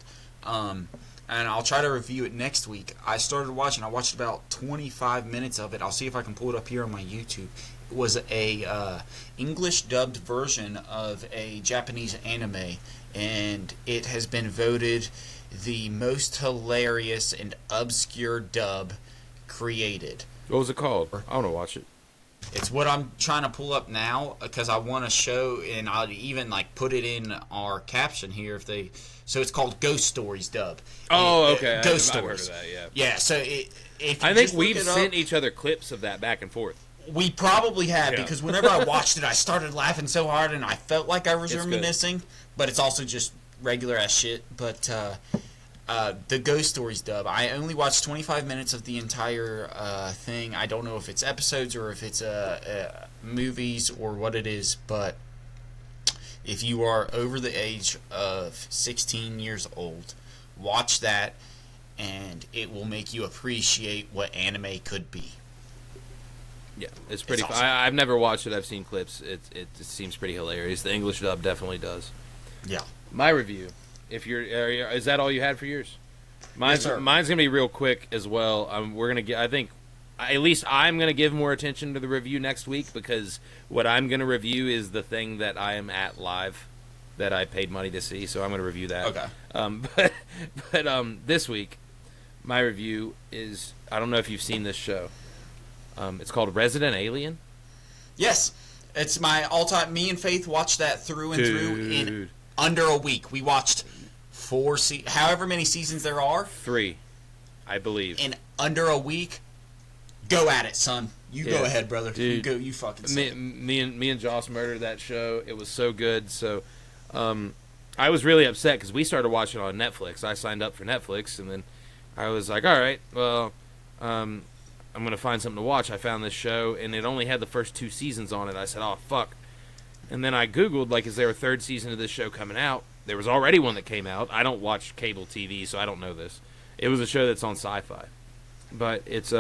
and I'll try to review it next week. I started watching. I watched about 25 minutes of it. I'll see if I can pull it up here on my YouTube. It was a English dubbed version of a Japanese anime, and it has been voted the most hilarious and obscure dub created. What was it called? I want to watch it. It's what I'm trying to pull up now because I want to show, and I'll even like put it in our caption here if they. So it's called Ghost Stories dub. Oh, okay. Ghost I've Stories. heard of that, yeah. Yeah. So if I think we've sent each other clips of that back and forth. We probably have because whenever I watched it, I started laughing so hard, and I felt like I was reminiscing. But it's also just regular ass shit. But the Ghost Stories dub, I only watched 25 minutes of the entire thing. I don't know if it's episodes or if it's movies or what it is, but if you are over the age of 16 years old, watch that, and it will make you appreciate what anime could be. Yeah, it's pretty. Awesome. I've never watched it. I've seen clips. It seems pretty hilarious. The English dub definitely does. Yeah. My review. If you're, is that all you had for yours? Mine's Yes, mine's gonna be real quick as well. We're gonna get. I think, at least I'm gonna give more attention to the review next week because what I'm gonna review is the thing that I am at live, that I paid money to see. So I'm gonna review that. Okay. But this week, my review is, I don't know if you've seen this show. It's called Resident Alien. Yes, it's my all-time. Me and Faith watched that through and through in under a week. We watched however many seasons there are. 3, I believe. In under a week. Go at it, son. You go ahead, brother. Dude, you go. You fucking say it. me and Joss murdered that show. It was so good. So, I was really upset because we started watching it on Netflix. I signed up for Netflix, and then I was like, all right, well, I'm going to find something to watch. I found this show, and it only had the first 2 seasons on it. I said, oh, fuck. And then I Googled, like, is there a 3rd season of this show coming out? There was already one that came out. I don't watch cable TV, so I don't know this. It was a show that's on Sci-Fi. But it's,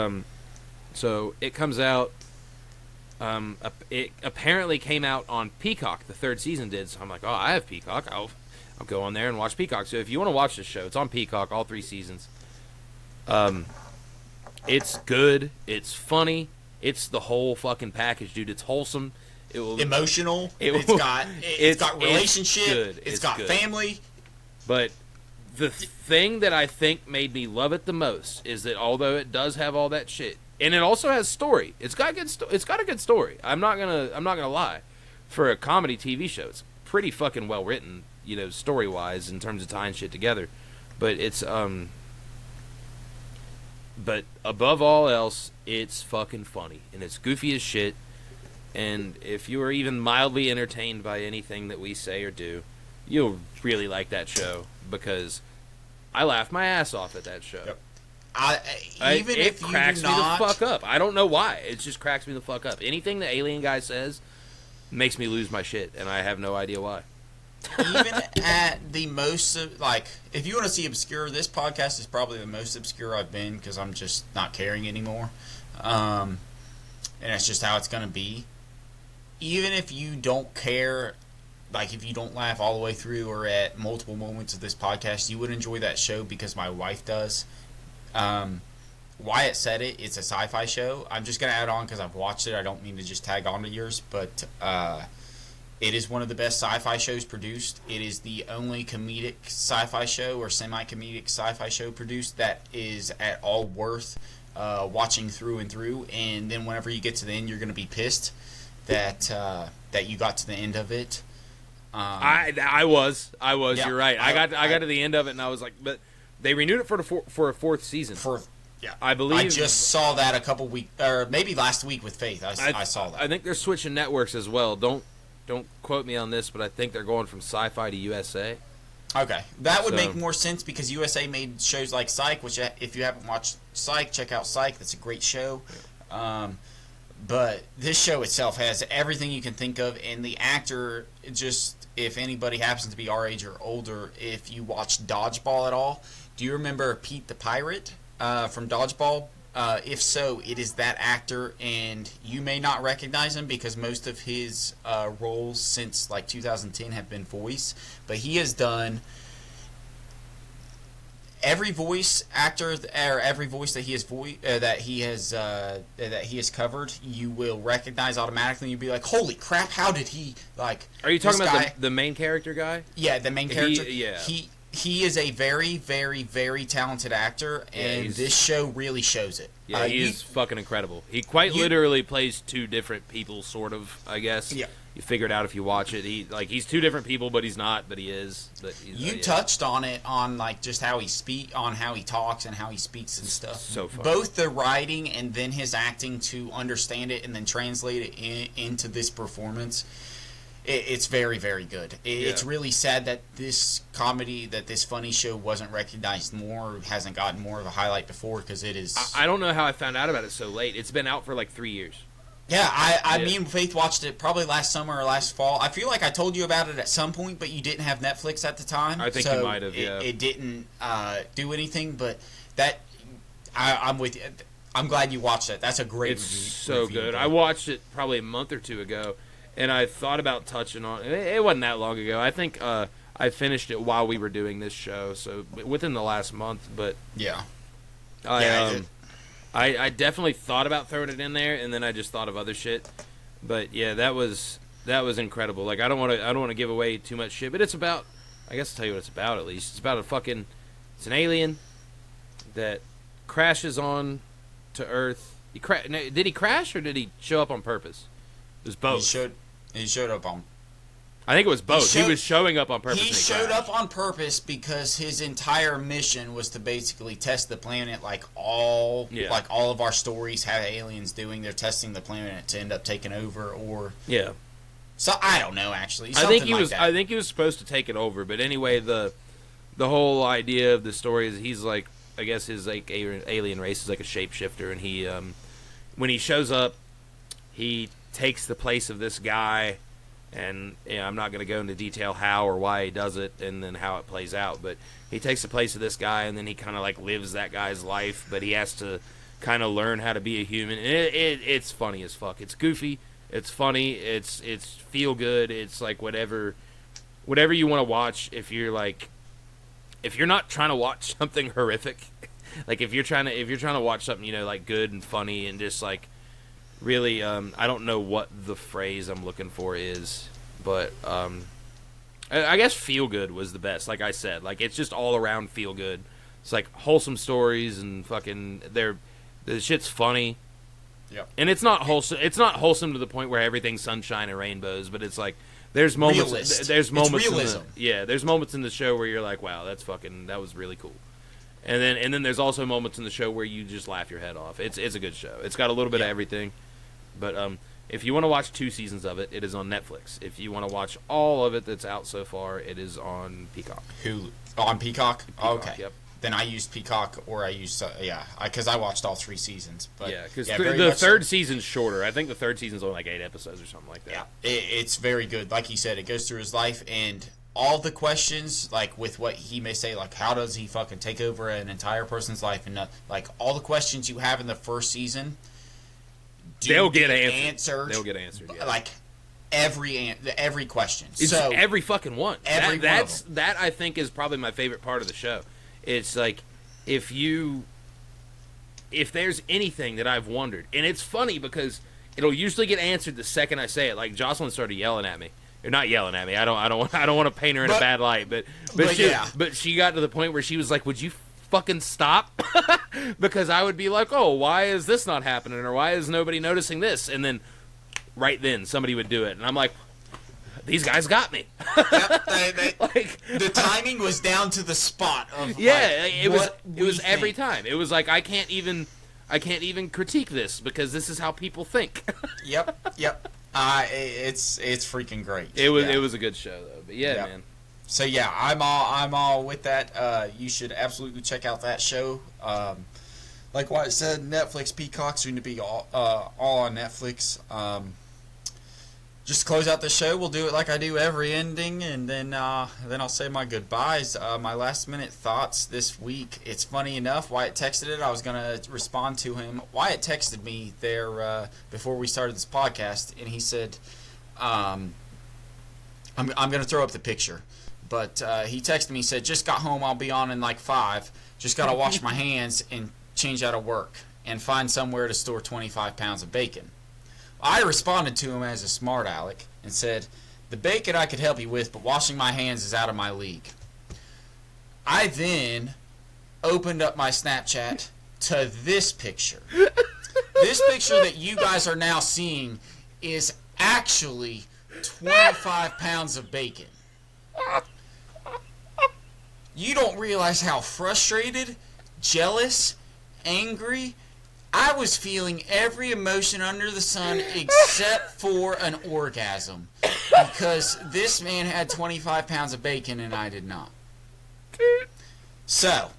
so it comes out, it apparently came out on Peacock. The 3rd season did, so I'm like, oh, I have Peacock. I'll go on there and watch Peacock. So if you want to watch this show, it's on Peacock, all 3 seasons. It's good. It's funny. It's the whole fucking package, dude. It's wholesome. It will, emotional. It's got relationship. It's got good. Family. But the thing that I think made me love it the most is that although it does have all that shit, and it also has story. It's got a good story. I'm not gonna lie. For a comedy TV show, it's pretty fucking well written, story wise in terms of tying shit together. But it's But above all else, it's fucking funny. And it's goofy as shit. And if you are even mildly entertained by anything that we say or do, you'll really like that show. Because I laugh my ass off at that show. Yep. It cracks me the fuck up. I don't know why. It just cracks me the fuck up. Anything the alien guy says makes me lose my shit. And I have no idea why. Even at the most, if you want to see obscure, this podcast is probably the most obscure I've been because I'm just not caring anymore. And that's just how it's going to be. Even if you don't care, if you don't laugh all the way through or at multiple moments of this podcast, you would enjoy that show because my wife does. Wyatt said it. It's a sci-fi show. I'm just going to add on because I've watched it. I don't mean to just tag on to yours, but it is one of the best sci-fi shows produced. It is the only comedic sci-fi show or semi-comedic sci-fi show produced that is at all worth watching through and through. And then whenever you get to the end, you're going to be pissed that you got to the end of it. I was. Yeah, you're right. I got to the end of it, and I was like, but they renewed it for a 4th season. I believe. I just saw that a couple weeks, or maybe last week with Faith. I saw that. I think they're switching networks as well. Don't quote me on this, but I think they're going from Sci-Fi to USA. Okay. That would make more sense because USA made shows like Psych, which if you haven't watched Psych, check out Psych. That's a great show. But this show itself has everything you can think of, and the actor, just if anybody happens to be our age or older, if you watch Dodgeball at all, do you remember Pete the Pirate from Dodgeball? If so, it is that actor, and you may not recognize him because most of his roles since 2010 have been voice, but he has done every voice actor or every voice that he has covered. You will recognize automatically. You'll be like, "Holy crap! How did he like?" Are you talking about the main character guy? Yeah, the main character. he is a very, very, very talented actor, and this show really shows it. Yeah, he's fucking incredible. He quite literally plays two different people, sort of, I guess. Yeah. You figure it out if you watch it. He's two different people, but he's not, but he is. But you touched on it, on like just how he talks and how he speaks and stuff. So far. Both the writing and then his acting to understand it and then translate it into this performance. It's very, very good. It's really sad that this funny show wasn't recognized more, hasn't gotten more of a highlight before, because it is... I don't know how I found out about it so late. It's been out for like 3 years. Yeah, me and Faith watched it probably last summer or last fall. I feel like I told you about it at some point, but you didn't have Netflix at the time. I think you might have, It didn't do anything, but I'm with you. I'm glad you watched it. That's a great review. It's so good. I watched it probably a month or two ago. And I thought about touching on it. It wasn't that long ago. I think I finished it while we were doing this show, so within the last month. But yeah, I definitely thought about throwing it in there, and then I just thought of other shit. But yeah, that was incredible. Like I don't want to give away too much shit, but it's about. I guess I'll tell you what it's about at least. It's about it's an alien that crashes on to Earth. Did he crash or did he show up on purpose? It was both. He showed up on... I think it was both. He was showing up on purpose. He showed up on purpose because his entire mission was to basically test the planet, like all of our stories have aliens doing. They're testing the planet to end up taking over, or So I don't know. Actually, I think he was supposed to take it over, but anyway, the whole idea of the story is he's like, I guess his like alien race is like a shapeshifter, and he when he shows up, he takes the place of this guy, and I'm not going to go into detail how or why he does it and then how it plays out, but he takes the place of this guy, and then he kind of like lives that guy's life, but he has to kind of learn how to be a human. And it's funny as fuck. It's goofy, it's funny, it's feel good, it's like whatever you want to watch. If you're not trying to watch something horrific, like if you're trying to watch something like good and funny and just like really, I don't know what the phrase I'm looking for is, but I guess feel good was the best. Like I said, like it's just all around feel good. It's like wholesome stories and fucking the shit's funny. Yep. And it's not wholesome. It's not wholesome to the point where everything's sunshine and rainbows, but it's like there's moments. Realist. There's moments. It's realism. There's moments in the show where you're like, wow, that was really cool. And then there's also moments in the show where you just laugh your head off. It's a good show. It's got a little bit of everything. But if you want to watch 2 seasons of it, it is on Netflix. If you want to watch all of it that's out so far, it is on Peacock. On Peacock? Okay. Yep. Then I used Peacock, or I used because I watched all 3 seasons. But because the third season's shorter. I think the third season's only like 8 episodes or something like that. Yeah, it's very good. Like he said, it goes through his life, and all the questions, like with what he may say, like how does he fucking take over an entire person's life, and like all the questions you have in the first season. They'll get answered. They'll get answered. Yeah. Like every question. It's so every fucking one. That I think is probably my favorite part of the show. It's like if there's anything that I've wondered, and it's funny because it'll usually get answered the second I say it. Like Jocelyn started yelling at me. Or not yelling at me. I don't want to paint her in a bad light, but she got to the point where she was like, "Would you fucking stop?" Because I would be like, "Oh, why is this not happening? Or why is nobody noticing this?" And then right then somebody would do it, and I'm like, "These guys got me." Yep, the timing was down to the spot of it was every time. It was like I can't even critique this because this is how people think. Yep. It's freaking great. It was a good show though. But man. So yeah, I'm all with that. You should absolutely check out that show. Like what I said, Netflix, Peacock, soon to be all on Netflix. Just to close out the show, we'll do it like I do every ending, and then I'll say my goodbyes. My last minute thoughts this week. It's funny enough, Wyatt texted it. I was gonna respond to him. Wyatt texted me there before we started this podcast, and he said, "I'm gonna throw up the picture." But he texted me, said, "Just got home. I'll be on in like 5. Just gotta wash my hands and change out of work and find somewhere to store 25 pounds of bacon." I responded to him as a smart aleck and said, "The bacon I could help you with, but washing my hands is out of my league." I then opened up my Snapchat to this picture. This picture that you guys are now seeing is actually 25 pounds of bacon. You don't realize how frustrated, jealous, angry. I was feeling every emotion under the sun except for an orgasm. Because this man had 25 pounds of bacon and I did not. So,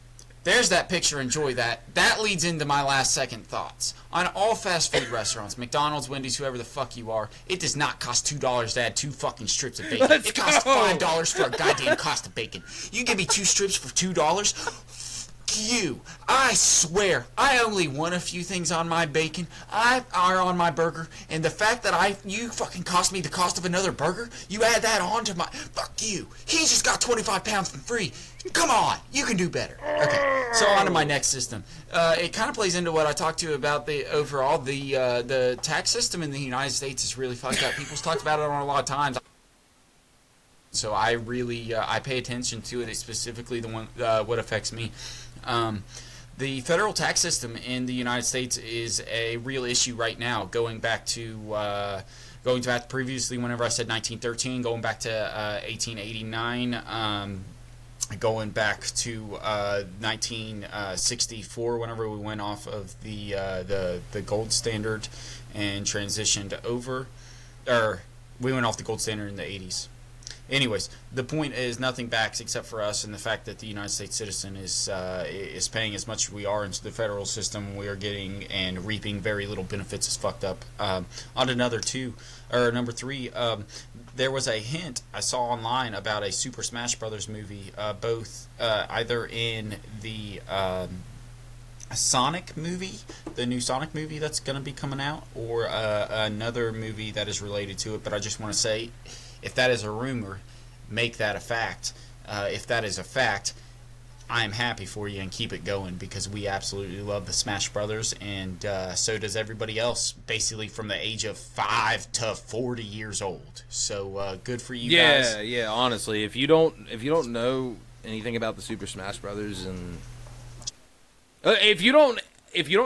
there's that picture. Enjoy that. That leads into my last second thoughts. On all fast food restaurants, McDonald's, Wendy's, whoever the fuck you are, it does not cost $2 to add 2 fucking strips of bacon. It costs $5 for a goddamn cost of bacon. You give me 2 strips for $2? You, I swear, I only want a few things on my bacon, are on my burger, and the fact that you fucking cost me the cost of another burger, you add that on to my, fuck you, he just got 25 pounds for free, come on, you can do better. Okay, so on to my next system. It kind of plays into what I talked to you about the overall, the tax system in the United States is really fucked up. People's talked about it on a lot of times. So I really, I pay attention to it, specifically the one, what affects me. The federal tax system in the United States is a real issue right now. Going back previously, whenever I said 1913, going back to 1889, going back to 1964, whenever we went off of the gold standard and transitioned over, or we went off the gold standard in the 80s. Anyways, the point is nothing backs except for us and the fact that the United States citizen is paying as much as we are into the federal system. We are getting and reaping very little benefits. Is fucked up. On to number 3. There was a hint I saw online about a Super Smash Brothers movie, both either in the Sonic movie, the new Sonic movie that's going to be coming out, or another movie that is related to it. But I just want to say, if that is a rumor, make that a fact. If that is a fact, I am happy for you and keep it going, because we absolutely love the Smash Brothers, and so does everybody else, basically from the age of 5 to 40 years old. So good for you guys. Yeah. Honestly, if you don't know anything about the Super Smash Brothers, and if you don't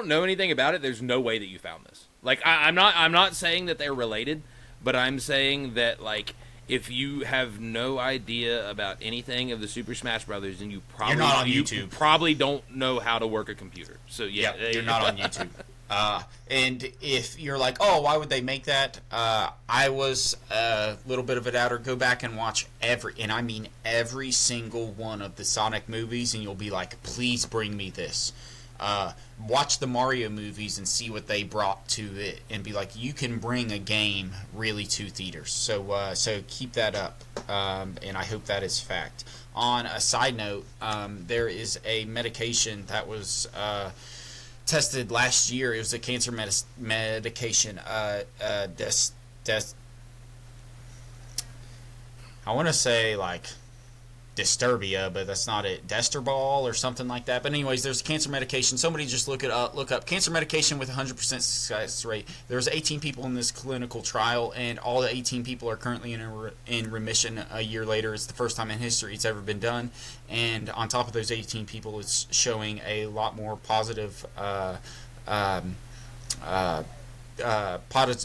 know anything about it, there's no way that you found this. Like, I'm not saying that they're related, but I'm saying that, like, if you have no idea about anything of the Super Smash Brothers, then you probably don't know how to work a computer. So yeah, yep, you're not on YouTube. And if you're like, oh, why would they make that? I was a little bit of a doubter. Go back and watch every single one of the Sonic movies, and you'll be like, please bring me this. Watch the Mario movies and see what they brought to it, and be like, you can bring a game really to theaters. So keep that up, and I hope that is fact. On a side note, there is a medication that was tested last year. It was a cancer medication. I want to say like Disturbia, but that's not it. Desterball or something like that. But anyways, there's cancer medication. Somebody just look up cancer medication with 100% success rate. There's 18 people in this clinical trial, and all the 18 people are currently in remission a year later. It's the first time in history it's ever been done. And on top of those 18 people, it's showing a lot more positive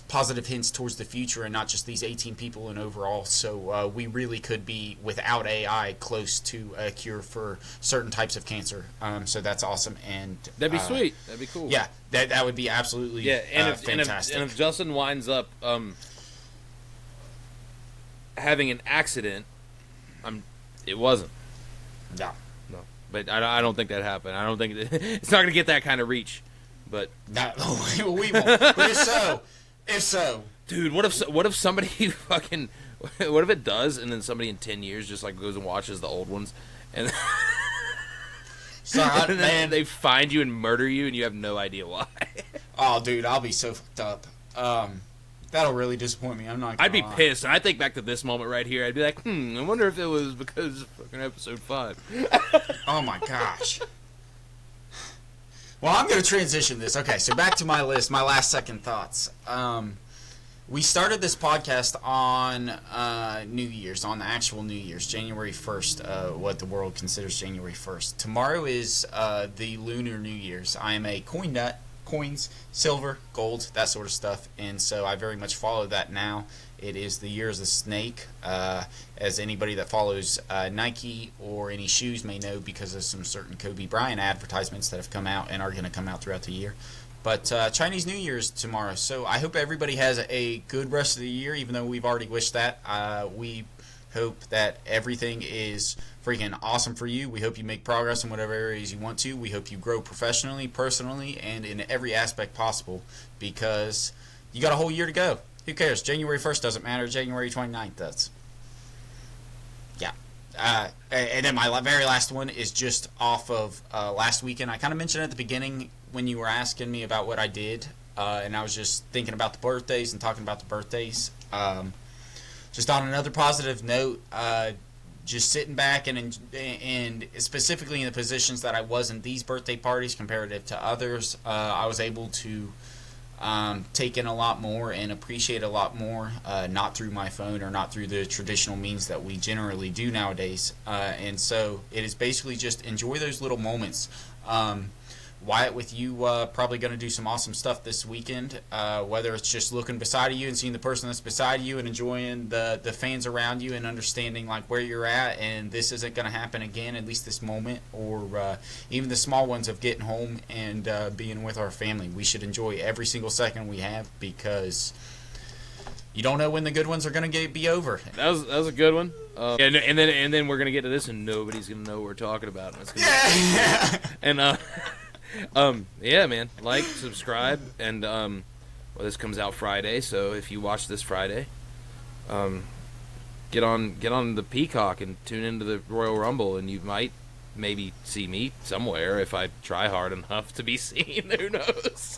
positive hints towards the future, and not just these 18 people and overall. So we really could be, without AI, close to a cure for certain types of cancer. So that's awesome, and that'd be sweet. That'd be cool. Yeah, that would be absolutely fantastic. And if Justin winds up having an accident, it wasn't. No. But I don't think that happened. I don't think it's not going to get that kind of reach. But we won't. But if so, dude, what if somebody fucking, what if it does, and then somebody in 10 years just like goes and watches the old ones, and and then they find you and murder you, and you have no idea why. Oh, dude, I'll be so fucked up. That'll really disappoint me. I'm not. I'd be pissed, and I think back to this moment right here. I'd be like, I wonder if it was because of fucking episode 5. Oh my gosh. Well, I'm going to transition this. Okay, so back to my list, my last second thoughts. We started this podcast on New Year's, on the actual New Year's, January 1st, what the world considers January 1st. Tomorrow is the Lunar New Year's. I am a coin nut, coins, silver, gold, that sort of stuff, and so I very much follow that now. It is the year of the snake, as anybody that follows Nike or any shoes may know, because of some certain Kobe Bryant advertisements that have come out and are going to come out throughout the year. But Chinese New Year is tomorrow, so I hope everybody has a good rest of the year, even though we've already wished that. We hope that everything is freaking awesome for you. We hope you make progress in whatever areas you want to. We hope you grow professionally, personally, and in every aspect possible, because you got a whole year to go. Who cares? January 1st doesn't matter. January 29th does. Yeah. And then my very last one is just off of last weekend. I kind of mentioned at the beginning when you were asking me about what I did, and I was just thinking about the birthdays and talking about the birthdays. Just on another positive note, just sitting back and specifically in the positions that I was in these birthday parties comparative to others, I was able to take in a lot more and appreciate a lot more, not through my phone or not through the traditional means that we generally do nowadays. And so it is basically just enjoy those little moments. Wyatt, with you probably going to do some awesome stuff this weekend, whether it's just looking beside of you and seeing the person that's beside you and enjoying the fans around you and understanding like where you're at and this isn't going to happen again, at least this moment, or even the small ones of getting home and being with our family. We should enjoy every single second we have, because you don't know when the good ones are going to be over. That was a good one. And then we're going to get to this and nobody's going to know what we're talking about. And it's gonna yeah, man. Like, subscribe, and well, this comes out Friday, so if you watch this Friday, get on the Peacock and tune into the Royal Rumble, and you might maybe see me somewhere if I try hard enough to be seen. Who knows?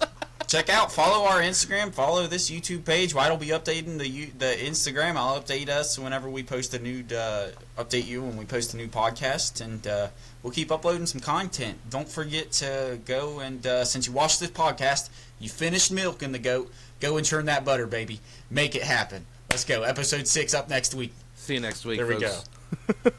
Follow our Instagram, follow this YouTube page. Wyatt will be updating the Instagram. I'll update us whenever we post a new, update you when we post a new podcast, and we'll keep uploading some content. Don't forget to go and, since you watched this podcast, you finished milking the goat, go and churn that butter, baby. Make it happen. Let's go. Episode 6 up next week. See you next week, There folks. we go.